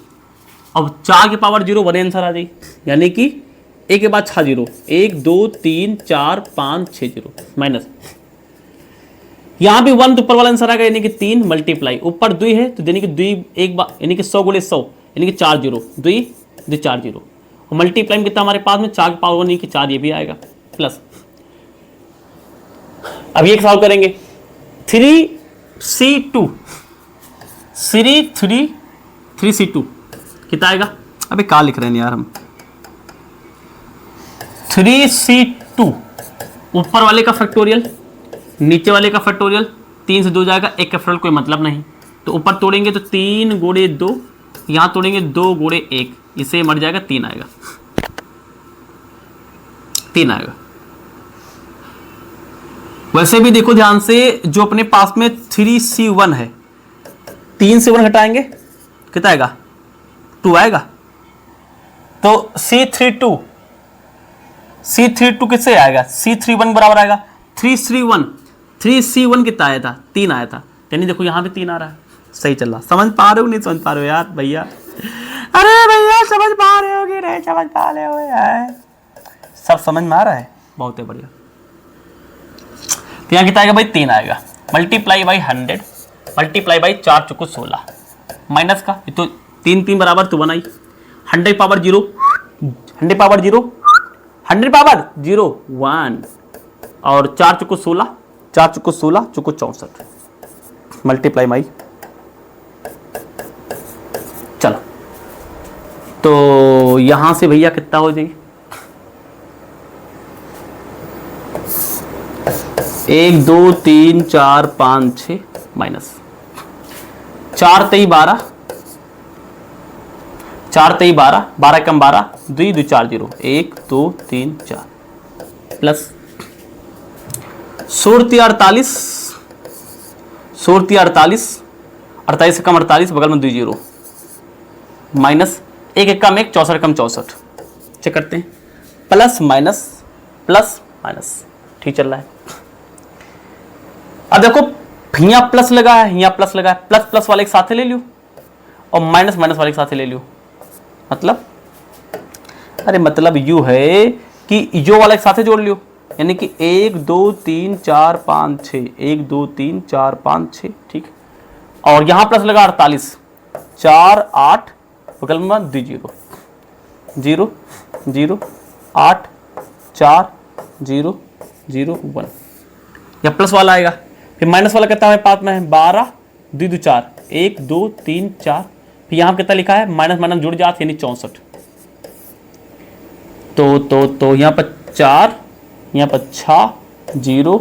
Speaker 1: अब 4 की पावर 0 1 आंसर आ जाए, यानी कि 1 के बाद 6 0, 1 2 3 4 5 6 0, माइनस यहाँ भी 1 तो ऊपर वाला आंसर आ गया यानी कि 3 मल्टीप्लाई, ऊपर 2 है तो यानी कि 2 एक बार यानी कि 100 गुणे 100 यानी कि 4 0, 2 2 4 0, और मल्टीप्लाई में कितना हमारे पास में 4 की पावर 1 यानी कि 4, ये भी आएगा, प्लस। अब ये सॉल्व करेंगे, 3C2 3C2 कितना आएगा, अबे क्या लिख रहे हैं यार हम, 3C2 ऊपर वाले का फैक्टोरियल, नीचे वाले का फैक्टोरियल, 3 से 2 जाएगा, 1 का फैक्टोरियल कोई मतलब नहीं, तो ऊपर तोड़ेंगे तो 3 गुणे 2, यहाँ तोड़ेंगे 2 गुणे 1, इसे मर जाएगा 3 आएगा, 3 आएगा। वैसे भी देखो ध्यान से, जो अपने पास में 3C1 है, 3 से 1 घटाएंगे कितना आएगा, 2 आएगा, तो C32 किससे आएगा, C31 बराबर आएगा 3C1 कितना आया था, 3 आया था, यानी देखो यहाँ भी 3 आ रहा है, सही चल रहा। समझ पा रहे हो नहीं समझ पा रहे हो यार भैया, अरे भैया समझ पा रहे हो कि नहीं समझ पा रहे हो यार, सब समझ में आ रहा है, बहुत है बढ़िया। तो यहाँ कितना आएगा भाई, 3 आएगा, मल्टीप्लाई बाई 100 मल्टीप्लाई बाई 4 चुको 16, माइनस का तो 3 3 बराबर तो बनाई, 100 पावर 0 100 पावर 0 100 पावर 0 1, और 4 चुको 16 4 चुको 16 चुको 64, मल्टीप्लाई माई, चलो तो यहां से भैया कितना हो जाएगी, 1 2 3 4 5 6 माइनस 4 3 12 4 3 12 12 कम 12 2 2 4 0 1 2 3 4 प्लस 16 48 48 से कम 48 बगल में 2 0 माइनस 1 कम 1 64 कम 64, चेक करते हैं, प्लस माइनस ठीक चल रहा है। अब देखो फिर यहाँ प्लस लगा है, यहाँ प्लस लगा है, प्लस प्लस वाले एक साथ ले लियो और माइनस माइनस वाले एक साथ ले लियो। मतलब अरे मतलब यू है कि यो वाला एक साथ जोड़ लियो, यानी कि 1 2 3 4 5 6, 1 2 3 4 5 6, ठीक। और यहां प्लस लगा 48, 4 8 बगल में 2 0 0 0 8 4 0 0 1, या प्लस वाला आएगा। फिर माइनस वाला कहता है हमारे पास में है 12 2 2 4, 1 2 3 4, फिर यहां कितना लिखा है माइनस माइनस जुड़ जाते यानी 64। तो यहां पर 4, यहाँ पर 6 0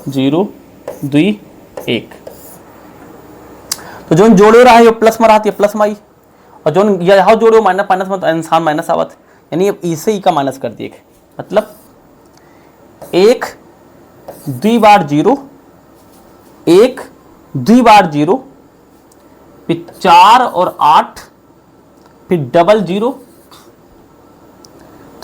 Speaker 1: 0 2 1, तो जो जोड़ो रहा है ये प्लस में रहा है प्लस में आई, और जो यहाँ जोड़ो माइनस माइनस में इंसान माइनस आवत, यानी अब इसे ही का माइनस कर दिए। मतलब 1 2 बार 0, 1 2 बार 0, फिर 4 और 8, फिर डबल 0,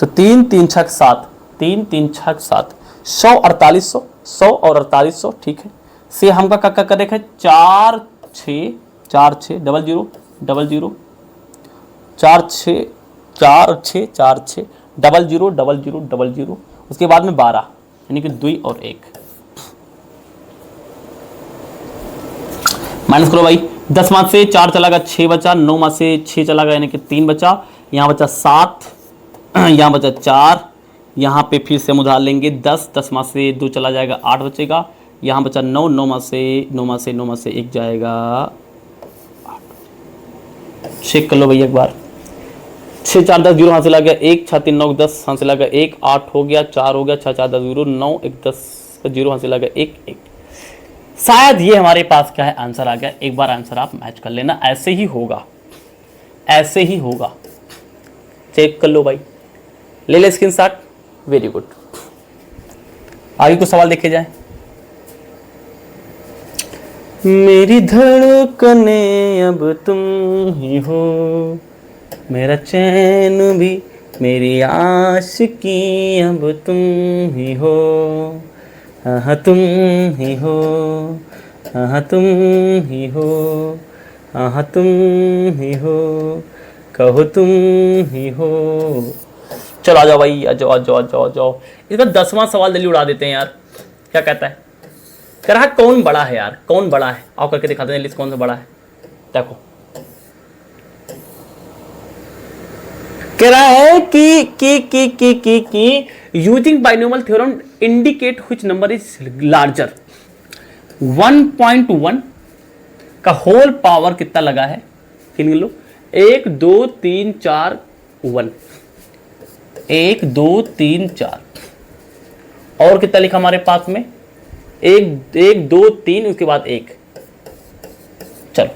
Speaker 1: तो 3 3 6 7, 3 3 6 7, 100 4800, 100 और 4800, ठीक है। से हमका क्या करेगा 4 6 4 6 double 0 double 0, 4 6 4 6 4 6 double 0 double 0 double 0, उसके बाद में 12 यानी कि 2 और 1 माइनस करो भाई। 10 में से 4 चला गया 6 बचा, 9 में से 6 चला गया यानी कि 3 बचा, यहाँ बचा 7, यहाँ बचा 4, यहाँ पे फिर से हम उधार लेंगे 10, 10 में से 2 चला जाएगा 8 बचेगा, यहाँ बचा 9, 9 में से 1 जाएगा 8। चेक कर लो भैया एक बार, 6 4 10 0 हासिल आ गया 1, 6 3 9 10 हासिल आ गया 1, 8 हो गया 4 हो गया 6 4 10 0, 9 1 10 0 हासिल आ गया 1 1। शायद ये हमारे पास क्या है आंसर आ गया। एक बार आंसर आप मैच कर लेना, ऐसे ही होगा, ऐसे ही होगा। चेक कर लो भाई, ले ले स्क्रीनशॉट, वेरी गुड। आगे कुछ सवाल देखे जाए। मेरी धड़कने अब तुम ही हो, मेरा चैन भी मेरी आशिकी अब तुम ही हो, हाँ तुम ही हो, हाँ तुम ही हो, हाँ तुम ही हो, कहो तुम ही हो। चलो आ जाओ भाई, आ जाओ आ जाओ आ जाओ आ जाओ। इसका 10वां सवाल जल्दी उड़ा देते हैं यार। क्या कहता है, कह रहा है कौन बड़ा है यार, कौन बड़ा है, आओ करके दिखाते हैं लिस्ट कौन सा बड़ा है। देखो कह रहा है कि using binomial theorem indicate which number is larger. 1.1 का होल पावर कितना लगा है, गिन लो। 1 2 3 4 1, 1 2 3 4, और कितना लिखा हमारे पास में 1 1 2 3, उसके बाद 1। चलो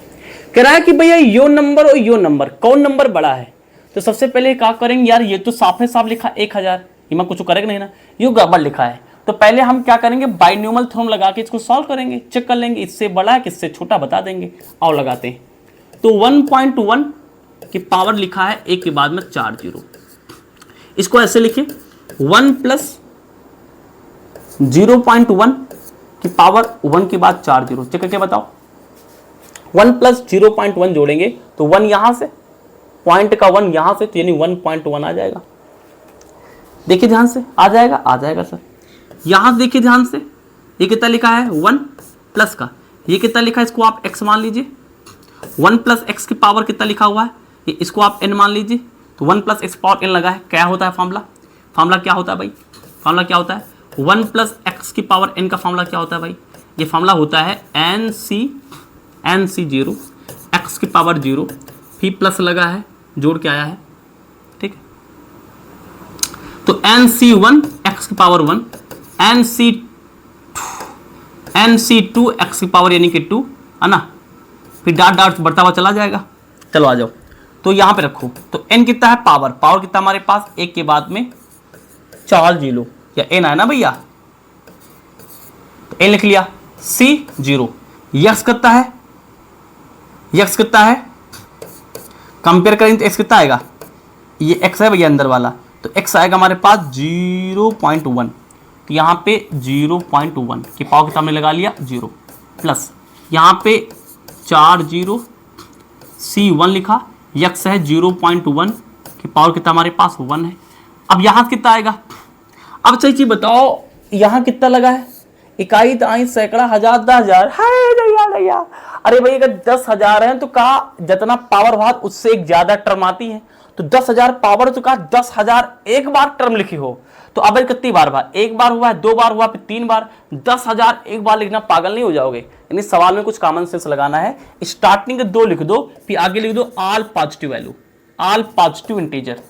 Speaker 1: कह रहा है कि भैया यो नंबर और यो नंबर कौन नंबर बड़ा है। तो सबसे पहले क्या करेंगे यार, ये तो साफ है साफ लिखा 1000, इमा कुछ करेगा नहीं ना, यो गड़बड़ लिखा है। तो पहले हम क्या करेंगे, बाइनोमियल थ्योरम लगा के इसको सॉल्व करेंगे, चेक कर लेंगे इससे बड़ा है किससे छोटा बता देंगे। आओ लगाते हैं। तो 1.1 की पावर लिखा है 1 के बाद में 4 0, इसको ऐसे लिखे 1 प्लस 0.1 की पावर 1 के बाद 4 0, चेक करके बताओ। 1 प्लस 0.1 जोड़ेंगे तो 1 यहां से, पॉइंट का 1 यहां से, तो यानी 1.1 आ जाएगा। देखिए ध्यान से, आ जाएगा, आ जाएगा सर। यहां देखिए ध्यान से, ये कितना लिखा है 1 प्लस का, ये कितना लिखा है, इसको आप x मान लीजिए। 1 प्लस एक्स की पावर कितना लिखा हुआ है, ये इसको आप n मान लीजिए। तो 1 प्लस एक्स पावर n लगा है, क्या होता है फॉर्मूला, फॉर्मूला क्या होता है भाई, फॉर्मूला क्या होता है 1 प्लस एक्स की पावर n का फॉर्मूला क्या होता है भाई, ये फॉर्मूला होता है NC 0, x की पावर 0, फिर प्लस लगा है, जोड़ के आया है, ठीक है। तो NC1 x की पावर 1, NC2 x की पावर यानी कि 2 है ना, फिर डाट डाट बढ़ता हुआ चला जाएगा। चलो आ जाओ, तो यहां पे रखो। तो n कितना है, पावर, पावर कितना हमारे पास 1 के बाद में 4 0 या n आया ना भैया, तो n लिख लिया। C 0, यक्स कितना है, यक्स कितना है, कंपेयर करेंगे तो x कितना आएगा, ये x है भैया अंदर वाला, तो x आएगा हमारे पास 0.1, तो यहाँ पे 0.1 की पावर कितना हमने लगा लिया 0, प्लस यहाँ पे 4 0 C1 लिखा, यक्स है 0.1 की पावर कितना हमारे पास 1 है। अब यहाँ कितना आएगा, अब सही चीज बताओ यहाँ कितना लगा है, इकाई दाई सैकड़ा हजार 10,000, हाय भैया। अरे भाई अगर 10,000 है तो कहा जितना पावर हुआ उससे एक ज्यादा टर्म आती है, तो 10,000 पावर तो कहा 10,000 एक बार टर्म लिखी हो, तो अब कितनी बार हुआ, एक बार हुआ, 2 बार हुआ, फिर 3 बार, 10,000 एक बार लिखना पागल नहीं हो जाओगे। यानी सवाल में कुछ कॉमन सेंस लगाना है। स्टार्टिंग के 2 लिख दो, फिर आगे लिख दो all positive value, all positive integer,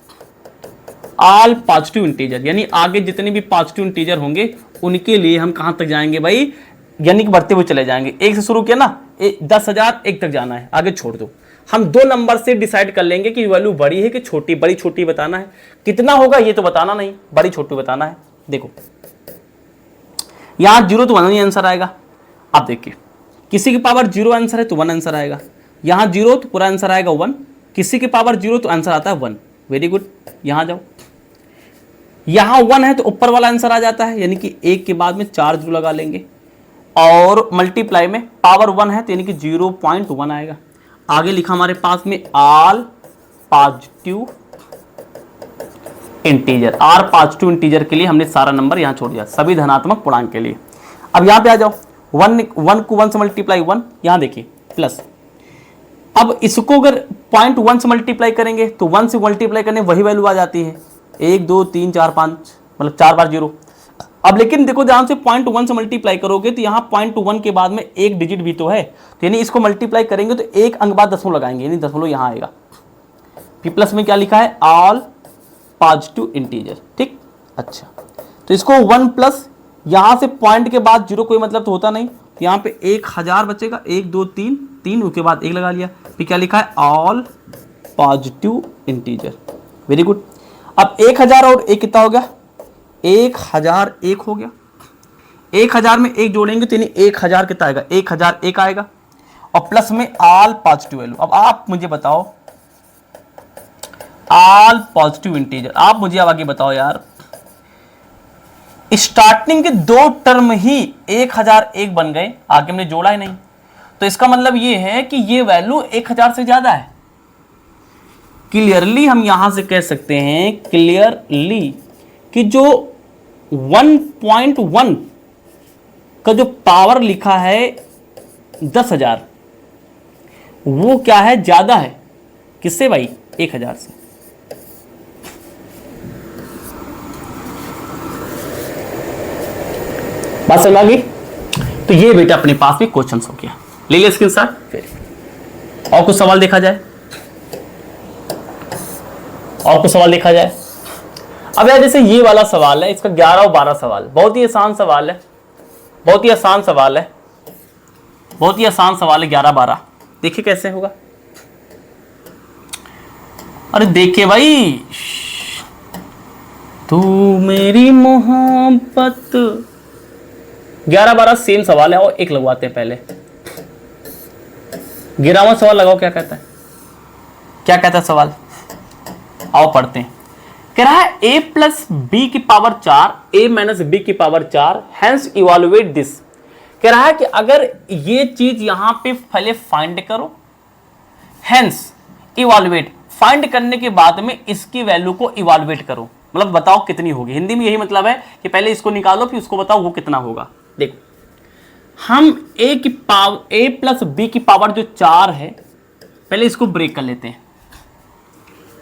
Speaker 1: all positive integer, यानी आगे जितने भी पॉजिटिव इंटीजर होंगे उनके लिए हम कहां तक जाएंगे भाई, यानी कि बढ़ते हुए चले जाएंगे। 1 से शुरू किया ना, 10,000 1 तक जाना है, आगे छोड़ दो। हम 2 नंबर से डिसाइड कर लेंगे कि वैल्यू बड़ी है कि छोटी, बड़ी छोटी बताना है, कितना होगा ये तो बताना नहीं, बड़ी छोटी बताना है। देखो यहां 0 तो 1 ही आंसर आएगा। अब देखिए किसी की पावर 0 आंसर है तो 1 आंसर आएगा, यहां 0 तो पूरा आंसर आएगा 1, किसी की पावर 0 तो आंसर आता है 1। वेरी गुड, यहां जाओ, यहां 1 है तो ऊपर वाला आंसर आ जाता है, यानी कि 1 के बाद में 4 0 लगा लेंगे, और मल्टीप्लाई में पावर 1 है तो यानी कि 0.1 आएगा। आगे लिखा हमारे पास में all positive integer, r positive integer के लिए हमने सारा नंबर यहां छोड़ दिया, सभी धनात्मक पूर्णांक के लिए। अब यहां पे आ जाओ, 1 को 1 से मल्टीप्लाई 1, यहां देखिए प्लस, अब इसको अगर 0.1 से मल्टीप्लाई करेंगे तो 1 से मल्टीप्लाई करने वही वैल्यू आ जाती है, 1 2 3 4 5, मतलब 4 बार 0। अब लेकिन देखो ध्यान से 0.1 से मल्टीप्लाई करोगे तो यहाँ 0.1 के बाद में एक डिजिट भी तो है, तो यानी इसको मल्टीप्लाई करेंगे तो एक अंक बाद दशमलव लगाएंगे, यानी दशमलव यहाँ आएगा। फिर प्लस में क्या लिखा है, ऑल पॉजिटिव इंटीजर, ठीक। अच्छा तो इसको 1 प्लस यहाँ से पॉइंट के बाद 0 कोई मतलब तो होता नहीं, तो यहाँ पे 1000 बचेगा, 1 2 3 3 उसके बाद 1 लगा लिया, फिर क्या लिखा है, all positive integer. Very good. अब 1000 और 1 कितना हो गया, 1001 हो गया, 1000 में 1 जोड़ेंगे तो यानी 1000 कितना आएगा, 1001 आएगा, और प्लस में ऑल पॉजिटिव वैल्यू। अब आप मुझे बताओ ऑल पॉजिटिव इंटीजर, आप मुझे अब आगे बताओ यार, स्टार्टिंग के 2 टर्म ही 1001 बन गए, आगे हमने जोड़ा ही नहीं, तो इसका मतलब ये है कि ये वैल्यू 1000 से ज्यादा है। क्लियरली हम यहां से कह सकते हैं, क्लियरली, कि जो 1.1 का जो पावर लिखा है 10,000, वो क्या है, ज्यादा है, किससे भाई, 1000 से। बात समझ आ गई। तो ये बेटा अपने पास भी क्वेश्चन हो गया, ले लिया स्क्रीनशॉट। फिर और कुछ सवाल देखा जाए, और कुछ सवाल देखा जाए। अब यार जैसे ये वाला सवाल है, इसका 11 और 12 सवाल, बहुत ही आसान सवाल है, बहुत ही आसान सवाल है, बहुत ही आसान सवाल है 11 12। देखिए कैसे होगा, अरे देखिए भाई, तू मेरी मोहब्बत, 11 12 सेम सवाल है, और एक लगवाते हैं पहले। 11वां सवाल लगाओ, क्या कहता है, क्या कहता है सवाल, आओ पढ़ते हैं। कह रहा है a प्लस बी की पावर 4, a माइनस बी की पावर 4, हेंस इवेलुएट दिस। कह रहा है कि अगर ये चीज यहां पे पहले फाइंड करो, हेंस इवेलुएट, फाइंड करने के बाद में इसकी वैल्यू को इवेलुएट करो, मतलब बताओ कितनी होगी। हिंदी में यही मतलब है कि पहले इसको निकालो फिर उसको बताओ वो कितना होगा। देखो हम a प्लस बी की पावर जो 4 है, पहले इसको ब्रेक कर लेते हैं।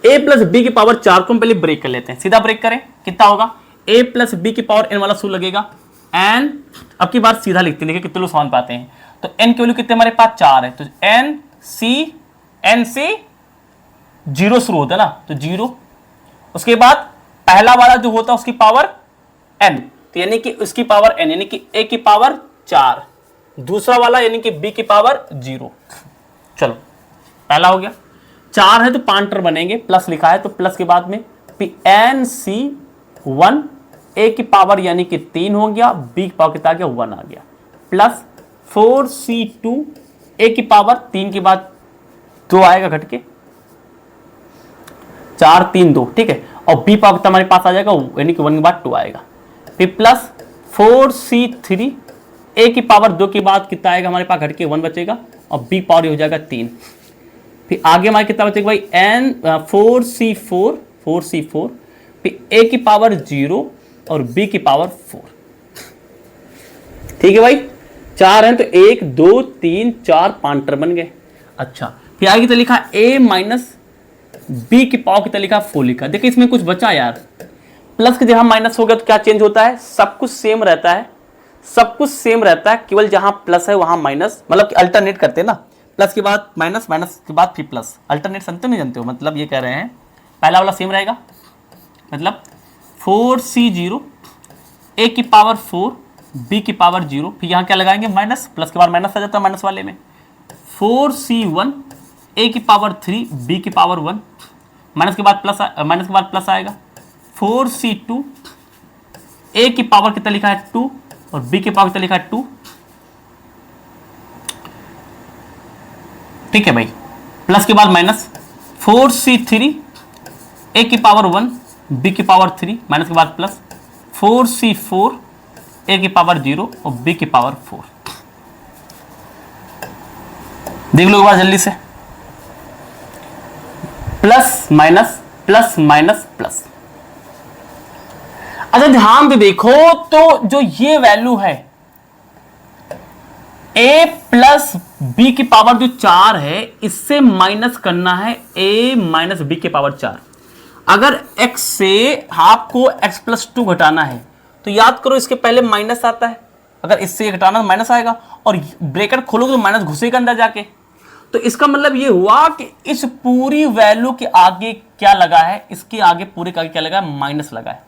Speaker 1: a प्लस बी की पावर 4 को हम पहले ब्रेक कर लेते हैं, सीधा ब्रेक करें, कितना होगा, a प्लस बी की पावर n वाला सूत्र लगेगा, n, अब की बार सीधा लिखते हैं, देखिए कितने लोग समान पाते हैं। तो n की वैल्यू कितने हमारे पास 4 है, तो n से 0 शुरू होता है ना, तो 0, उसके बाद पहला वाला जो होता है उसकी पावर n, तो यानी कि उसकी पावर n, यानी कि a की पावर 4, दूसरा वाला यानी कि b की पावर 0। चलो पहला हो गया, 4 है तो 5 टर्म बनेंगे, प्लस लिखा है तो प्लस के बाद में nc1, a की पावर यानी कि 3 हो गया, b की पावर कितना आ गया, 1 आ गया, प्लस 4c2, a की पावर 3 के बाद 2 आएगा घट के, 4 3 2, ठीक है, और b पावर हमारे पास आ जाएगा यानी कि 1 के बाद 2 आएगा, फिर प्लस 4c3, ए की पावर 2 के बाद कितना आएगा हमारे पास, घट के 1 बचेगा और बी पावर हो जाएगा 3। फिर आगे हमारे कितना बचेगा भाई, एन 4c4, फिर ए की पावर 0 और बी की पावर 4। ठीक है भाई, 4 हैं तो 1 2 3 4 5 टर्म बन गए। अच्छा, फिर आगे तो लिखा a माइनस बी की पावर कितना लिखा, 4 लिखा। देखिए इसमें कुछ बचा यार, प्लस के जहां माइनस हो गया तो क्या चेंज होता है, सब कुछ सेम रहता है, सब कुछ सेम रहता है, केवल जहां प्लस है वहां माइनस, मतलब कि अल्टरनेट करते हैं ना, प्लस के बाद माइनस, माइनस के बाद फिर प्लस, अल्टरनेट समझते नहीं जानते हो, मतलब ये कह रहे हैं पहला वाला सेम रहेगा, मतलब 4c0 a की पावर 4 b की पावर 0, फिर यहाँ क्या लगाएंगे माइनस, प्लस के बाद माइनस आ जाता है माइनस वाले में, 4c1 a की पावर 3 b की पावर 1, माइनस के बाद प्लस आएगा, 4c2 a की पावर कितना लिखा है 2 और b की पावर कितना लिखा है 2। ठीक है भाई, प्लस के बाद माइनस 4c3 a की पावर 1 b की पावर 3, माइनस के बाद प्लस 4c4 a की पावर 0 और b की पावर 4। देख लो एक बार जल्दी से, plus minus plus minus plus. अच्छा ध्यान से देखो तो जो ये वैल्यू है a प्लस बी की पावर जो 4 है, इससे माइनस करना है a माइनस बी की पावर 4। अगर x से आपको x प्लस 2 घटाना है तो याद करो इसके पहले माइनस आता है, अगर इससे ये घटाना तो माइनस आएगा, और ब्रैकेट खोलोगे तो माइनस घुसेगा अंदर जाके। तो इसका मतलब ये हुआ कि इस पूरी वैल्यू के आगे क्या लगा है, इसके आगे पूरे के आगे क्या लगा है, माइनस लगा है,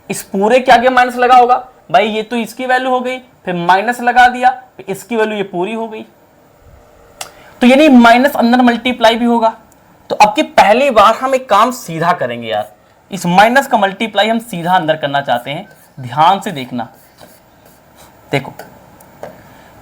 Speaker 1: इस पूरे के आगे माइनस लगा होगा भाई, ये तो इसकी वैल्यू हो गई, फिर माइनस लगा दिया, फिर इसकी वैल्यू ये पूरी हो गई, तो यानी माइनस अंदर मल्टीप्लाई भी होगा। तो अब की पहली बार हम एक काम सीधा करेंगे यार, इस माइनस का मल्टीप्लाई हम सीधा अंदर करना चाहते हैं, ध्यान से देखना। देखो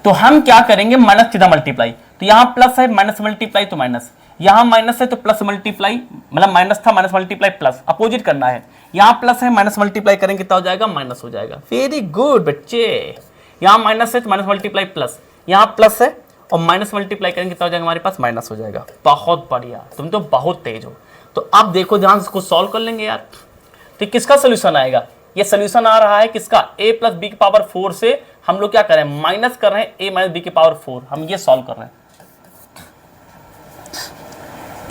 Speaker 1: तो हम क्या करेंगे, माइनस सीधा मल्टीप्लाई, तो यहां प्लस है माइनस मल्टीप्लाई तो माइनस, यहां माइनस है तो प्लस मल्टीप्लाई, मतलब माइनस था माइनस मल्टीप्लाई प्लस, अपोजिट करना है, यहां प्लस है माइनस मल्टीप्लाई करेंगे कितना हो जाएगा, माइनस हो जाएगा। वेरी गुड बच्चे, यहां माइनस है तो माइनस मल्टीप्लाई प्लस, यहां प्लस है और माइनस मल्टीप्लाई करेंगे कितना हो जाएगा हमारे पास, माइनस हो जाएगा। बहुत बढ़िया, तुम तो बहुत तेज हो। तो अब देखो ध्यान से इसको सॉल्व कर लेंगे यार, तो किसका सोल्यूशन आएगा, ये सोल्यूशन आ रहा है किसका, a प्लस बी की पावर 4 से हम लोग क्या कर रहे हैं, माइनस कर रहे हैं a माइनस बी की पावर 4, हम ये सॉल्व कर रहे हैं,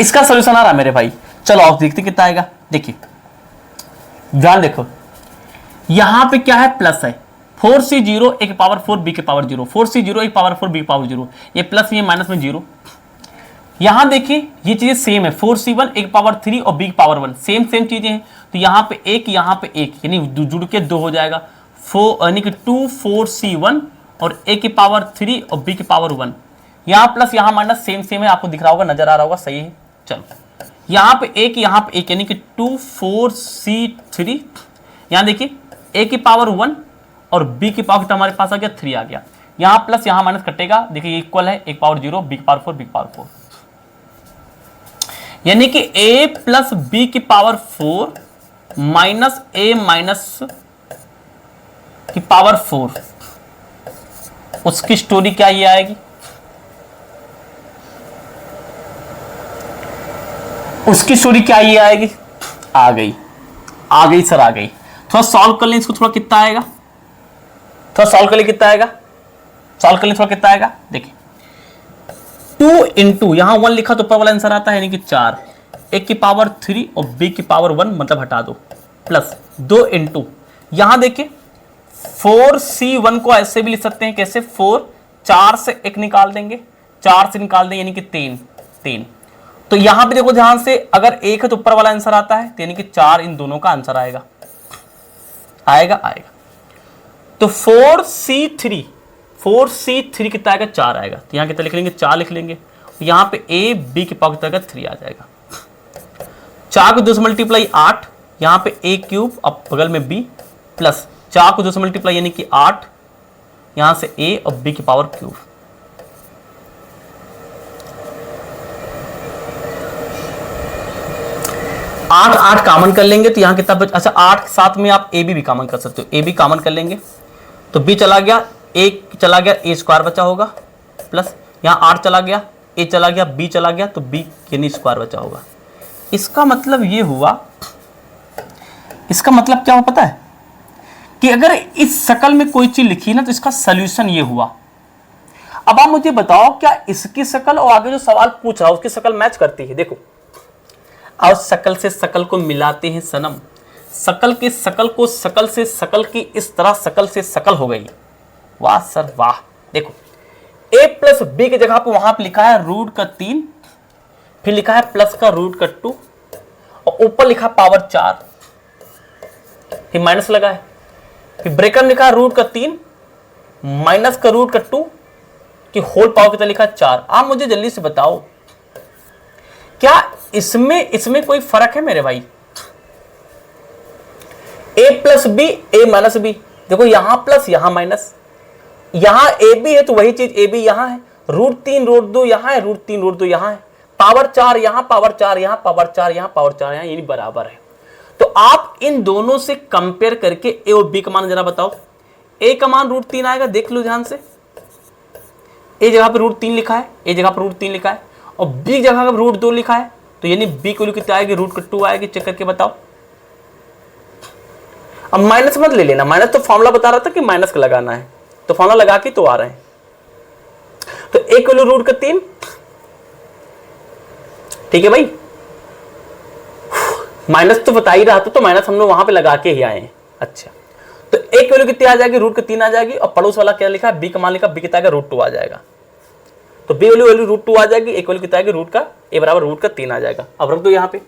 Speaker 1: इसका सोल्यूशन आ रहा है मेरे भाई। चलो आप देखते कितना आएगा, देखिए ध्यान देखो, यहां पे क्या है, प्लस है, 4c0 a की पावर 4 b की पावर 0, 4c0 a की पावर 4 b की पावर 0, ये प्लस ये माइनस में 0। यहां देखिए ये चीजें सेम है, 4c1 a की पावर 3 और b की पावर 1, सेम चीजें हैं, तो यहां पे एक यहां पे एक, यानी जुड़ के 2 हो जाएगा, 4 यानी कि 2 4c1 और a की पावर 3 और b की पावर 1, यहां प्लस यहां माइनस सेम है, आपको दिख रहा होगा, नजर आ रहा होगा, सही है। चलो यहां पे एक यानी कि 2 4c3, यहां देखिए a की पावर 1 और b की पावर हमारे पास आ गया 3 आ गया, यहां प्लस यहां माइनस कटेगा, देखिए इक्वल है, एक पावर 0 b की पावर 4 b की पावर 4, यानी कि a प्लस b की पावर 4 माइनस a माइनस की पावर 4, उसकी स्टोरी क्या ये आएगी, उसकी स्टोरी क्या ये आएगी, आ गई सर, आ गई। थोड़ा सॉल्व कर लें इसको, थोड़ा कितना आएगा, थोड़ा सॉल्व कर ले कितना आएगा, सॉल्व कर ले थोड़ा कितना आएगा, देखिए 2 इंटू यहां 1 लिखा तो ऊपर वाला आंसर आता है, यानी कि 4, a की पावर 3 और b की पावर 1 मतलब हटा दो, प्लस 2 इंटू यहां देखिए 4c1 को ऐसे भी लिख सकते हैं, कैसे 4 से 1 निकाल देंगे, 4 से निकाल देंगे यानी कि 3, तो यहां पे देखो ध्यान से, अगर 1 है तो ऊपर वाला आंसर आता है, यानी कि 4 इन दोनों का आंसर आएगा। तो 4c3 कितना आएगा, 4 आएगा, तो यहां कितना लिख लेंगे, 4 लिख लेंगे, यहां पे a b की पावर कितना आएगा, 3 आ जाएगा, 4 को 2 से मल्टीप्लाई 8, यहां पे a क्यूब, अब बगल में b, प्लस 4 को 2 से मल्टीप्लाई यानी कि 8, यहां से a और b की पावर क्यूब, 8 कॉमन कर लेंगे तो यहां कितना अच्छा 8 के साथ में आप ए बी भी कॉमन कर सकते हो, ए बी कॉमन कर लेंगे तो b चला गया, a चला गया, a स्क्वायर बचा होगा, प्लस यहाँ 8 चला गया, a चला गया, b चला गया, तो b यानी स्क्वायर बचा होगा। इसका मतलब ये हुआ, इसका मतलब क्या हुआ पता है कि अगर इस शकल में कोई चीज लिखी ना तो इसका सॉल्यूशन ये हुआ। अब आप मुझे बताओ क्या इसकी शकल और आगे जो सवाल पूछ रहा है उसकी शकल मैच करती है? देखो, और शकल से शकल को मिलाते हैं सनम, शकल के शकल को शकल से शकल की इस तरह शकल से शकल हो गई। वाह सर वाह। देखो a प्लस बी की जगह पर वहां पर लिखा है रूट का 3, फिर लिखा है प्लस का रूट का 2 और ऊपर लिखा पावर 4, फिर माइनस लगा है, फिर ब्रेकर में लिखा रूट का 3 माइनस का रूट का 2 कि होल पावर कितना लिखा 4। आप मुझे जल्दी से बताओ क्या इसमें कोई फर्क है मेरे भाई? a plus b, a minus b, देखो यहां प्लस यहां माइनस, यहां ए बी है तो वही चीज ए बी यहां है, रूट 3 रूट 2 यहां है, रूट 3 रूट 2 यहां है, पावर 4 यहां, पावर 4 यहां, पावर 4 यहां, पावर 4 यहां, यानी बराबर है। तो आप इन दोनों से कंपेयर करके ए और बी का मान जरा बताओ। ए का मान रूट 3 आएगा, देख लो ध्यान से, ए जगह पर रूट 3 लिखा है, ए जगह पर रूट 3 लिखा है और बी जगह पर रूट 2 लिखा है, तो यानी बी को कितना आएगी? रूट का 2 आएगी। चेक करके बताओ। अब माइनस मत ले लेना, माइनस तो फॉर्मूला बता रहा था कि माइनस का लगाना है, तो फॉर्मूला लगा के तो आ रहे हैं। तो ए को रूट का 3, ठीक है भाई, माइनस तो बता ही रहा था तो माइनस हम लोग वहां पे लगा के ही आए हैं। अच्छा, तो ए की वैल्यू कितनी आ जाएगी? रूट का 3 आ जाएगी और पड़ोस वाला क्या लिखा है? बी का मान लिखा, बी कितना आएगा? रूट 2 आ जाएगा। तो बी वैल्यू रूट 2 आ जाएगी, ए की वैल्यू कितना आएगी? रूट का ए बराबर रूट का 3 आ जाएगा। अब रख दो यहाँ पे।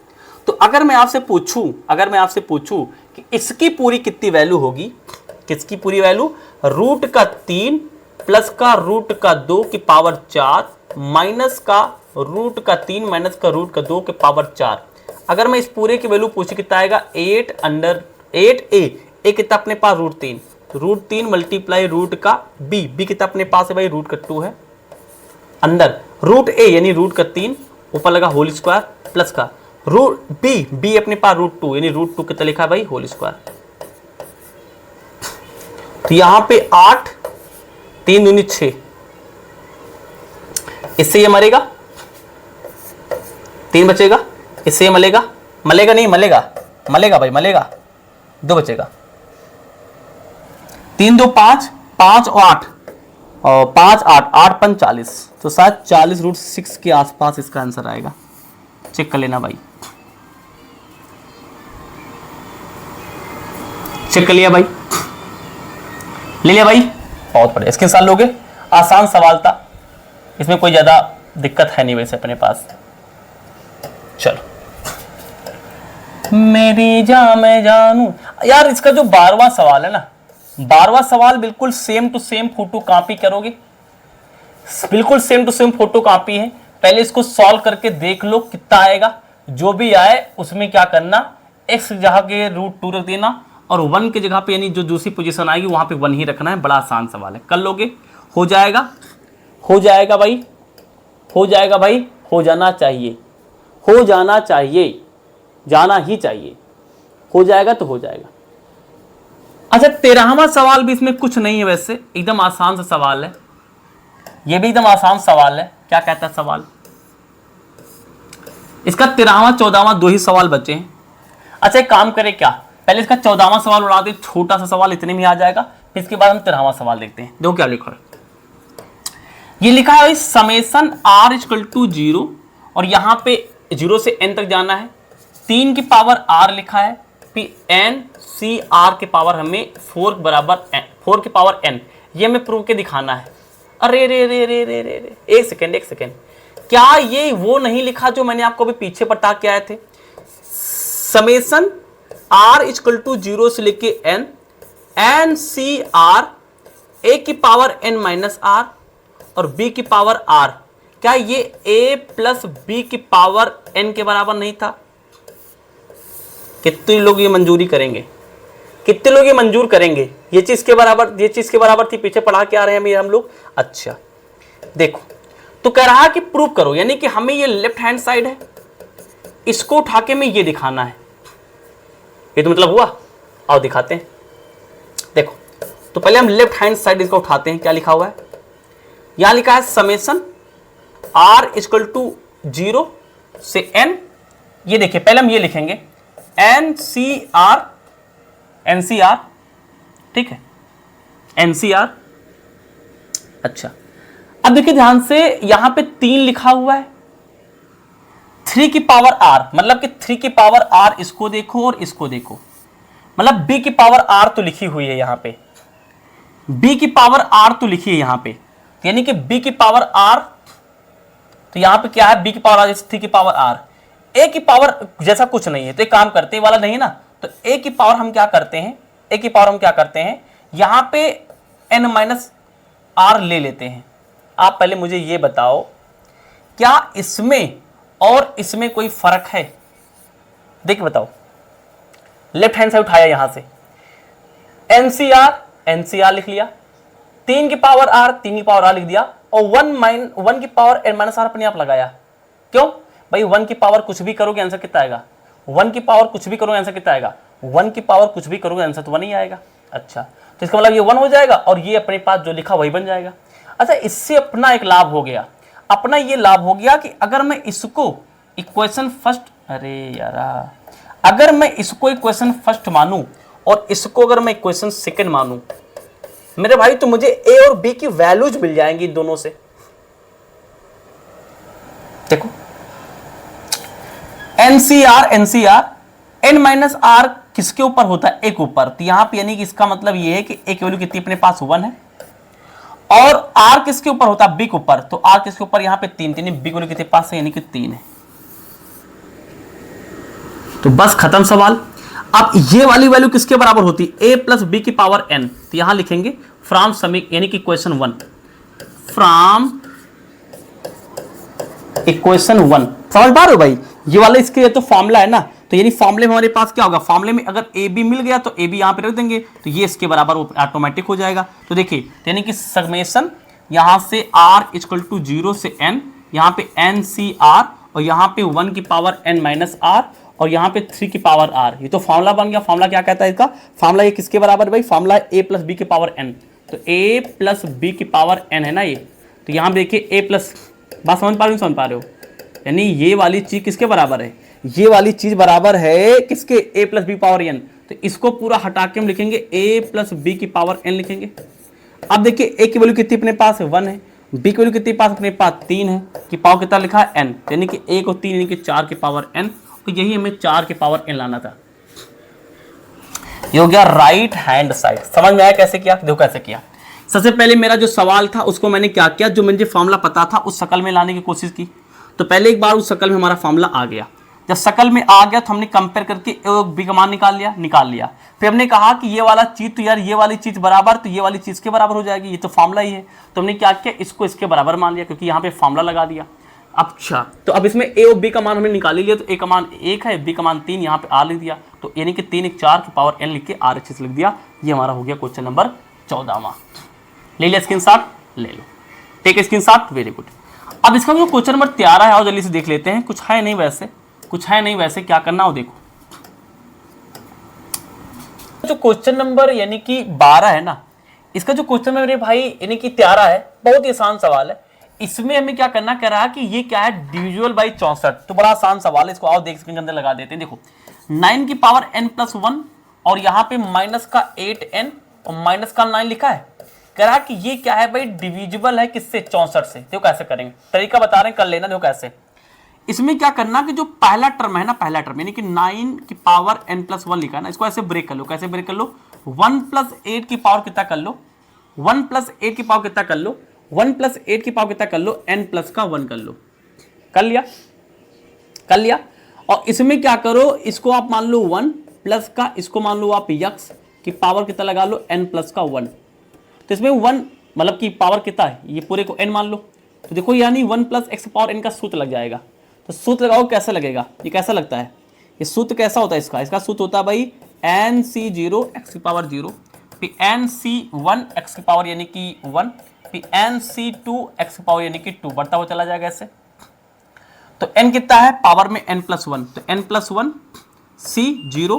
Speaker 1: तो अगर मैं आपसे पूछूं कि इसकी पूरी कितनी वैल्यू होगी, किसकी पूरी वैल्यू? रूट का 3 प्लस का रूट का 2 की पावर 4 माइनस का रूट का 3 माइनस का रूट का 2 की पावर 4। अगर मैं इस पूरे की वैल्यू पूछूं कितना आएगा? 8 ए कितना अपने पास? रूट 3 मल्टीप्लाई रूट का बी कितना अपने पास है भाई? रूट का 2 है। अंदर रूट ए यानी रूट का 3, ऊपर लगा होल स्क्वायर प्लस का रूट बी अपने पास रूट 2 यानी रूट 2 कितना लिखा है भाई? Whole square. तो यहां पे 8 3 दूनी 6, इससे ये मरेगा, 3 बचेगा, इससे ये मलेगा नहीं, मलेगा भाई, मलेगा, 2 बचेगा, 3 2 5 5 और 8 और 5 8 8 5 40, तो शायद 40 रूट 6 के आसपास इसका आंसर आएगा। चेक कर लेना भाई, चेक कर लिया भाई, ले लिया भाई, बहुत बढ़िया। इसके साथ लोगे, आसान सवाल था, इसमें कोई ज्यादा दिक्कत है नहीं वैसे अपने पास। चलो, मेरी जान मैं जानू यार, इसका जो 12वां सवाल है ना, 12वां सवाल बिल्कुल same to same photo copy करोगे, बिल्कुल same to same photo copy है। पहले इसको सॉल्व करके देख लो कितना आएगा, जो भी आए उसमें क्या करना, x जगह के रूट 2 रख देना और 1 की जगह पे यानी जो दूसरी पोजीशन आएगी वहां पे 1 ही रखना है। बड़ा आसान सवाल है, कर लोगे, हो जाएगा भाई, हो जाना चाहिए, जाना ही चाहिए, हो जाएगा तो हो जाएगा। अच्छा, 13वां सवाल भी इसमें कुछ नहीं है, वैसे एकदम आसान सा सवाल है, ये भी एकदम आसान सवाल है। क्या कहता है सवाल इसका? 13वां 14वां 2 ही सवाल बचे हैं। अच्छा, एक काम करें क्या, पहले इसका 14वां सवाल उड़ा दे, छोटा सा सवाल इतने में आ जाएगा, फिर इसके बाद हम 13वां सवाल देखते हैं। देखो क्या लिखा है, ये लिखा है समेशन r इक्वल टू 0 और यहां पे 0 से n तक जाना है, 3 की पावर r लिखा है, फिर n c r के पावर हमें 4 बराबर 4 की पावर n, ये हमें प्रूव के दिखाना है। अरे रे रे रे रे रे रे, एक सेकेंड, क्या ये वो नहीं लिखा जो मैंने आपको अभी पीछे बता के आए थे? समेशन r इक्वल टू 0 से लेके n सी r a की पावर n माइनस r और b की पावर r, क्या ये a प्लस b की पावर n के बराबर नहीं था? कितने लोग ये मंजूरी करेंगे? कितने लोग ये मंजूर करेंगे? ये चीज के बराबर थी, पीछे पढ़ा के आ रहे हैं हम लोग। अच्छा देखो, तो कह रहा है कि प्रूव करो, यानी कि हमें ये लेफ्ट हैंड साइड है, इसको उठा के में ये दिखाना है। ये तो मतलब हुआ, आओ दिखाते हैं। देखो तो पहले हम लेफ्ट हैंड साइड इसको उठाते हैं, क्या लिखा हुआ है, यहां लिखा है समेशन r इक्वल टू 0 से n। ये देखिए पहले हम ये लिखेंगे NCR, ठीक है, NCR। अच्छा, अब देखिए ध्यान से, यहां पे 3 लिखा हुआ है, 3 की पावर r, मतलब कि 3 की पावर r, इसको देखो और इसको देखो, मतलब b की पावर r तो लिखी हुई है यहां पे, b की पावर r तो लिखी है यहां पे, यानी कि b की पावर r, तो यहां पे क्या है, b की पावर r, 3 की पावर r, a की पावर जैसा कुछ नहीं है, तो एक काम करते हैं, वाला नहीं ना, तो a की पावर हम क्या करते हैं, a की पावर हम क्या करते हैं, यहां पे n माइनस r ले लेते हैं। आप पहले मुझे ये बताओ, क्या इसमें और इसमें कोई फर्क है, देखिए बताओ, लेफ्ट हैंड साइड उठाया यहां से, NCR लिख लिया, 3 की पावर r, 3 की पावर r लिख दिया, और 1 की पावर n माइनस r अपने आप लगाया। क्यों भाई, 1 की पावर कुछ भी करोगे आंसर कितना आएगा, 1 की पावर कुछ भी करोगे आंसर कितना आएगा, 1 की पावर कुछ भी करोगे आंसर तो 1 ही आएगा। अच्छा, तो इसका मतलब ये 1 हो जाएगा और ये अपने पास जो लिखा वही बन जाएगा। अच्छा, इससे अपना एक लाभ हो गया, अपना ये लाभ हो गया कि अगर मैं इसको इक्वेशन फर्स्ट, अरे यार, अगर मैं इसको इक्वेशन फर्स्ट मानूं और इसको अगर मैं इक्वेशन सेकंड मानूं मेरे भाई, तो मुझे ए और बी की वैल्यूज मिल जाएंगी इन दोनों से। देखो NCR n माइनस आर किसके ऊपर होता है, एक ऊपर, तो यहां पे यानी कि इसका मतलब ये है कि एक वैल्यू कितनी अपने पास 1 है, और r किसके ऊपर होता है, b के ऊपर, तो r किसके ऊपर, यहां पे 3, b वैल्यू कितने पास है, यानी कि 3 है। तो बस खत्म सवाल। अब ये वाली वैल्यू किसके बराबर होती है, a प्लस बी की पावर n, तो यहां लिखेंगे फ्रॉम समीक, यानी कि क्वेश्चन 1, फ्रॉम इक्वेशन 1। समझ पा रहे हो भाई, ये वाला इसके ये तो फॉर्मूला है ना, तो यानी फॉर्मूले में हमारे पास क्या होगा, फॉर्मूले में अगर ए बी मिल गया तो ए बी यहां पे रख देंगे, तो ये इसके बराबर ऑटोमेटिक हो जाएगा। तो देखिए, यानी कि समेशन यहां से r इक्वल टू 0 से n, यहां पे NCR, और यहां पे 1 की पावर n माइनस r, और यहां पे 3 की पावर r, ये तो फॉर्मूला बन गया। फॉर्मूला क्या कहता है इसका, फॉर्मूला ये किसके बराबर भाई, फॉर्मूला है a प्लस बी की पावर n, तो a प्लस बी की पावर n है ना ये, तो यहां देखिए a प्लस, बात समझ पा रहे हो, समझ पा रहे हो, यानी ये वाली चीज किसके बराबर है, ये वाली चीज बराबर है किसके, a plus b power n, तो इसको पूरा हटा के हम लिखेंगे a प्लस बी की पावर n लिखेंगे। अब देखिए a की वैल्यू कितनी अपने पास है, 1 है, b की वैल्यू कितनी पास अपने पास 3 है, कि पावर कितना लिखा है n, यानी कि 1 और 3 यानी कि 4 की पावर n, तो यही हमें 4 की पावर n लाना था। ये हो गया राइट हैंड साइड। समझ में आया कैसे किया, देखो कैसे किया। सबसे पहले मेरा जो सवाल था उसको मैंने क्या किया, जो मुझे फॉर्मूला पता था उस शकल में लाने की कोशिश की, तो पहले एक बार उस शकल में हमारा फॉर्मूला आ गया। जब शकल में आ गया तो हमने कंपेयर करके ए और बी का मान निकाल लिया। फिर हमने कहा कि ये वाला चीज तो यार ये वाली चीज बराबर, तो ये वाली चीज के बराबर हो जाएगी, ये तो फॉर्मूला ही है। तो हमने क्या किया, इसको इसके बराबर मान लिया, क्योंकि यहाँ पे फॉर्मूला लगा दिया। अच्छा, तो अब इसमें ए और बी का मान हमने निकाल लिया, तो ए का मान 1 है, बी का मान 3, यहाँ पे आर लिख दिया, तो यानी कि 3 1 4 की पावर n लिख के RHS लिख दिया। ये हमारा हो गया क्वेश्चन नंबर 14वां। ले लिया स्क्रीनशॉट, ले लो, टेक स्क्रीनशॉट, वेरी गुड। अब इसका जो क्वेश्चन नंबर 13 है, और जल्दी से देख लेते हैं। कुछ है नहीं वैसे, क्या करना हो देखो। जो क्वेश्चन नंबर यानी कि 12 है ना, इसका जो क्वेश्चन मेरे भाई यानी कि 13 है, बहुत ही आसान सवाल है। इसमें हमें क्या करना, कह रहा है कि ये क्या है, डिविजुअल बाई 64, तो बड़ा आसान सवाल है। इसको आओ देख स्क्रीन के अंदर लगा देते हैं। देखो 9 की पावर n प्लस 1, और यहाँ पे माइनस का 8n और माइनस का 9 लिखा है। कह रहा है कि ये क्या है भाई, डिविजिबल है किससे, 64 से। देखो कैसे करेंगे, तरीका बता रहे हैं, कर लेना। देखो कैसे, इसमें क्या करना कि जो पहला टर्म है ना, पहला टर्म यानी कि 9 की पावर n प्लस 1 लिखा है ना, इसको ऐसे ब्रेक कर लो। कैसे ब्रेक कर लो, 1 प्लस 8 की पावर कितना कर लो, 1 प्लस 8 की पावर कितना कर लो, 1 प्लस 8 की पावर कितना कर लो, n प्लस का 1 कर लो। कर लिया। और इसमें क्या करो, इसको आप मान लो 1 प्लस का, इसको मान लो आप x की पावर कितना लगा लो, n प्लस का 1। तो इसमें 1 मतलब की पावर कितना है, ये पूरे को n मान लो। तो देखो यानी 1 प्लस x पावर n का सूत्र लग जाएगा। तो सूत्र लगाओ, कैसा लगेगा, ये कैसा लगता है, ये सूत्र कैसा होता है इसका सूत्र होता है भाई nc0 x की पावर 0, फिर nc1 x की पावर यानी कि 1, फिर nc2 x की पावर यानी कि 2, बढ़ता हुआ चला जाएगा ऐसे। तो n कितना है, पावर में n प्लस 1, तो n प्लस 1 c0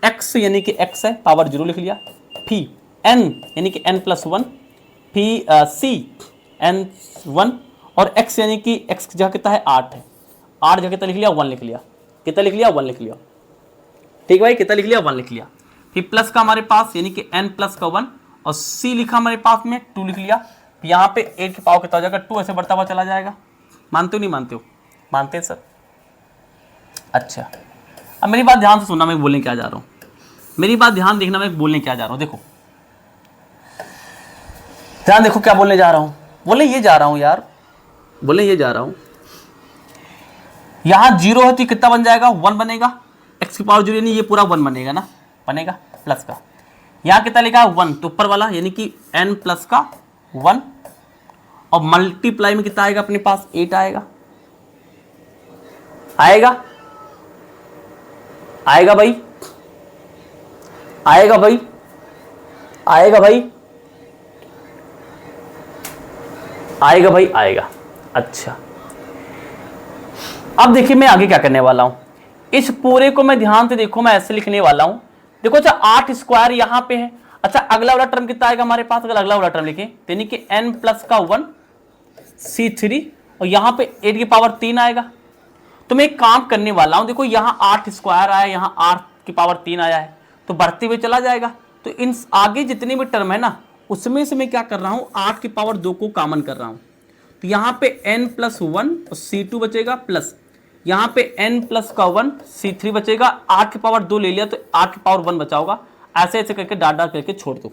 Speaker 1: x यानी कि x है, पावर 0 लिख लिया। फिर n यानी कि n+1, फिर c n1 और x यानी कि x की जगह कितना है 8 है, 8 जगह कितना लिख लिया 1 लिख लिया, कितना लिख लिया 1 लिख लिया, ठीक भाई कितना लिख लिया 1 लिख लिया। फिर प्लस का हमारे पास यानी कि n प्लस का 1 और c लिखा हमारे पास में 2 लिख लिया। यहाँ पे 8 की पावर कितना हो जाएगा 2, ऐसे बढ़ता हुआ चला जाएगा। मानते हो नहीं मानते हो? मानते हैं सर। अच्छा अब मेरी बात ध्यान से सुनना, मैं बोलने क्या जा रहा हूँ, मेरी बात ध्यान देखना, मैं बोलने क्या जा रहा हूँ। देखो ध्यान देखो क्या बोलने जा रहा हूँ, बोले ये जा रहा हूँ यार, बोले ये जा रहा हूँ। यहाँ 0 है तो कितना बन जाएगा 1 बनेगा, x की पावर 0 यानी ये पूरा 1 बनेगा ना, बनेगा प्लस का। यहाँ कितना लिखा है 1 तो ऊपर वाला यानी कि n प्लस का 1 और मल्टीप्लाई में कितना आएगा अपने पास 8 आएगा, आएगा आएगा भाई, आएगा भाई, आएगा भाई, आएगा भाई, आएगा। अच्छा अब देखिए मैं आगे क्या करने वाला हूं, इस पूरे को मैं ध्यान से देखो, मैं ऐसे लिखने वाला हूं। देखो अच्छा 8 स्क्वायर यहां पे है। अच्छा अगला वाला टर्म कितना आएगा हमारे पास, अगर अगला वाला टर्म लिखें यानी कि n प्लस का 1 c3 और यहां पे 8 की पावर 3 आएगा। तो मैं एक काम करने वाला हूं, देखो यहां 8 स्क्वायर आया, यहां 8 की पावर 3 आया है, तो बढ़ते हुए चला जाएगा। तो इन आगे जितने भी टर्म है ना उसमें से मैं क्या कर रहा हूं 8 की पावर 2 को कॉमन कर रहा हूं। तो यहां पे n प्लस 1 और c2 बचेगा, प्लस यहां पे n प्लस का 1 c3 बचेगा, 8 की पावर 2 ले लिया तो 8 की पावर 1 बचा होगा। ऐसे ऐसे करके डाट डाट करके छोड़ दो।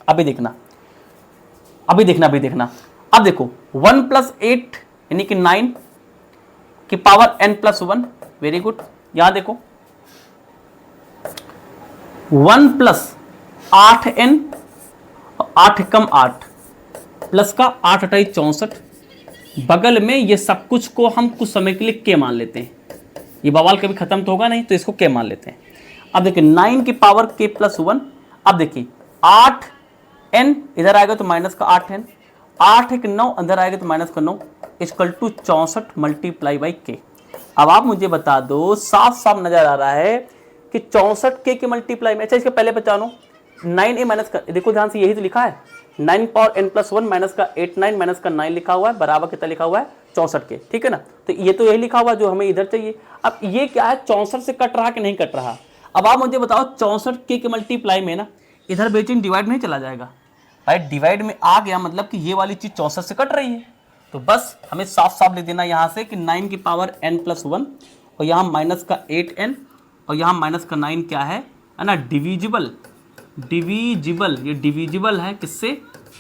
Speaker 1: अभी देखना, अभी देखना, अभी देखना। अब देखो 1 प्लस 8 यानी कि 9 की power n plus 1, very good. यहां देखो 1 प्लस 8n, 8 कम 8 प्लस का 8 अठाई 64, बगल में ये सब कुछ को हम कुछ समय के लिए k मान लेते हैं, ये बवाल कभी खत्म तो होगा नहीं तो इसको k मान लेते हैं। अब देखिए 9 की पावर k प्लस 1, अब देखिए 8n इधर आएगा तो माइनस का 8n, 8 एक 9 अंदर आएगा तो माइनस का 9 equal to 64 multiply by k। अब आप मुझे बता दो, साफ साफ नजर आ रहा है कि 64 k के मल्टीप्लाई में। अच्छा इसके पहले पहचानो 9a माइनस का, देखो ध्यान से यही तो लिखा है 9 पावर n प्लस 1 माइनस का 8 9 माइनस का 9 लिखा हुआ है, बराबर कितना लिखा हुआ है 64 के, ठीक है ना। तो ये तो यही लिखा हुआ जो हमें इधर चाहिए। अब ये क्या है 64 से कट रहा कि नहीं कट रहा। अब आप मुझे बताओ 64 के मल्टीप्लाई में ना इधर बेचिंग डिवाइड नहीं चला जाएगा भाई, डिवाइड में आ गया मतलब कि ये वाली चीज 64 से कट रही है। तो बस हमें साफ साफ लिख देना यहाँ से कि 9 की पावर n प्लस 1 और यहाँ माइनस का 8n और यहाँ माइनस का 9 क्या है ना, डिविजिबल, डिविजिबल, ये डिविजिबल है किससे,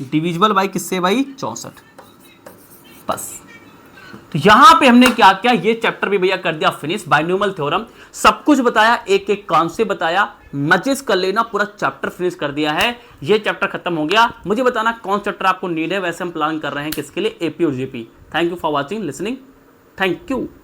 Speaker 1: डिविजिबल बाई किससे भाई 64। बस तो यहां पे हमने क्या किया, ये चैप्टर भी भैया कर दिया फिनिश, बाइनोमियल थ्योरम सब कुछ बताया, एक एक कॉन्सेप्ट बताया, मजे कर लेना, पूरा चैप्टर फिनिश कर दिया है। ये चैप्टर खत्म हो गया। मुझे बताना कौन चैप्टर आपको नीड है, वैसे हम प्लान कर रहे हैं किसके लिए, एपी और GP. Thank you for watching listening, thank you.